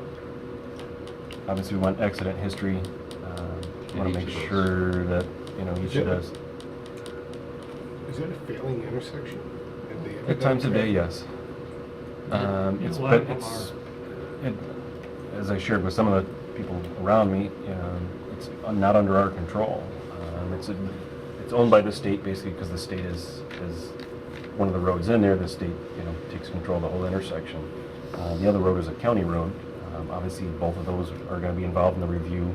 Obviously, we want accident history. Want to each make of those. sure that, each of those. Is that a failing intersection? Have they ever At times done of day, traffic? yes. A lot of them As I shared with some of the people around me, it's not under our control. It's owned by the state basically because the state is one of the roads in there. The state, takes control of the whole intersection. The other road is a county road. Obviously, both of those are going to be involved in the review.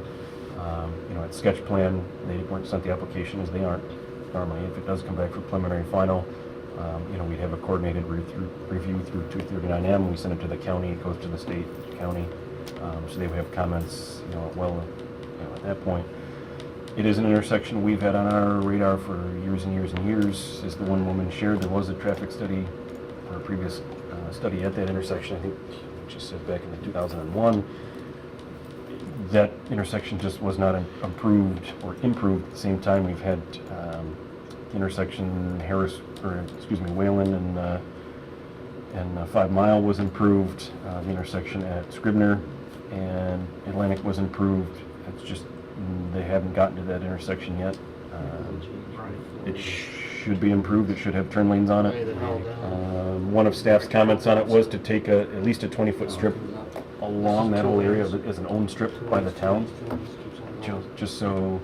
At sketch plan, they weren't sent the application as they aren't normally. If it does come back for preliminary final, we'd have a coordinated review through 239M. We send it to the county, it goes to the state, county. So they would have comments, at that point. It is an intersection we've had on our radar for years and years and years. As the one woman shared, there was a traffic study, or a previous study at that intersection, I think she said back in 2001. That intersection just was not improved at the same time. We've had the intersection Whalen and 5 Mile was improved. The intersection at Scribner and Atlantic was improved. It's just they haven't gotten to that intersection yet. It should be improved. It should have turn lanes on it. One of staff's comments on it was to take at least a 20-foot strip along that whole area as an owned strip by the town, just so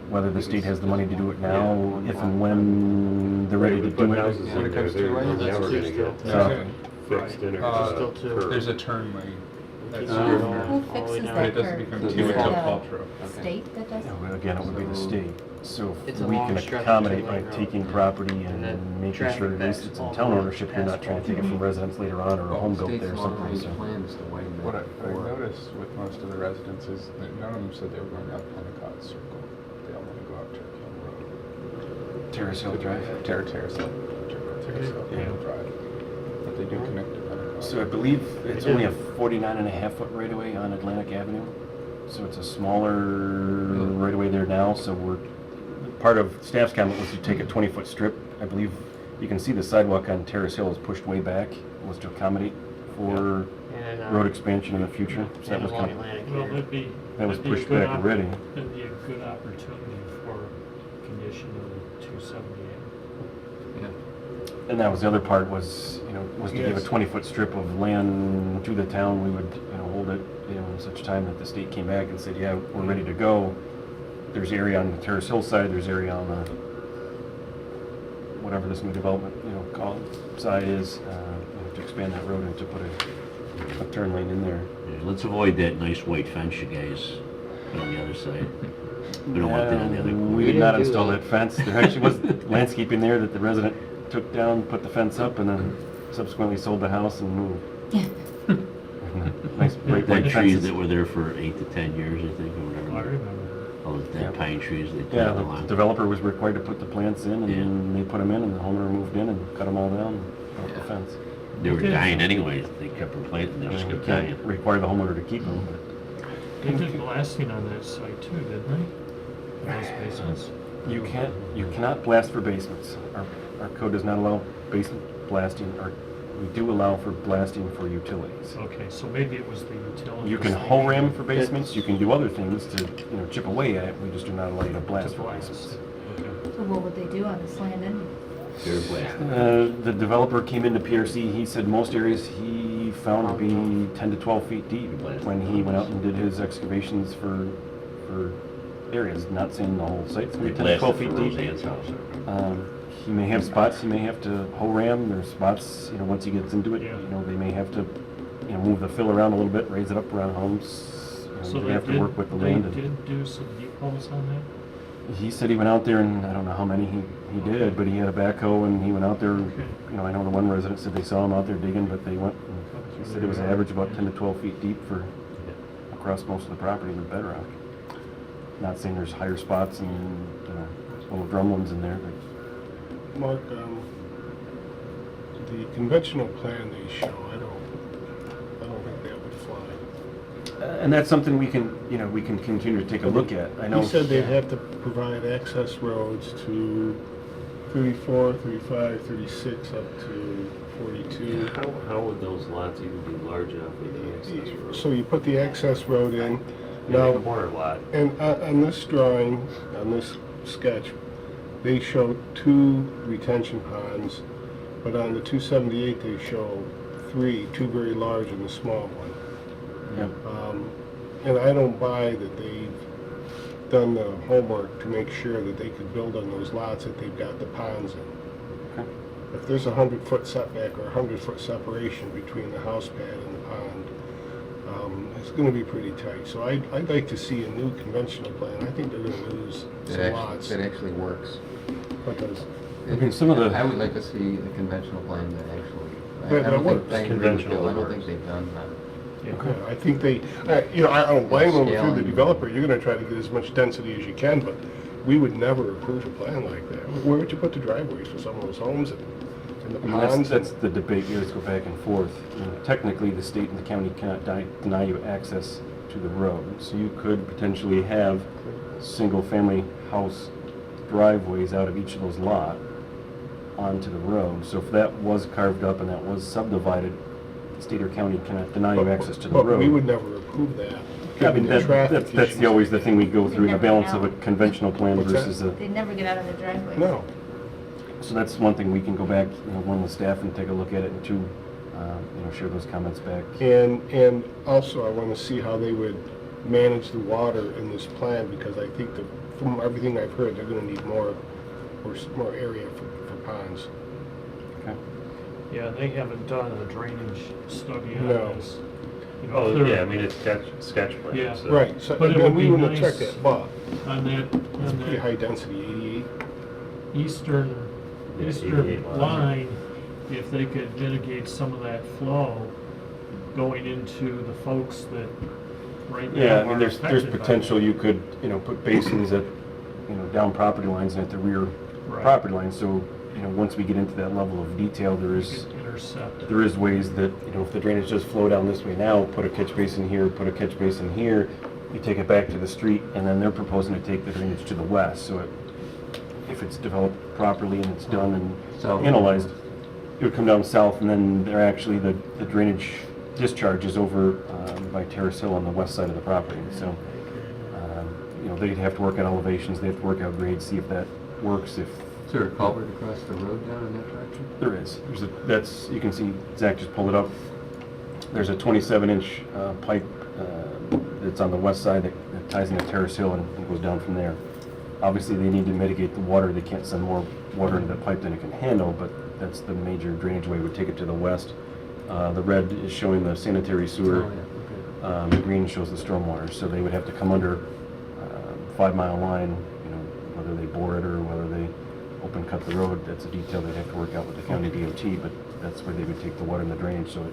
whether the state has the money to do it now, if and when they're ready to do it. When it comes to it, now we're gonna get fixed intersection. There's a turn lane. That's Who fixes but that it doesn't curve? become Is too it much of the Paltrow. state that does it? Again, it would be the state. So It's if a we long can stretch of accommodate by two-lane road. taking property And then and making traffic sure at least backs it's in all town the way ownership, you're not past trying to take it from residents later on or a home built there or something. State's So. long-range plan is to widen that. What I noticed with most of the residents is that none of them said they were going out Endicott Circle. They all want to go out Turkey Road. Terrace Hill Drive. Terrace Hill Drive. But they do connect to Endicott. So I believe it's only a 49.5-foot right-of-way on Atlantic Avenue. So it's a smaller right-of-way there now. So part of staff's comment was to take a 20-foot strip. I believe you can see the sidewalk on Terrace Hill is pushed way back. Was to accommodate for And, road expansion in the future. So that and was along kind of, Atlantic Well, here. that'd be. that was that'd be a pushed good back already. That'd be a good opportunity for conditional addition of 278. Yeah. And that was the other part was, was to give a 20-foot strip of land to the town. We would, hold it, in such time that the state came back and said, yeah, we're ready to go. There's area on the Terrace Hill side, there's area on the, whatever this new development, side is, to expand that road and to put a turn lane in there. Yeah, let's avoid that nice white fence you guys put on the other side. We don't want that on the other corner. We did not install that fence. There actually was landscaping there that the resident took down, put the fence up, and then subsequently sold the house and moved. Nice bright white Trees fences. that were there for 8 to 10 years, I think, or whatever. I remember. All the dead pine trees they Yeah, planted the along. developer was required to put the plants in, and then they put them in, and the homeowner moved in and cut them all down and built the fence. They were dying anyways. They kept replanting, they just You kept can't dying. require the homeowner to keep them. They did blasting on that site too, didn't they? Those basements? You cannot blast for basements. Our code does not allow basement blasting. We do allow for blasting for utilities. Okay, so maybe it was the utility. You can hoe ram for basements, you can do other things to, chip away at it, we just do not allow you to blast for basements. So what would they do on this land anyway? The developer came into PRC, he said most areas he found to be 10 to 12 feet deep when he went out and did his excavations for areas, not saying the whole site's gonna be 10 to 12 feet deep. He may have spots, he may have to hoe ram, there's spots, once he gets into it, they may have to, move the fill around a little bit, raise it up around homes. So They they have to work with the land. They did do some deep holes on that? He said he went out there and I don't know how many he did, but he had a backhoe and he went out there. I know the one resident said they saw him out there digging, but they went, and he said it was average about 10 to 12 feet deep for across most of the property with bedrock. Not saying there's higher spots and little drumlins in there, but Mark, the conventional plan they show, I don't think that would fly. and that's something we can continue to take a look at. I know. He said they'd have to provide access roads to 34, 35, 36, up to 42. How would those lots even be large enough with the access road? So you put the access road in. Now, Now, a border lot. and on this drawing, on this sketch, they show 2 retention ponds, but on the 278 they show 3, 2 very large and a small one. And I don't buy that they've done the homework to make sure that they could build on those lots that they've got the ponds in. If there's a 100-foot setback or a 100-foot separation between the house pad and the pond, it's going to be pretty tight. So I'd like to see a new conventional plan. I think they're going to lose some lots. That actually works. What does? I mean, some of the. I would like to see the conventional plan that actually. That I don't works. think Conventional I don't works. think they've done that. Okay, I think they, I don't blame them if you're the developer. You're going to try to get as much density as you can, but we would never approve a plan like that. Where would you put the driveways for some of those homes and the ponds? That's the debate. You always go back and forth. Technically, the state and the county cannot deny you access to the road. So you could potentially have single-family house driveways out of each of those lots onto the road. So if that was carved up and that was subdivided, the state or county cannot deny you access to the road. But we would never approve that. I mean, that's always the thing we go through, the never balance know. of a conventional plan What's that? versus a. They'd never get out of the driveway. No. So that's one thing we can go back, one with staff and take a look at it, and two, share those comments back. And also I want to see how they would manage the water in this plan, because I think that from everything I've heard, they're going to need more area for ponds. Okay. Yeah, they haven't done a drainage study on No. this. Oh, yeah, I mean, it's sketch plan. Yeah. So. Right, so But it and would we be wouldn't have nice checked that, but on that, it's on pretty that high density, 88. eastern Yeah, 88 line, if they could mitigate some of that flow going into the folks that right now Yeah, I are mean, there's affected by potential you could, put basins at, down property lines and at the rear Right. property lines. So, once we get into that level of detail, there is ways that, if the drainage does flow down this way now, put a catch basin here, put a catch basin here, you take it back to the street, and then they're proposing to take the drainage to the west. So if it's developed properly and it's done and analyzed, it would come down south, and then they're actually, the drainage discharge is over by Terrace Hill on the west side of the property. So, they'd have to work out elevations, they have to work out grades, see if that works if... Is there a culvert across the road down in that direction? There is. That's, you can see, Zach just pulled it up. There's a 27-inch pipe that's on the west side that ties into Terrace Hill and goes down from there. Obviously, they need to mitigate the water. They can't send more water into the pipe than it can handle, but that's the major drainage way. Would take it to the west. The red is showing the sanitary sewer. Oh, yeah, okay. The green shows the stormwater. So they would have to come under 5 Mile line, whether they bore it or whether they open cut the road. That's a detail they'd have to work out with the county DOT, but that's where they would take the water in the drainage. So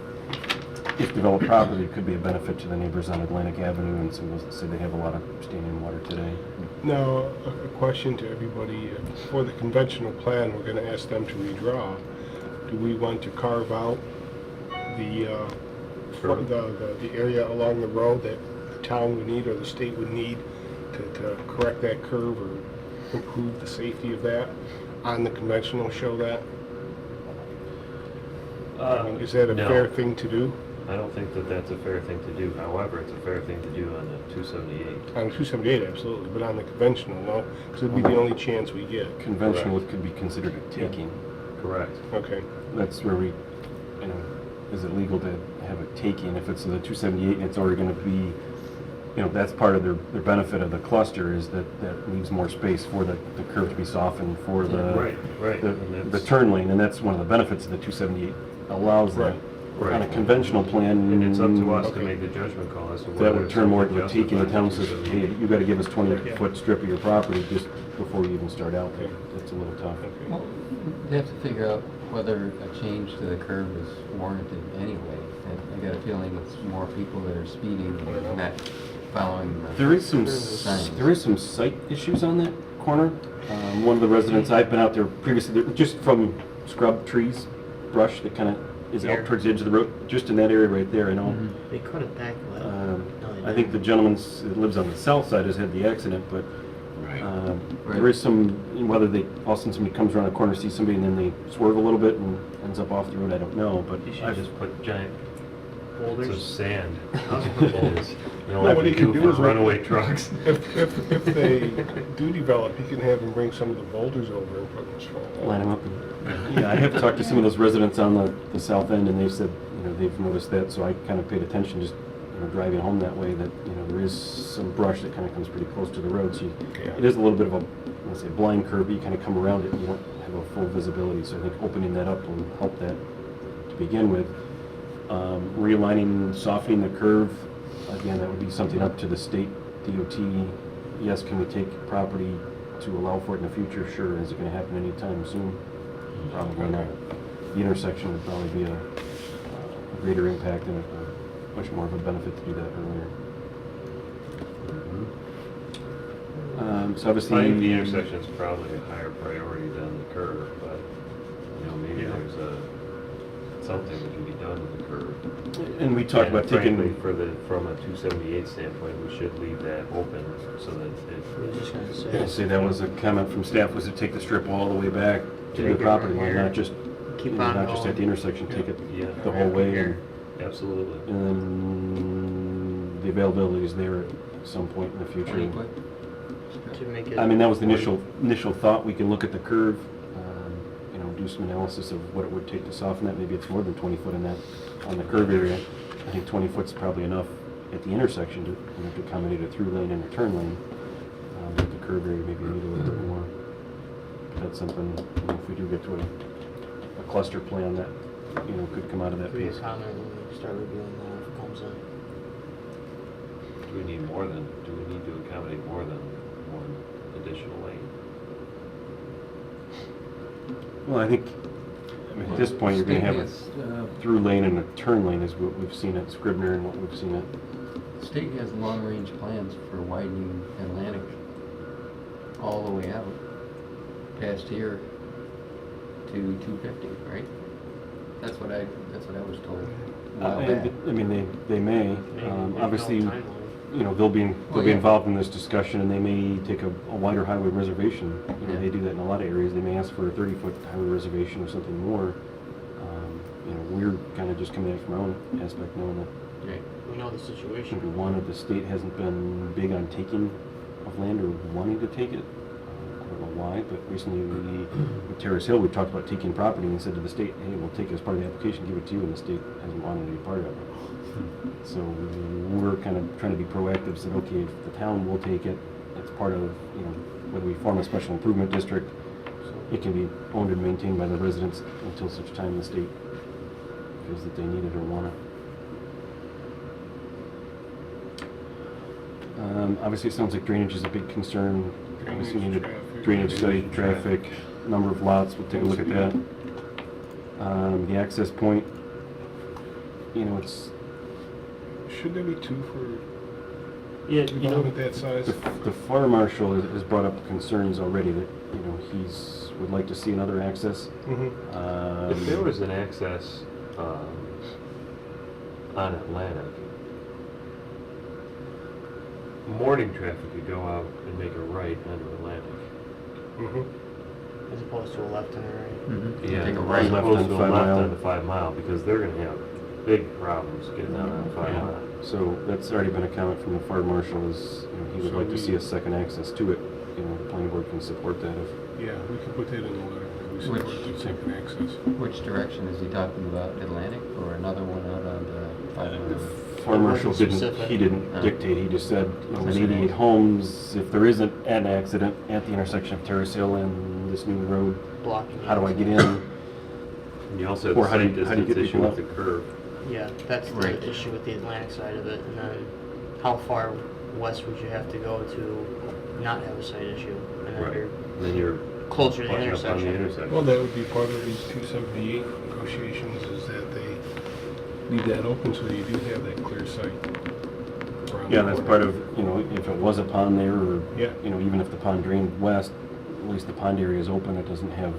if developed properly, it could be a benefit to the neighbors on Atlantic Avenue, and some of those say they have a lot of standing water today. Now, a question to everybody. For the conventional plan, we're going to ask them to redraw. Do we want to carve out the area along the road that the town would need or the state would need to correct that curve or improve the safety of that on the conventional show that? Is that a no. fair thing to do? I don't think that that's a fair thing to do. However, it's a fair thing to do on the 278. On 278, absolutely, but on the conventional, no? Because it'd be the only chance we get. Conventional could be considered a taking. Correct. Okay. That's where we, is it legal to have a taking? If it's the 278 and it's already going to be, that's part of their benefit of the cluster is that leaves more space for the curve to be softened for the the turn lane, and that's one of the benefits of the 278 allows that. Right. On a conventional plan, And it's up to us to make the judgment call as to whether that would it's turn more something into a taking. The town says, justified. hey, you got to give us 20-foot strip of your property just before you even start out. That's a little tough. Well, they have to figure out whether a change to the curve is warranted anyway. I got a feeling it's more people that are speeding and not following the There is some signs. site issues on that corner. One of the residents, I've been out there previously, just from scrub trees, brush that kind of is out towards the edge of the road, just in that area right there, I know. They cut it back well. I think the gentleman that lives on the south side has had the accident, but there is some, whether they, all of a sudden somebody comes around a corner, sees somebody, and then they swerve a little bit and ends up off the road, I don't know, but You should I've just put giant boulders of sand. Boulders. Like what we he can do do for is runaway trucks. If they do develop, you can have them bring some of the boulders over and put them line them up. Yeah, I have talked to some of those residents on the south end, and they've said, they've noticed that, so I kind of paid attention just, driving home that way, that, there is some brush that kind of comes pretty close to the road, so it is a little bit of a, let's say, blind curve, but you kind of come around it and you don't have a full visibility, so I think opening that up will help that to begin with. Realigning, softening the curve, again, that would be something up to the state DOT. Yes, can we take property to allow for it in the future? Sure. Is it going to happen anytime soon? Probably not. The intersection would probably be a greater impact and a much more of a benefit to do that earlier. So obviously, I think the intersection is probably a higher priority than the curve, but maybe there's something that can be done with the curve. And we talked about taking frankly, from a 278 standpoint, we should leave that open so that I'd say that was a comment from staff, was to take the strip all the way back to the property line, not just not just at the intersection, take it the whole way. And, absolutely. And then the availability is there at some point in the future. I mean, that was the initial thought. We can look at the curve, do some analysis of what it would take to soften that. Maybe it's more than 20 foot in that on the curve area. I think 20 foot's probably enough at the intersection to accommodate a through lane and a turn lane. But the curve area maybe need a little bit more. That's something, if we do get to a cluster plan that could come out of that piece. Comment when we start reviewing that if it comes in. Do we need to accommodate more than one additional lane? Well, I think at this point you're going to have a through lane and a turn lane is what we've seen at Scribner and what we've seen at. The state has long-range plans for widening Atlantic all the way out past here to 250, right? That's what I was told. I mean, they may. Obviously, they'll be involved in this discussion, and they may take a wider highway reservation. They do that in a lot of areas. They may ask for a 30-foot highway reservation or something more. We're kind of just coming at it from our own aspect, knowing that we know the situation. One, that the state hasn't been big on taking of land or wanting to take it. don't know why, but recently with Terrace Hill, we talked about taking property and said to the state, hey, we'll take it as part of the application, give it to you, and the state hasn't wanted to be part of it. So we're kind of trying to be proactive, said, okay, if the town will take it, it's part of, you know, whether we form a special improvement district, it can be owned and maintained by the residents until such time the state feels that they need it or want it. Obviously, it sounds like drainage is a big concern. Obviously, we need a drainage study, traffic, number of lots, we'll take a look at that. The access point, you know, it's... Should there be two for Yeah, development that size? The fire marshal has brought up concerns already that, you know, would like to see another access. Mm-hmm. If there was an access on Atlantic, morning traffic could go out and make a right onto Atlantic. Mm-hmm. As opposed to a left and a right. Yeah, Take a as right left opposed on to a 5 left Mile. onto 5 Mile, because they're gonna have big problems getting out on 5 Mile. So that's already been a comment from the fire marshal is, you know, he would So like to we- see a second access to it. You know, the planning board can support that if... Yeah, we can put that in the letter, that we support the second access. Which direction is he talking about? Atlantic or another one out on the 5 The Mile? fire marshal Specific. he didn't Oh. dictate, he just said, you know, with 88 homes, if there isn't an accident at the intersection of Terrace Hill and this new road, Blocking. how do I get in? And you also have Or the how do site you get distance issue people with the out? curve. Yeah, that's the Right. issue with the Atlantic side of it. And then how far west would you have to go to not have a site issue? And then Right. you're And then you're closer to the butting up on the intersection. intersection. Well, that would be part of these 278 negotiations, is that they leave that open so you do have that clear sight. around Yeah, the that's corner. part of, you know, if it was a pond there, or, Yeah. you know, even if the pond drained west, at least the pond area is open, it doesn't have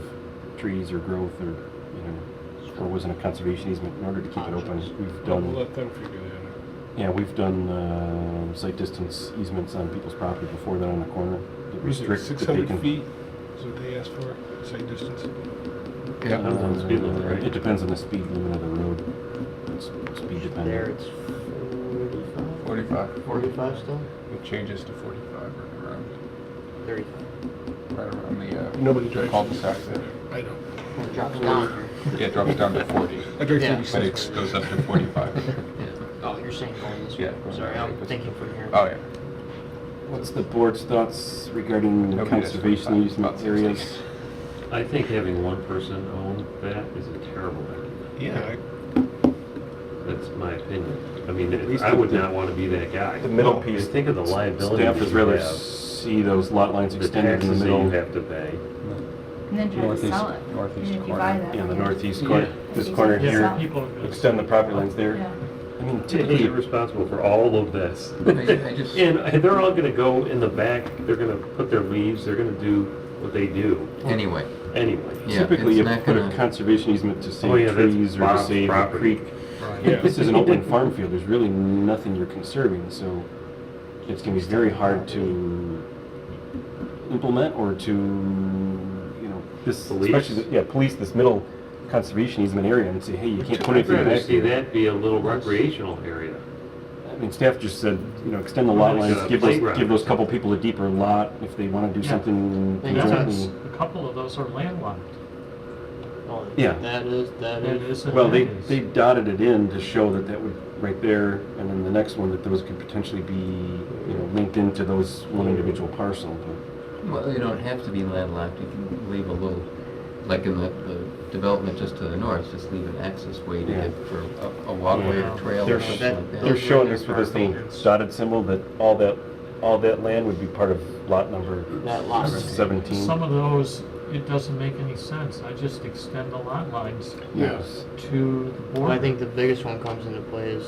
trees or growth or, you know, or wasn't a conservation easement in order to keep it open. We've Well, done... we'll let them figure that out. Yeah, we've done site distance easements on people's property before that on the corner that Was it restrict that they 600 can... feet is what they asked for, site distance? Depends on the speed limit, right? It depends on the speed limit of the road. It's speed There dependent. it's 45? 45. 45 still? It changes to 45 right around, 35. right around the Nobody the drives cul-de-sac past there. that. I don't. Well, it drops down here. Yeah, it drops down to 40. I drive Yeah. 36. But it goes up to 45. Oh, you're saying going this way? Yeah. Sorry, I'm thinking from here. Oh, yeah. What's the board's thoughts regarding Nobody does conservation 45, easement about areas? 60. I think having one person own that is a terrible idea. Yeah, That's my opinion. I mean, least I would the- not want to be that guy. The middle No, piece, think of the liability staff that would you rather have, see those lot lines the extended in taxes the that you middle. have to pay. And then try to Northeast- sell it. northeast And if you corner. buy that. Yeah, the yeah. northeast Yeah. corner, this corner Yeah. here, People are gonna- extend the property lines there. Yeah. I mean, Hey, typically, you're responsible for all of this. I just- And they're all gonna go in the back, they're gonna put their leaves, they're gonna do what they do Anyway, anyway. yeah, typically it's you not put a gonna, conservation easement to Oh, save yeah, that's trees or to Bob's save a property. creek. Yeah. This is an open farm field, there's really nothing you're conserving, so it's gonna be very hard to implement or to, you know, this, Police? especially, police this middle conservation easement area and say, hey, you can't put I'd anything rather back see there. that be a little recreational area. I mean, staff just said, you know, extend the lot Like lines, a give playground. those couple people a deeper lot if they wanna do Yeah. something I think conjointly. A couple of those are landlocked. Oh, Yeah. That is. That is. and Well, that they is. dotted it in to show that that would, right there, and then the next one, that those could potentially be, you know, linked into those one individual parcel, but. well, you don't have to be landlocked, you can leave a little, like in the development just to the north, just leave an access way to Yeah. get for a walkway or trail They're or something like that. They're showing us with this little dotted symbol that all that land would be part of lot number That lot. 17. Some of those, it doesn't make any sense. I just extend the lot lines Yes. to the Well, border. I think the biggest one comes into play is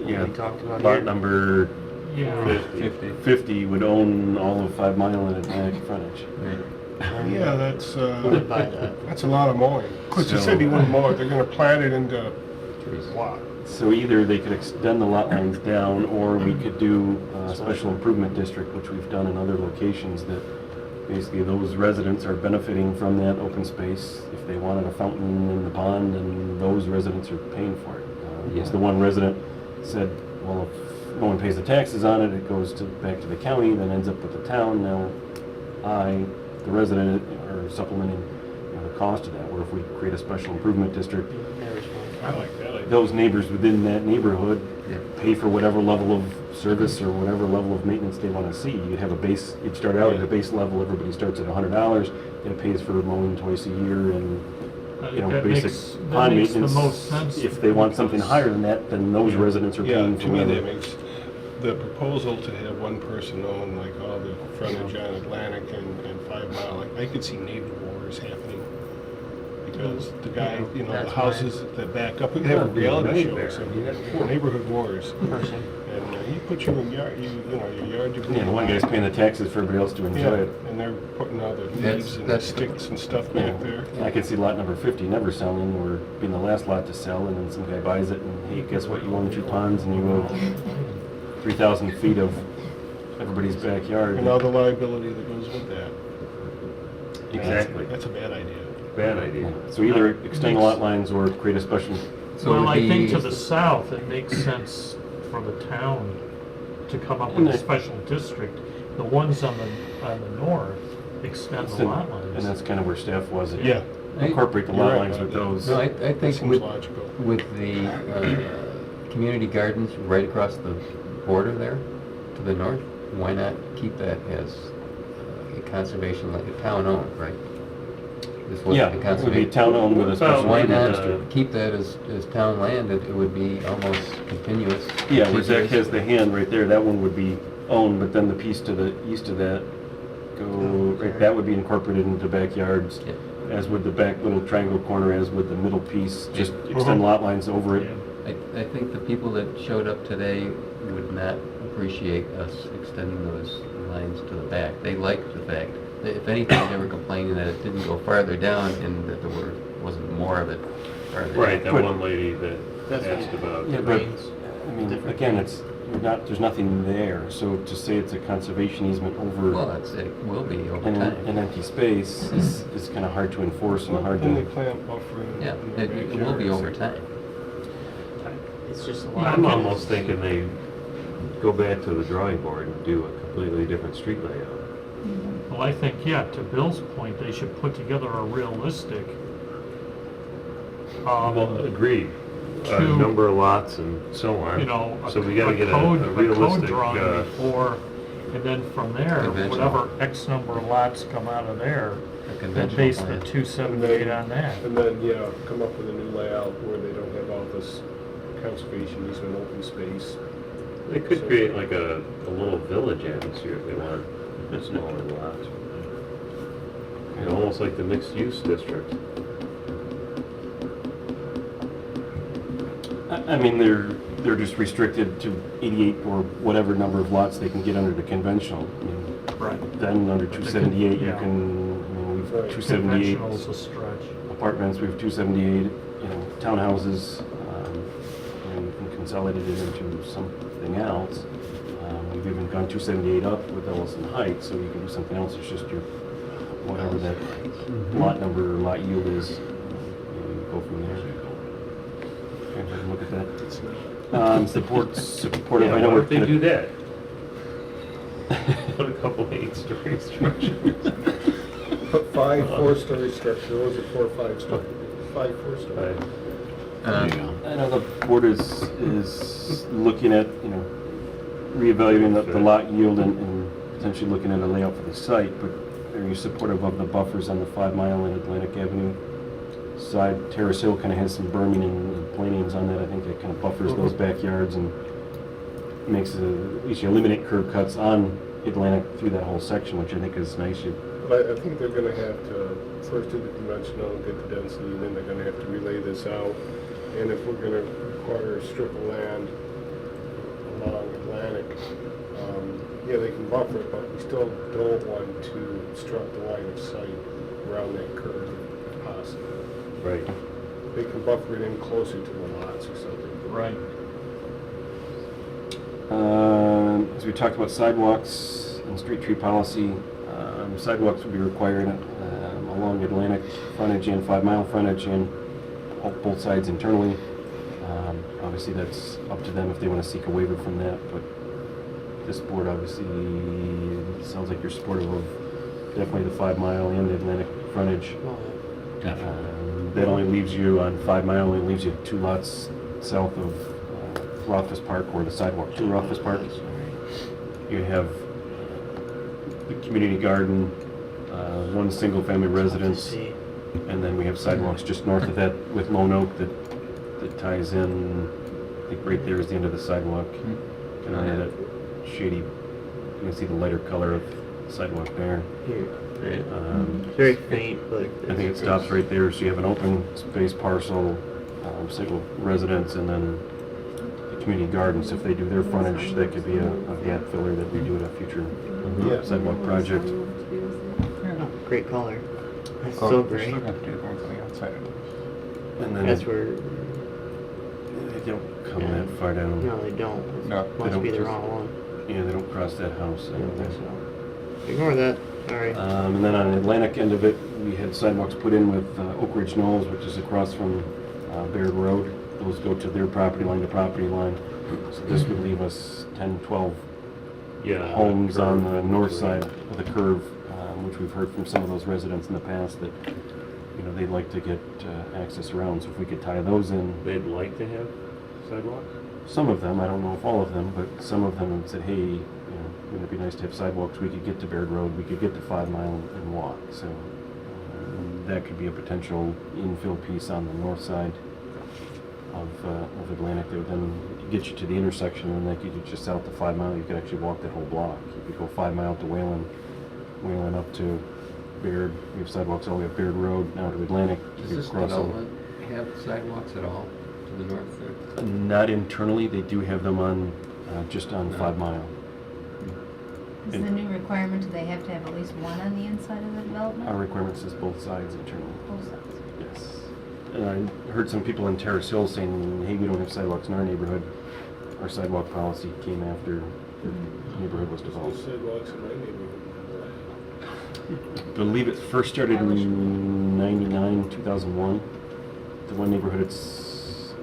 what Yeah. we talked about Lot here. number Yeah. 50 would own all of 5 Mile and Atlantic frontage. Yeah, that's, I'd buy that. that's a lot of mowing. Of course, you So- said you wouldn't mow it, they're gonna plant it into what? So either they could extend the lot lines down, or we could do a special improvement district, which we've done in other locations, that basically those residents are benefiting from that open space. If they wanted a fountain in the pond, then those residents are paying for it. Yes, the one resident said, well, if no one pays the taxes on it, it goes back to the county, then ends up with the town. Now, I the resident or supplementing the cost of that, where if we create a special improvement district, I like that idea. those neighbors within that neighborhood pay for whatever level of service or whatever level of maintenance they want to see. You'd have a base, you'd start out at a base level, everybody starts at $100, it pays for mowing twice a year and, That basic that pond makes the maintenance. most sense If they want something higher than that, then those residents are Yeah, paying to for me, whatever. that makes, the proposal to have one person own like all the frontage on Atlantic and 5 Mile, I could see neighbor wars happening. Because the guy, the That's houses that back up, we could have a reality show, nightmare. so neighborhood wars. And you put your yard, your yard, you Yeah, the one guy's paying the taxes for everybody else to enjoy it. and they're putting all the That's- leaves and that's- sticks and stuff back there. I could see lot number 50 never selling, or being the last lot to sell, and then some guy buys it, and hey, guess what, you own 2 ponds, and you own 3,000 feet of everybody's backyard. And all the liability that goes with that. Exactly. That's a bad idea. Bad idea. So either extend the lot lines or create a special. So it Well, would I think be- to the south, it makes sense for the town to come up with a special district. The ones on the north extend the lot And lines. that's kind of where staff was. Yeah. Incorporate the You're lot right lines with about that. those. No, I think Seems logical. with the community gardens right across the border there to the north, why not keep that as a conservation, like a town-owned, right? This was Yeah, a it would be conservation. town-owned with a special. Why not district. keep that as town land? It would be almost continuous. Yeah, where Zach contiguous. has the hand right there, that one would be owned, but then the piece to the east of that right, that would be incorporated into backyards, as would the back little triangle corner, as would the middle piece, just extend lot lines over it. I think the people that showed up today would not appreciate us extending those lines to the back. They liked the fact, that if anything, they were complaining that it didn't go farther down and that there wasn't more of it farther down. Right, that one lady that That's asked about. Yeah, but, I mean, again, there's nothing there, so to say it's a conservation easement over Well, it will be over an time. empty space is kind of hard to enforce and hard Then they to. plant buffering. Yeah, in their it will be backyards. over time. It's just a lot. I'm almost thinking they go back to the drawing board and do a completely different street layout. Well, I think, yeah, to Bill's point, they should put together a realistic, Well, agreed. to- Number of lots and so on. So we gotta get a code realistic, drawing before, and then from there, Conventional. whatever X number of lots come out of there, A then conventional base the plan. 278 on that. And then, yeah, come up with a new layout where they don't have all this conservation easement, open space. They could create like a little village atmosphere if they want smaller lots. Almost like the mixed-use district. I mean, they're just restricted to 88 or whatever number of lots they can get under the conventional. I mean, Right. then under 278, you Yeah. can, we've Right. 278 Conventional's a stretch. apartments, we have 278, townhouses, and we can consolidate it into something else. We've even gone 278 up with Ellison Heights, so you can do something else, it's just your, whatever that lot number or lot yield is, you go from there. Okay, we can look at that. Supportive, I know why we're don't they do that? Put a couple 8-story structures. Put 5 4-story structures, those are 4 or 5-story, 5 4-story. I know the board is looking at, reevaluating the lot yield and potentially looking at a layout for the site, but are you supportive of the buffers on the 5 Mile and Atlantic Avenue side? Terrace Hill kind of has some berming and plantings on that. I think that kind of buffers those backyards and makes at least you eliminate curb cuts on Atlantic through that whole section, which I think is nice. But I think they're gonna have to first do the conventional, get the density, and then they're gonna have to relay this out. And if we're gonna require a strip of land along Atlantic, yeah, they can buffer it, but we still don't want to obstruct the line of sight around that curve if possible. Right. They can buffer it in closer to the lots or something. Right. As we talked about sidewalks and street tree policy, sidewalks would be required along Atlantic frontage and 5 Mile frontage and both sides internally. Obviously, that's up to them if they want to seek a waiver from that, but this board obviously sounds like you're supportive of definitely the 5 mile and the Atlantic frontage. That only leaves you on 5 mile, only leaves you 2 lots south of Rothfuss Park, or the sidewalk to Rothfuss Park. You have the community garden, one single-family residence, and then we have sidewalks just north of that with Lone Oak that ties in. I think right there is the end of the sidewalk. And under that shady, you can see the lighter color of the sidewalk there. Very faint, but I think it stops right there, so you have an open space parcel, single residence, and then the community gardens. If they do their frontage, that could be a gap filler that we do at a future sidewalk project. great color. It's Oh, so they're great. still gonna have to do the ones on the outside anyways. And then That's where, they don't come that far down. no, they don't. No. They Must don't be the just- wrong one. Yeah, they don't cross that house. I don't think so. Ignore that. All right. And then on the Atlantic end of it, we had sidewalks put in with Oak Ridge Knolls, which is across from Baird Road. Those go to their property line to property line. So this would leave us 10, 12 homes on the north side of the curve, which we've heard from some of those residents in the past that, you know, they'd like to get access around. So if we could tie those in. They'd like to have sidewalk? Some of them, I don't know if all of them, but some of them said, hey, you know, wouldn't it be nice to have sidewalks? We could get to Baird Road, we could get to 5 Mile and walk. So that could be a potential infill piece on the north side of Atlantic. That would then get you to the intersection, and that could get you south to 5 Mile. You could actually walk that whole block. You could go 5 Mile to Whalen, Whalen up to Baird. We have sidewalks all the way up Baird Road, now to Atlantic. Does You this cross over. development have sidewalks at all to the north there? Not internally, they do have them on, just on 5 Mile. Is the new requirement, do they have to have at least one on the inside of the development? Our requirement says both sides internally. Both sides. Yes. And I heard some people in Terrace Hill saying, hey, we don't have sidewalks in our neighborhood. Our sidewalk policy came after the neighborhood was developed. Sidewalks in my neighborhood. I believe it first started in 99, 2001. The one neighborhood is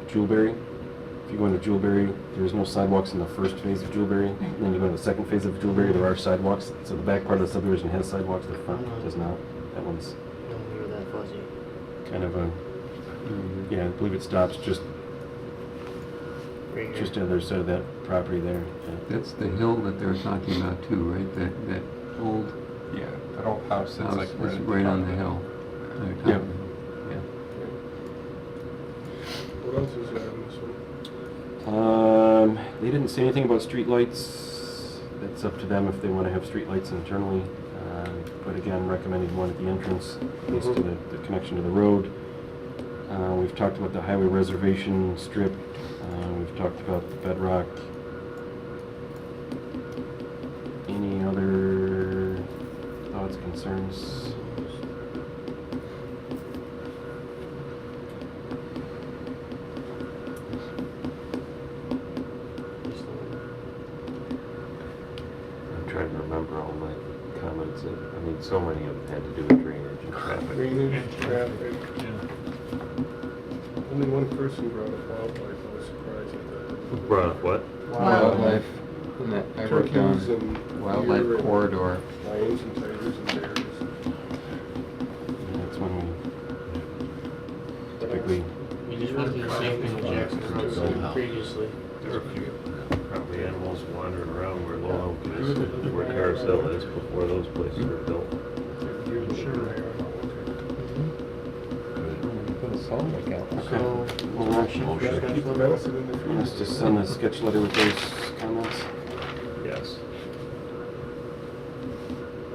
Jewelberry. If you go into Jewelberry, there's no sidewalks in the first phase of Jewelberry. And then you go to the second phase of Jewelberry, there are sidewalks. So the back part of the subdivision has sidewalks, the front does not. That one's You're that fuzzy. kind of a, yeah, I believe it stops just Right here. just to the other side of that property there. Yeah. That's the hill that they're talking about too, right? That old Yeah, that old house house that's like is right on the hill. They're Yeah. talking- yeah. What else is there on this one? They didn't say anything about streetlights. That's up to them if they want to have streetlights internally. But again, recommended one at the entrance, close to the connection to the road. We've talked about the highway reservation strip. We've talked about the bedrock. Any other thoughts, concerns? I'm trying to remember all my comments. I mean, so many of them had to do with drainage and traffic. Drainage, traffic. Only one person brought up wildlife, I was surprised at that. Brought up what? Wildlife, and that I wrote down Turkeys and wildlife deer and corridor. Lions and tigers and bears. And that's when we typically. We just went through the same thing with Jackson Road previously. There are a few probably animals wandering around where Lone Oak is, and where Terrace Hill is before those places were built. Put a song like out. Okay. Let's just send a sketch letter with those comments. Yes.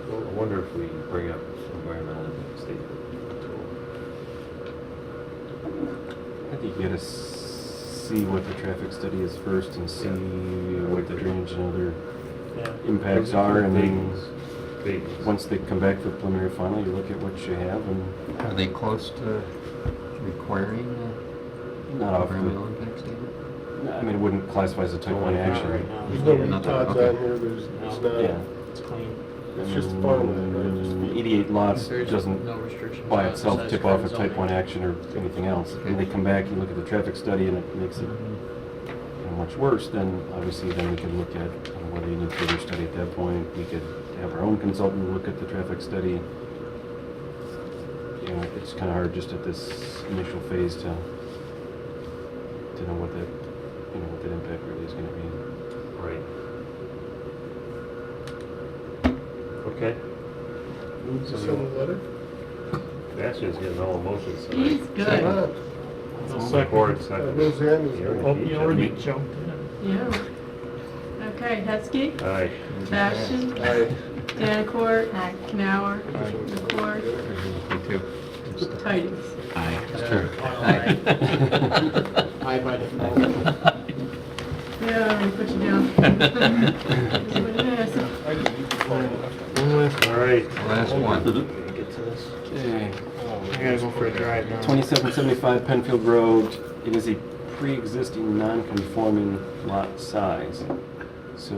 I wonder if we bring up environmental impact statement. I think you gotta see what the traffic study is first and see what the drainage and other impacts are, and then once they come back for the preliminary final, you look at what you have and. Are they close to requiring Not a off the, environmental impact statement? I mean, it wouldn't classify as a type 1 action. Right now. There's no Not that- retards okay. on here, it's not, Yeah. It's clean. it's just farmland, right? Just 88 lots There's doesn't no restrictions by on itself size tip off a zoning. type 1 action or anything else. Okay. When they come back, you look at the traffic study and it makes it much worse, then obviously then we can look at whether you need further study at that point. We could have our own own consultant to look at the traffic study. You know, it's kind of hard just at this initial phase to know what that, you know, what that impact really is going to be. Right. Okay. Move to send a letter? Sebastian's getting all emotions He's tonight. good. Board second. Raise your hand. You already jumped in. Yeah. Okay, Hetzke, Aye. Bastian, Aye. Danicourt, Canower, McCord, Me too. Tidings. Aye. I by default. Yeah, I'm gonna put you down. That's what it is. All right. Last one. Get to this. Okay. I gotta go for a drive now. 2775 Penfield Road. It is a pre-existing non-conforming lot size. So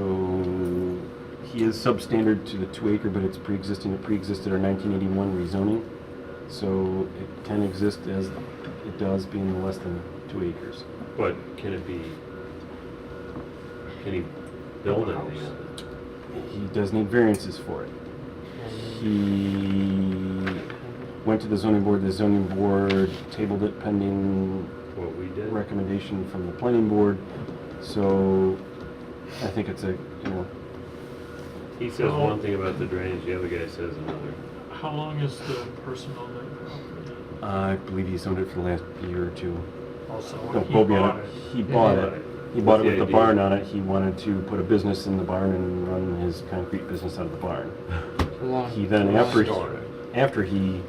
he is substandard to the 2 acre, but it's pre-existing. It pre-existed our 1981 rezoning. So it can exist as it does, being less than 2 acres. But can it be, can he build anything? He does need variances for it. He went to the zoning board. The zoning board tabled it pending What we did? recommendation from the planning board. So I think it's a, you know, He says one thing about the drainage, the other guy says another. How long has the person owned that property? I believe he's owned it for the last year or two. Also, Don't he quote me bought on it. He bought Yeah. it. He bought it What's with the the idea? barn on it. He wanted to put a business in the barn and run his concrete business out of the barn. He then, after he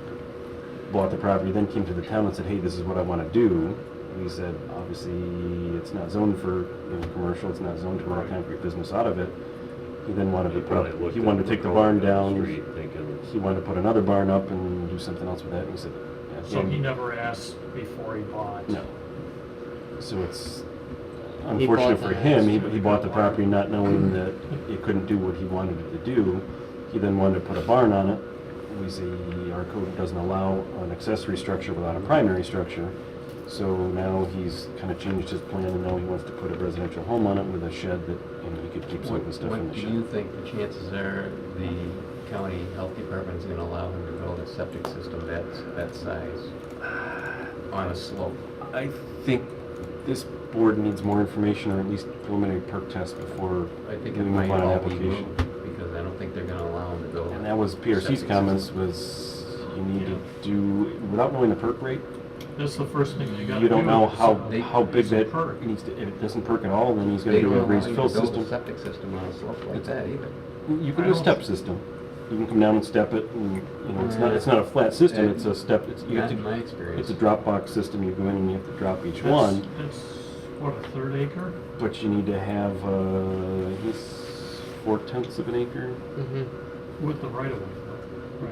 bought the property, then came to the town and said, hey, this is what I want to do. And we said, obviously, it's not zoned for, you know, commercial, it's not zoned to run a concrete business out of it. He then wanted to Probably put, looked he at wanted to take the barn down. Street thinking, He wanted to put another barn up and do something else with that. And he said, yeah, So he never asked before he bought? no. So it's He unfortunate bought for the him, house. he bought the property not knowing that it couldn't do what he wanted it to do. He then wanted to put a barn on it. We say our code doesn't allow an accessory structure without a primary structure. So now he's kind of changed his plan and now he wants to put a residential home on it with a shed that, you know, he could keep some of the stuff in What the do you shed. think the chances are the county health department is gonna allow him to build a septic system that size on a slope? I think this board needs more information or at least preliminary perk test before I think we it move might on an all be application. moved, because I don't think they're gonna allow him to build. And that was PRC's septic comments system. was you need to do, without knowing the perk rate, That's the first thing you gotta do. you don't know is, how big is a that perk. needs to, if it doesn't perk at all, then he's gonna They do a don't allow raised you fill to build system. a septic system on a slope like that either. You can do a step system. You can come down and step it and, you know, it's not a flat system, it's a step, you have Not in my to, experience. it's a drop box system. You go in and you have to drop each That's- one, That's, what, a third acre? but you need to have, this 4/10 of an acre. With the right of way,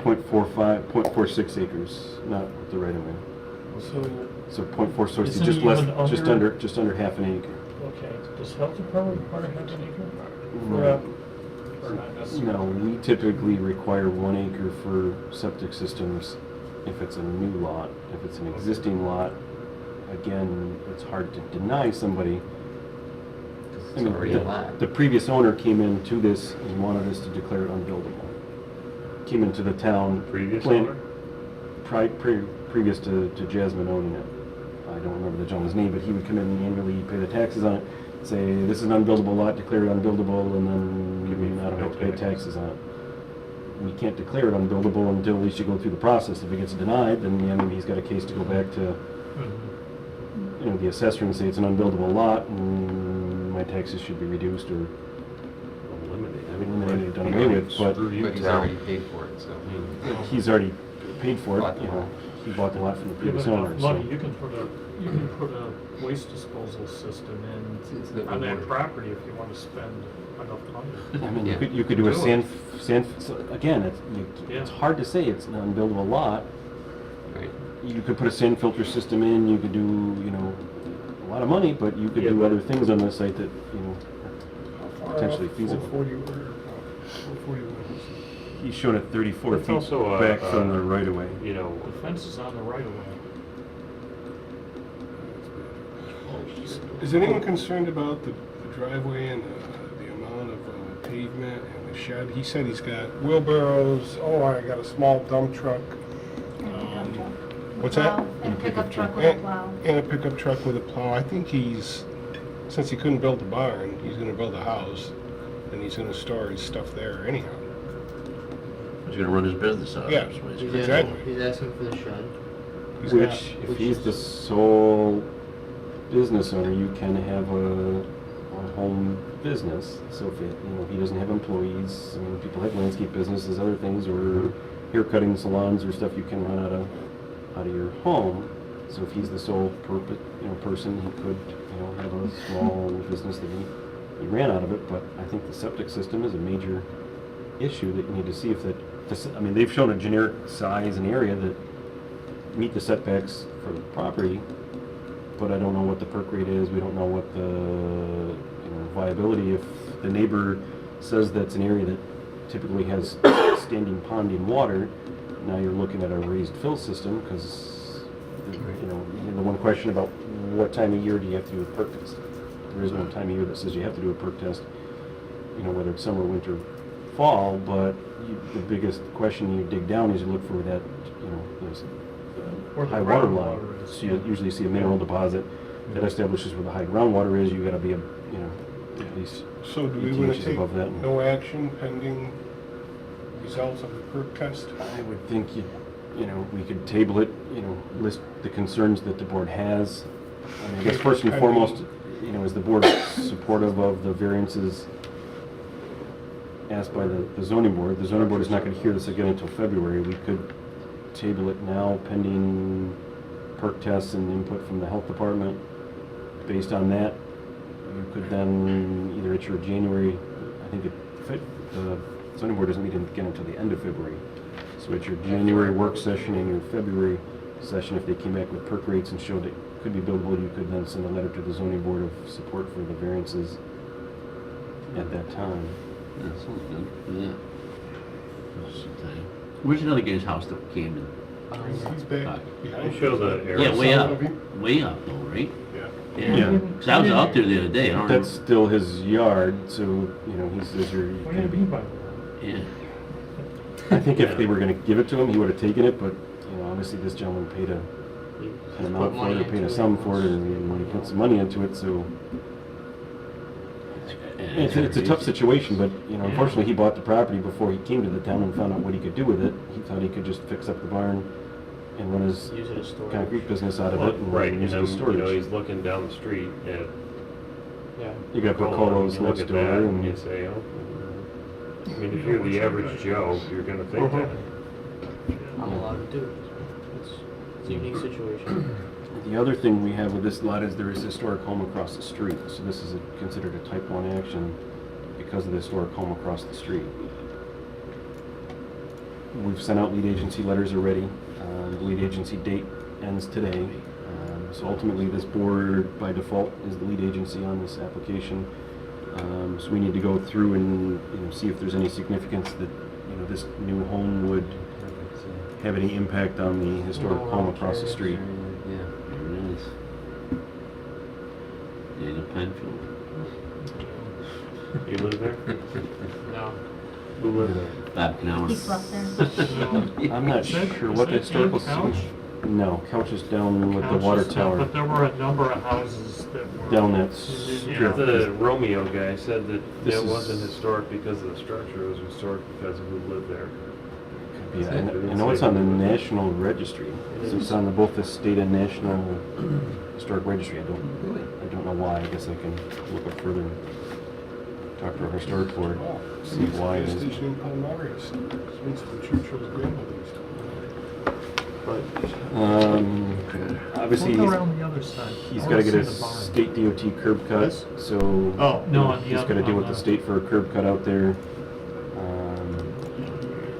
though, right? 0.46 acres, not with the right of way. So, So 0.4, so it's Isn't just it less, even just under half an acre. okay, does health department require half an acre? No. Or not necessarily? No, we typically require 1 acre for septic systems if it's a new lot. If it's an existing lot, again, it's hard to deny somebody. It's already a lot. The previous owner came into this and wanted us to declare it unbuildable. Came into the town. Previous plan- owner? Previous to Jasmine owning it. I don't remember the gentleman's name, but he would come in and annually pay the taxes on it, say, this is an unbuildable lot, declare it unbuildable, and then I don't have to pay taxes on it. We can't declare it unbuildable until at least you go through the process. If it gets denied, then he's got a case to go back to, you know, the assessor and say it's an unbuildable lot, and my taxes should be reduced or eliminated, done away with, but But he's already paid for it, so. he's already paid for Bought it, the you know. lot. He bought the lot from the Given previous enough owner, money, so. you can put a waste disposal system It's in the on that reward. property if you want to spend enough money. I mean, Yeah. you could do a Do it. so again, it's hard to say it's an unbuildable lot. Right. You could put a sand filter system in, you could do, you know, a lot of money, but you could do other things on the site that, you know, are potentially feasible. 441. He's shown it 34 It's feet also, back from the right of way. You know, The fence is on the right of way. Is anyone concerned about the driveway and the amount of pavement and the shed. He said he's got wheelbarrows. Oh, I got a small dump truck. What's that? And a pickup truck with a plow. And a pickup truck with a plow. I think since he couldn't build a barn, he's gonna build a house, and he's gonna store his stuff there anyhow. He's gonna run his business out of Yeah, this place. exactly. He's asking for the shed. Which, if he's the sole business owner, you can have a home business. So if he doesn't have employees, I mean, people have landscape businesses, other things, or haircutting salons or stuff you can run out of your home. So if he's the sole person, he could have a small business that he ran out of it. But I think the septic system is a major issue that you need to see if I mean, they've shown a generic size and area that meet the setbacks for the property, but I don't know what the perk rate is. We don't know what the viability. If the neighbor says that's an area that typically has standing ponding water, now you're looking at a raised fill system because the one question about what time of year do you have to do a perk test. There is no time of year that says you have to do a perk test, whether it's summer, winter, fall, but the biggest question you dig down is you look for that, high water line. So you usually see a mineral deposit that establishes where the high groundwater is. You got to be at least So do we 18 want to inches take above that. no action pending results of the perk test? I would think we could table it, list the concerns that the board has. I mean, I guess first and foremost, is the board supportive of the variances asked by the zoning board? The zoning board is not going to hear this again until February. We could table it now pending perk tests and input from the health department. Based on that, you could then either at your January, I think the zoning board doesn't meet again until the end of February. So at your January work session and your February session, if they came back with perk rates and showed it could be buildable, you could then send a letter to the zoning board of support for the variances at that time. That sounds good. Yeah. Where's the other guy's house that came in? He's back behind. Show the arrow. Yeah, way up. Way up though, right? Yeah. Yeah. Because I was out there the other day. I don't That's still his yard, so he says you're. What do you mean by that? Yeah. I think if they were going to give it to him, he would have taken it, but obviously this gentleman paid an amount for it, or paid a sum for it, and he put some money into it, so. It's a tough situation, but unfortunately he bought the property before he came to the town and found out what he could do with it. He thought he could just fix up the barn and run his Use it as storage. concrete business out of it and Right, use and it as then, storage. he's looking down the street at You got Piccolo's you look next at door, that and you say, oh, I mean, if you're the average Joe, you're gonna think that. I'm allowed to do it. It's a unique situation. the other thing we have with this lot is there is a historic home across the street. So this is considered a type 1 action because of the historic home across the street. We've sent out lead agency letters already. The lead agency date ends today. So ultimately this board by default is the lead agency on this application. So we need to go through and see if there's any significance that this new home would have any impact on the historic home across the street. Yeah, there it is. Daniel Penfield. You live there? No. Who lives there? Bob Knauer. He slept there. I'm not sure what the historical... Couch? No, Couch is down with the water Couches, tower. But there were a number of houses that were. Down that Yeah. The Romeo guy said that This it is- wasn't historic because of the structure, it was historic because of who lived there. Yeah, I know it's on the National Registry. So it's on both the state and national historic registry. I don't know why. I guess I can look up further and talk to our historic board, see why it is. Station in Palmyra, Winston Churchill's grandmother's. Obviously, Look around the other side. he's I got to wanna get a see the barn. state DOT curb cut, so Oh, no, on the he's other- got to deal on with the the- state for a curb cut out there.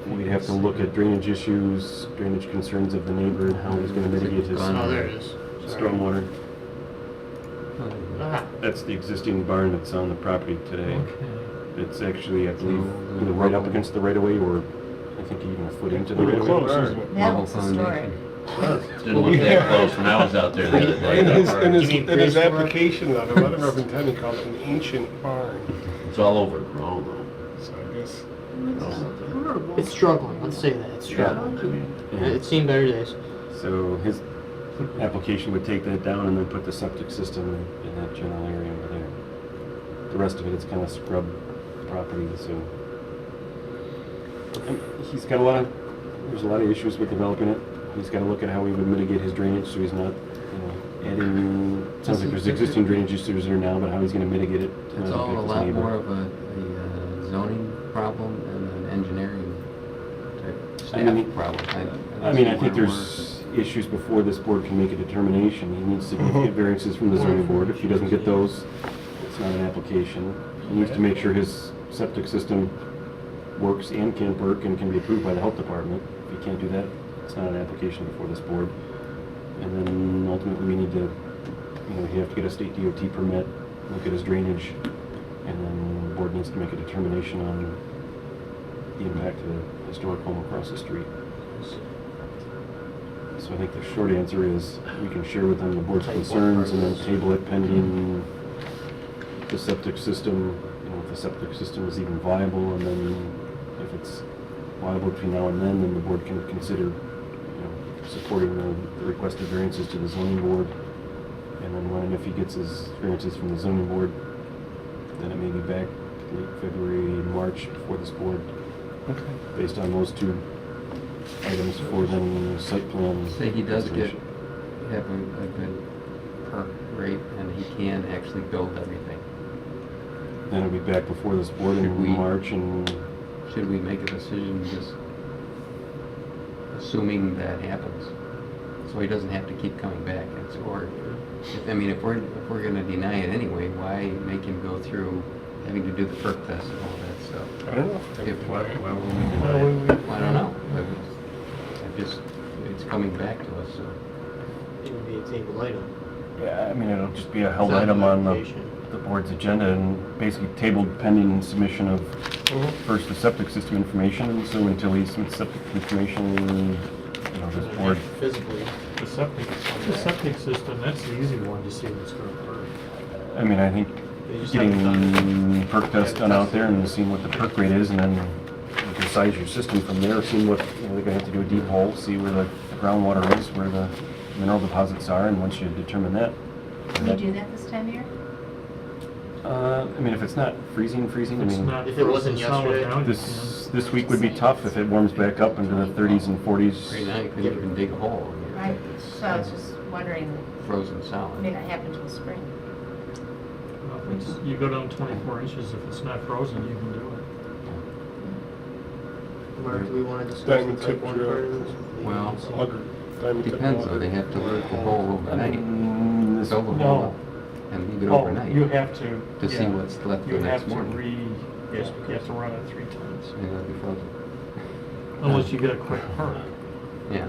We'd have to look at drainage issues, drainage concerns of the neighbor, and how he's going to mitigate his Oh, there it is. Sorry. stormwater. Ah. That's the existing barn that's on the property today. Okay. It's actually, I believe, either right up against the right of way, or I think even a foot into the right of way. Close, isn't it? That looks historic. Didn't look that close when I was out there the other day. In his application, though, the letter of intent, he called it an ancient barn. It's all overgrown though. So I guess It's struggling, let's say that, it's struggling. It's seen better days. So his application would take that down and then put the septic system in that general area over there. The rest of it, it's kind of scrub property, so. And he's got there's a lot of issues with developing it. He's got to look at how he would mitigate his drainage, so he's not, adding, sounds like there's existing drainage issues there now, but how he's going to mitigate it. to It's not all a affect his lot neighbor. more of a zoning problem than an engineering type staff problem. I mean, I think there's issues before this board can make a determination. He needs significant variances from the zoning board. If he doesn't get those, it's not an application. He needs to make sure his septic system works and can work and can be approved by the health department. If he can't do that, it's not an application before this board. And then ultimately we need to, you have to get a state DOT permit, look at his drainage, and then the board needs to make a determination on the impact of the historic home across the street. So I think the short answer is we can share with them the board's concerns and then table it pending the septic system, if the septic system is even viable, and then if it's viable between now and then the board can consider, supporting the requested variances to the zoning board. And then when and if he gets his variances from the zoning board, then it may be back late February, March before this board. Okay. Based on those two items for then site plan. Say he does have consideration. a good perk rate and he can actually build everything. Then it'll be back before this board in March, and should we make a decision just assuming that happens? So he doesn't have to keep coming back. If we're going to deny it anyway, why make him go through having to do the perk test and all that stuff? I don't know. Why would we I don't know. It's coming back to us, so. It would be a table item. Yeah, I mean, it'll just be a held item on the board's agenda and basically tabled pending submission of first the septic system information, and so until he submits septic information, this board. Physically. The septic system, that's the easy one to see what's going to work. I mean, I think getting perk test done out there and seeing what the perk rate is, and then you can size your system from there, seeing what, they're going to have to do a deep hole, see where the groundwater is, where the mineral deposits are, and once you determine that. Can you do that this time of year? I mean, if it's not freezing, I mean, If it wasn't yesterday, this week would be tough if it warms back up into the 30s and 40s. Right now, you couldn't even dig a hole. Right, so I was just wondering, Frozen solid. may not happen till spring. You go down 24 inches, if it's not frozen, you can do it. Mark, do we want to discuss Diamond the type tip 1 drill. part of this? Well, Diamond tip depends though. water. They have to work the hole overnight. Fill the No. hole and leave it overnight. You have to. see what's left the next morning. You have to run it 3 times. And it'll be frozen. Unless you get a quick perk. Yeah.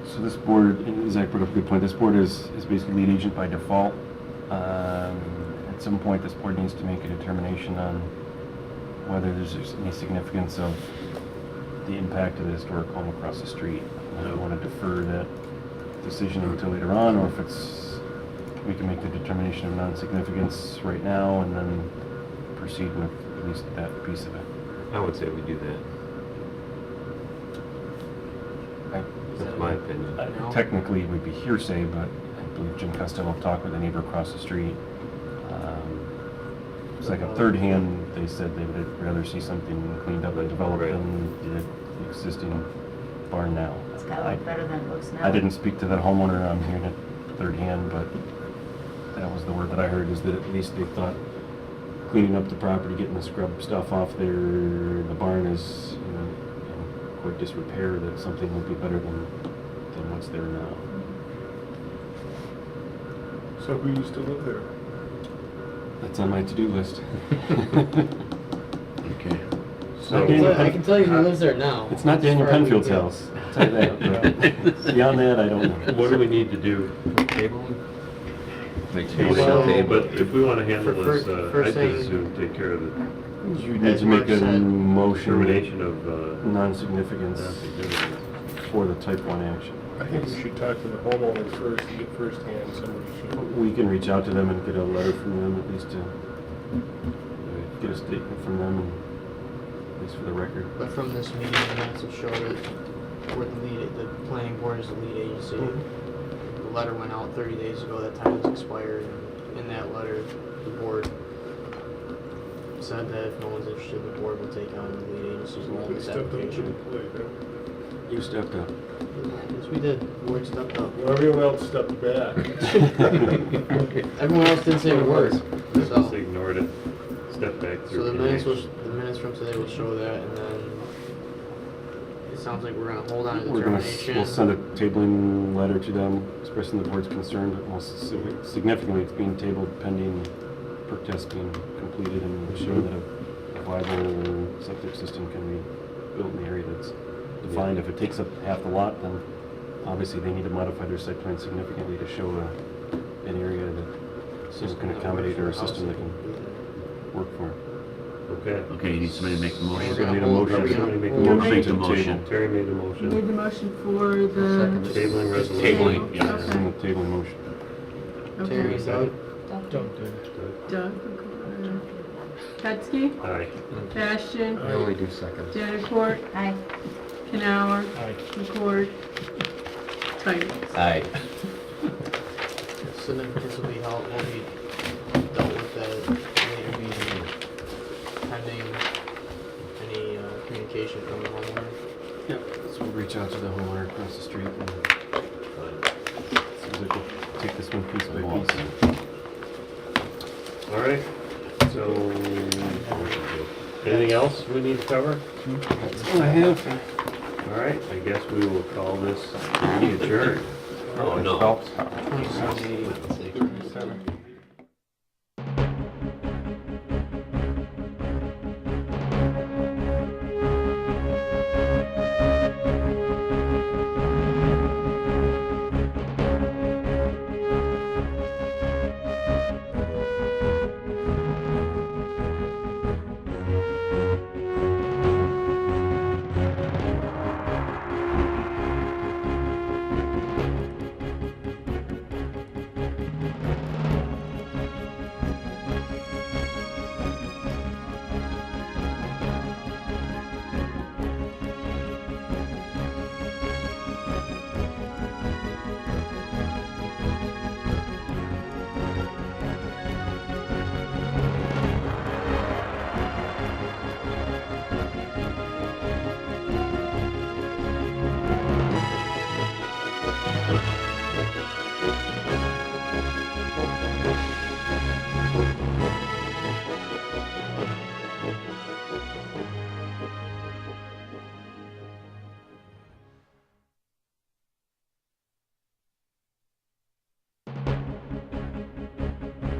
So this board, and Zach brought up a good point, this board is basically lead agent by default. At some point, this board needs to make a determination on whether there's any significance of the impact of the historic home across the street. I don't want to defer that decision until later on, or if we can make the determination of non-significance right now and then proceed with at least that piece of it. I would say we do that. That's my opinion. Technically, it would be hearsay, but I believe Jim Costello talked with a neighbor across the street. It's like a third hand, they said they would rather see something cleaned up and developed than the existing barn now. It's got to look better than it looks now. I didn't speak to that homeowner, I'm hearing it third hand, but that was the word that I heard, is that at least they thought cleaning up the property, getting the scrub stuff off there, the barn is in quite disrepair, that something would be better than what's there now. So who used to live there? That's on my to-do list. Okay. So I can tell you who lives there now. It's not Daniel As far as we Penfield's can. house, I'll tell you that. But beyond that, I don't know. What do we need to do? Table? Make Well, but if we want to handle for this, first I'd thing- just soon take care of it. You need As to make Mark a said, motion Termination of, non-significance non-significance. for the type 1 action. I think we should talk to the homeowner first to get firsthand. Somebody should. We can reach out to them and get a letter from them, at least to get a statement from them and least for the record. But from this meeting, the minutes will show that we're the planning board is the lead agency. The letter went out 30 days ago, that time has expired. In that letter, the board said that if no one's interested, the board will take on the lead agency's role in We this stepped up to the application. plate, huh? You stepped up. Yes, we did. The board stepped up. Well, everyone else stepped back. Everyone else didn't say a word, Just so. ignored it. Step back through. So the minutes from today will show that, and then it sounds like we're gonna hold on to We're gonna, determination. we'll send a tabling letter to them expressing the board's concern, but most significantly, it's being tabled pending perk test being completed and we'll show that a viable septic system can be built in the area that's defined. If it takes up half the lot, then obviously they need to modify their site plan significantly to show an area that can accommodate or a system that can work for it. Okay. Okay, you need somebody to make the We're motion. gonna need a motion. Somebody make a I'll motion. make the to motion. table. Terry made the You motion. made the motion for the... Tabling resolution. Tabling, yeah. This is in the tabling motion. Okay. Doug? Doug. Hetzke. Aye. Bastian. I only do seconds. Danicourt. Aye. Canower. Aye. McCord. Titans. Aye. So then this will be how it will be dealt with that later meeting, pending any communication from the homeowner. Yep, so we'll reach out to the homeowner across the street and seems like we'll take this one piece by piece. All right. So, anything else we need to cover? That's all I have. All right, I guess we will call this meeting adjourned. Oh, no. Phelps. 2780.